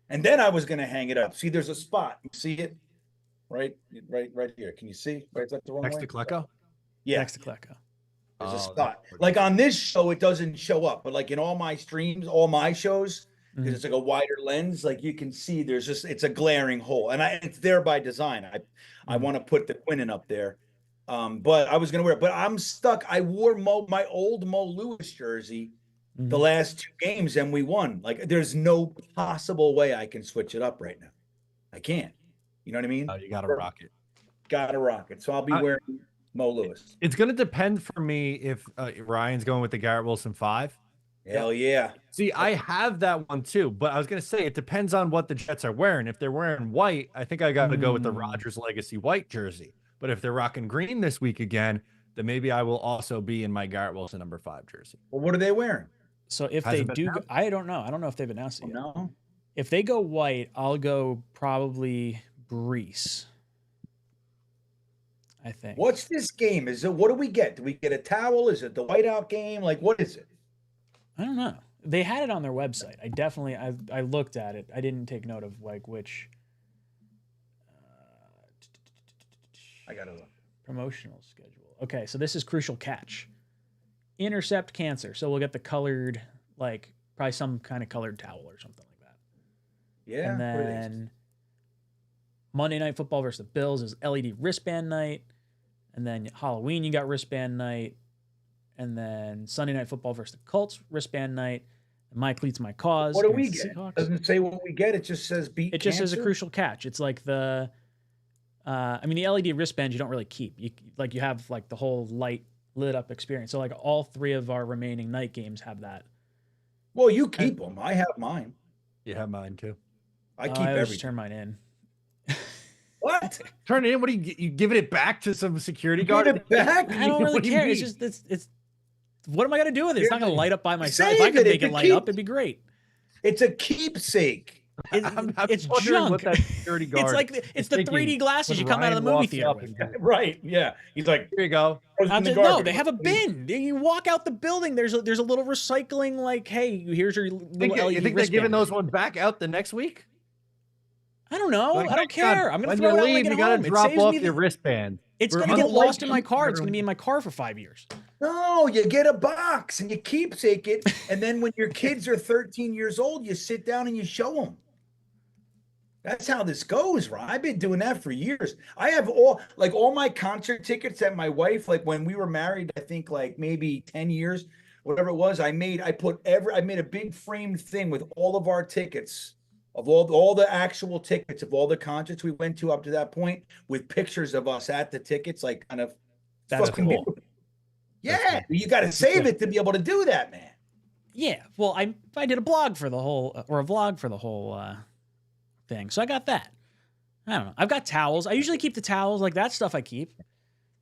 And then I was gonna hang it up. See, there's a spot. You see it? Right here. Can you see? Right, is that the wrong Next way? to Klecko? Yeah. Next to Klecko. There's a spot. Like on this show, it doesn't show up, but like in all my streams, all my shows, because it's like a wider lens, like you can see it's a glaring hole. And it's there by design. I want to put the Quinnen up there. But I was gonna wear it, but I'm stuck. I wore my old Mo Lewis jersey the last 2 games and we won. Like there's no possible way I can switch it up right now. I can't. You know what I mean? Oh, you got to rock it. Got to rock it. So I'll be wearing Mo Lewis. It's going to depend for me if Ryan's going with the Garrett Wilson 5. Hell yeah. See, I have that one too, but I was going to say it depends on what the Jets are wearing. If they're wearing white, I think I got to go with the Rodgers Legacy white jersey. But if they're rocking green this week again, then maybe I will also be in my Garrett Wilson number 5 jersey. Well, what are they wearing? So if they do, I don't know. I don't know if they've announced it yet. No. If they go white, I'll go probably Brees. I think. What's this game? What do we get? Do we get a towel? Is it the whiteout game? Like, what is it? I don't know. They had it on their website. I looked at it. I didn't take note of like which. I got to look. Promotional schedule. Okay, so this is Crucial Catch. Intercept cancer. So we'll get the colored, like probably some kind of colored towel or something like that. Yeah. And then Monday Night Football versus the Bills is LED wristband night. And then Halloween, you got wristband night. And then Sunday Night Football versus the Colts, wristband night. My cleats, my cause. What do we get? Seahawks. Doesn't say what we get. It just says beat. It just says a cancer? Crucial Catch. It's like the, I mean, the LED wristbands you don't really keep. You have like the whole light lit up experience. So like all 3 of our remaining night games have that. Well, you keep them. I have mine. You have mine too. I keep I always everything. turn mine in. What? Turn it in. What are you giving it back to some security Give guard? it back? I don't really What do you care. It's mean? just it's. What am I gonna do with it? It's not gonna light up by myself. If Save I could it. make It's it a light up, keep. it'd be great. It's a keepsake. I'm It's wondering junk. what that security guard. It's like it's is the thinking 3D glasses when you come out of the Ryan movie walks theater up with. and- Right. Yeah. He's like, Here you go. throws it in the No, garbage. they have a bin. You walk out the building. There's a little recycling. Like, hey, here's your little You LED think they're wristband. giving those ones back out the next week? I don't know. Like, I don't care. I'm gonna when throw you it out leave, when I you get gotta home. It drop saves off me your the- wristband. It's We're gonna get unlike lost in my car. It's gonna be in my car for 5 years. No, you get a box and you keepsake it. And then when your kids are 13 years old, you sit down and you show them. That's how this goes, Ron. I've been doing that for years. I have all my concert tickets that my wife, like when we were married, I think like maybe 10 years, whatever it was, I made a big framed thing with all of our tickets of all the actual tickets of all the concerts we went to up to that point with pictures of us at the tickets, like kind of That's fucking cool. beautiful. Yeah, you got to save it to be able to do that, man. Yeah. Well, I did a blog for the whole or a vlog for the whole thing, so I got that. I don't know. I've got towels. I usually keep the towels. Like that stuff I keep.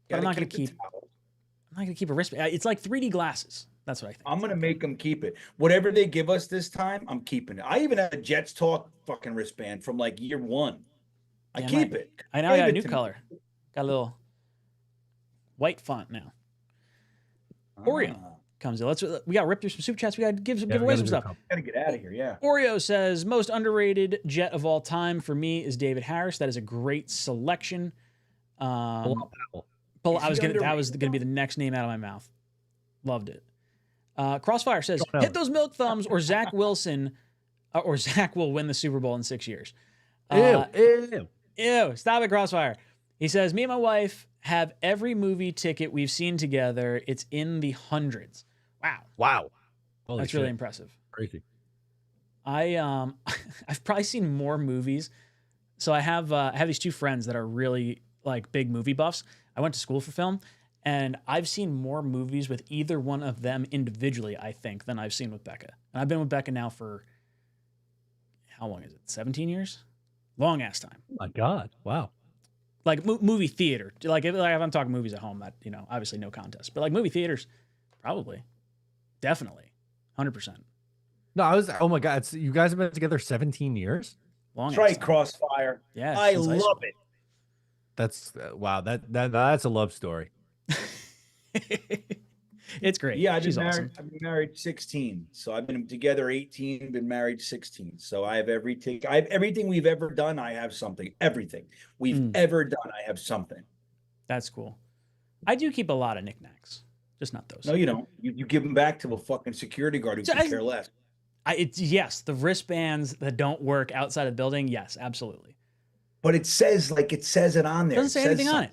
But I'm not gonna keep. I'm not gonna keep a wristband. It's like 3D glasses. That's what I think. I'm gonna make them keep it. Whatever they give us this time, I'm keeping it. I even have a Jets Talk fucking wristband from like year 1. I Yeah, keep it. I now got a Gave new it to me. color. Got a little white font now. Oreo Ah, comes in. We got to rip through some soup chats. We got to give away some stuff. gotta get out of here. Yeah. Oreo says most underrated Jet of all time for me is David Harris. That is a great selection. I was gonna that was gonna be the next name out of my mouth. Loved it. Crossfire says hit those milk thumbs or Zach Wilson or Zach will win the Super Bowl in 6 years. Ew. Stop it, Crossfire. He says, me and my wife have every movie ticket we've seen together. It's in the hundreds. Wow. Holy That's shit. really impressive. Crazy. I've probably seen more movies. So I have these 2 friends that are really like big movie buffs. I went to school for film, and I've seen more movies with either one of them individually, I think, than I've seen with Becca. And I've been with Becca now for how long is it? 17 years? Long ass time. Oh my God. Wow. Like movie theater. Like if I'm talking movies at home, that obviously no contest. But like movie theaters, probably, definitely, 100%. No, oh my God. You guys have been together 17 years? Long. That's right, Crossfire. Yeah, I since high love school. it. That's wow. That's a love story. It's great. Yeah, She's awesome. I've been married 16, so I've been together 18, been married 16. So I have everything we've ever done. I have something. Everything we've ever done, I have something. That's cool. I do keep a lot of knickknacks, just not those. No, you don't. You give them back to a fucking security guard who So could care less. Yes, the wristbands that don't work outside of the building. Yes, absolutely. But it says it on It there. doesn't say anything on it.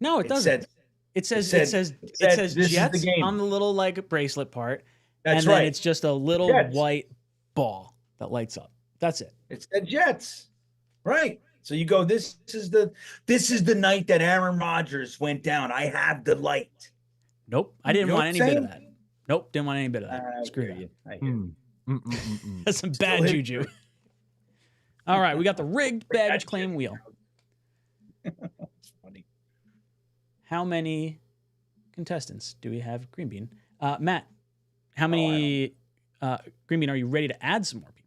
No, it doesn't. It says this Jets is the game. on the little like bracelet part. That's and right. then it's just a little Jets. white ball that lights up. That's it. It said Jets. Right. So you go, this is the night that Aaron Rodgers went down. I have the light. Nope. I didn't You know want what any I'm bit of saying? that. Nope. Didn't want any bit of that. Screw hear that. you. I hear you. That's some bad hit- juju. All right, we got the rigged baggage claim wheel. It's funny. How many contestants do we have, Green Bean? Matt, how many Green Bean are you ready to add some more people?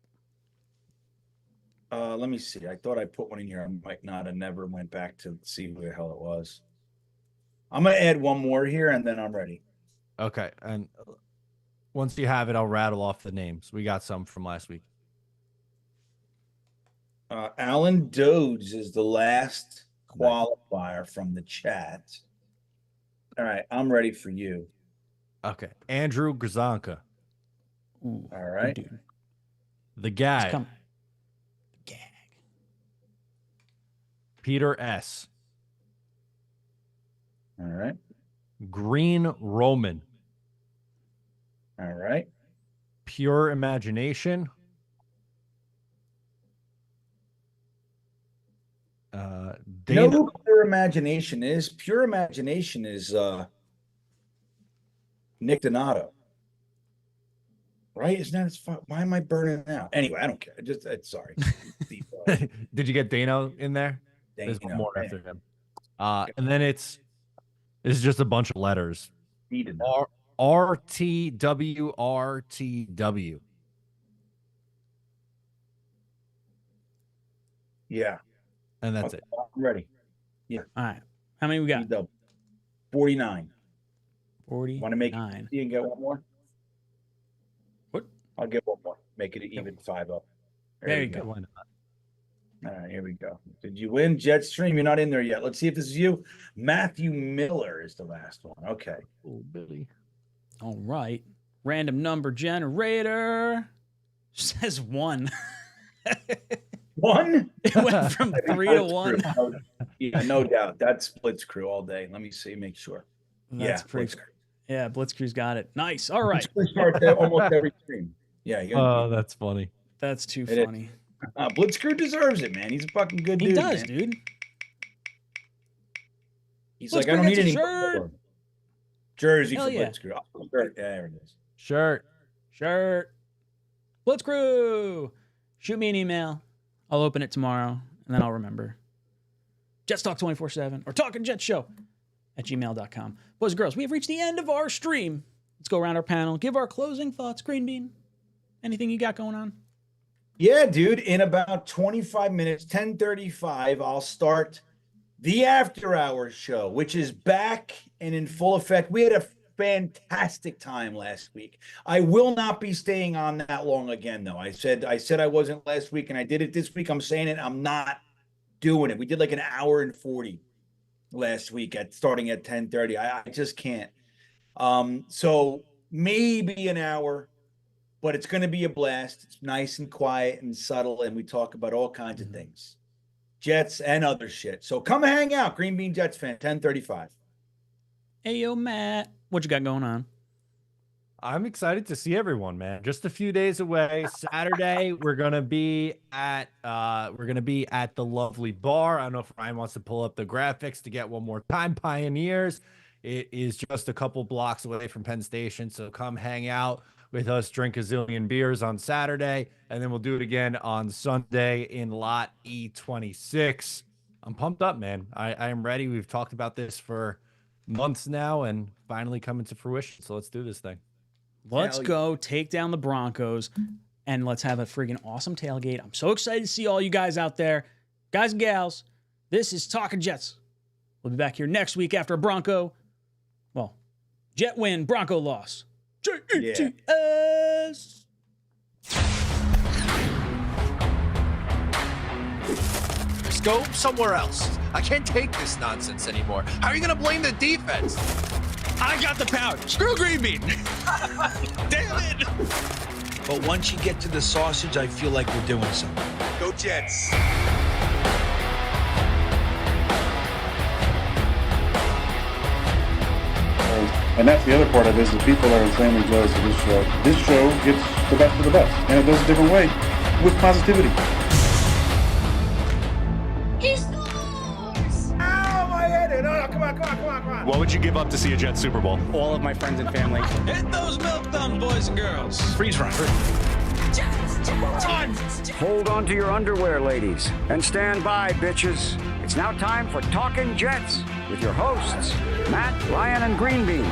Let me see. I thought I put one in here. I might not have never went back to see who the hell it was. I'm gonna add one more here and then I'm ready. Okay. And Once you have it, I'll rattle off the names. We got some from last week. Alan Dodes is the last qualifier from the chat. All right, I'm ready for you. Okay. Andrew Grzanka. Ooh, All right. dude. The Gag. Gag. Peter S. All right. Green Roman. All right. Pure Imagination. You know who Pure Imagination is? Pure Imagination is Nick Donato. Right? Isn't that his fault? Why am I burning out? Anyway, I don't care. Sorry. Did you get Dano in there? There's one more after him. And then it's just a bunch of letters. RTWRTW. Yeah. And that's it. I'm ready. Yeah. All right. How many we got? 49. 49. Want to make it you can get one more? What? I'll get one more. Make it an even 5 up. There you go. Why not? All right, here we go. Did you win Jetstream? You're not in there yet. Let's see if this is you. Matthew Miller is the last one. Okay. Oh, Billy. All right. Random number generator says 1. 1? It went from 3 to 1. Yeah, no doubt. That's Blitz Crew all day. Let me see, make sure. That's pretty. Yeah, Blitzcrew's got it. Nice. All right. Start there almost every stream. Yeah. Oh, that's funny. That's too funny. Blitzcrew deserves it, man. He's a fucking good dude. He does, man. dude. He's like, I don't need any jersey Hell for yeah. Blitzcrew. Oh, shirt. Yeah, there it is. Shirt. Blitzcrew. Shoot me an email. I'll open it tomorrow, and then I'll remember. Jets Talk 24/7 or Talkin' Jets Show at gmail.com. Boys and girls, we have reached the end of our stream. Let's go around our panel. Give our closing thoughts. Green Bean, anything you got going on? Yeah, dude. In about 25 minutes, 10:35, I'll start the After Hours show, which is back and in full effect. We had a fantastic time last week. I will not be staying on that long again, though. I said I wasn't last week, and I did it this week. I'm saying it. I'm not doing it. We did like an hour and 40 last week starting at 10:30. I just can't. So maybe an hour, but it's going to be a blast. It's nice and quiet and subtle, and we talk about all kinds of things, Jets and other shit. So come hang out, Green Bean Jets fan, 10:35. Hey, yo, Matt, what you got going on? I'm excited to see everyone, man. Just a few days away. Saturday, we're gonna be at the lovely bar. I don't know if Ryan wants to pull up the graphics to get one more time. Pioneers. It is just a couple blocks away from Penn Station, so come hang out with us, drink a zillion beers on Saturday, and then we'll do it again on Sunday in lot E26. I'm pumped up, man. I am ready. We've talked about this for months now, and finally coming to fruition. So let's do this thing. Let's go take down the Broncos, and let's have a friggin' awesome tailgate. I'm so excited to see all you guys out there. Guys and gals, this is Talkin' Jets. We'll be back here next week after a Jet win, Bronco loss. Jets. Let's go somewhere else. I can't take this nonsense anymore. How are you going to blame the defense? I got the power. Screw Green Bean. Damn it. But once you get to the sausage, I feel like we're doing something. Go Jets. And that's the other part of this is people are insanely jealous of this show. This show gets the best of the best, and it does a different way with positivity. He scores! Ow, my head! No, come on. What would you give up to see a Jets Super Bowl? All of my friends and family. Hit those milk thumbs, boys and girls. Freeze frame. Hold on to your underwear, ladies, and stand by, bitches. It's now time for Talkin' Jets with your hosts, Matt, Ryan, and Green Bean.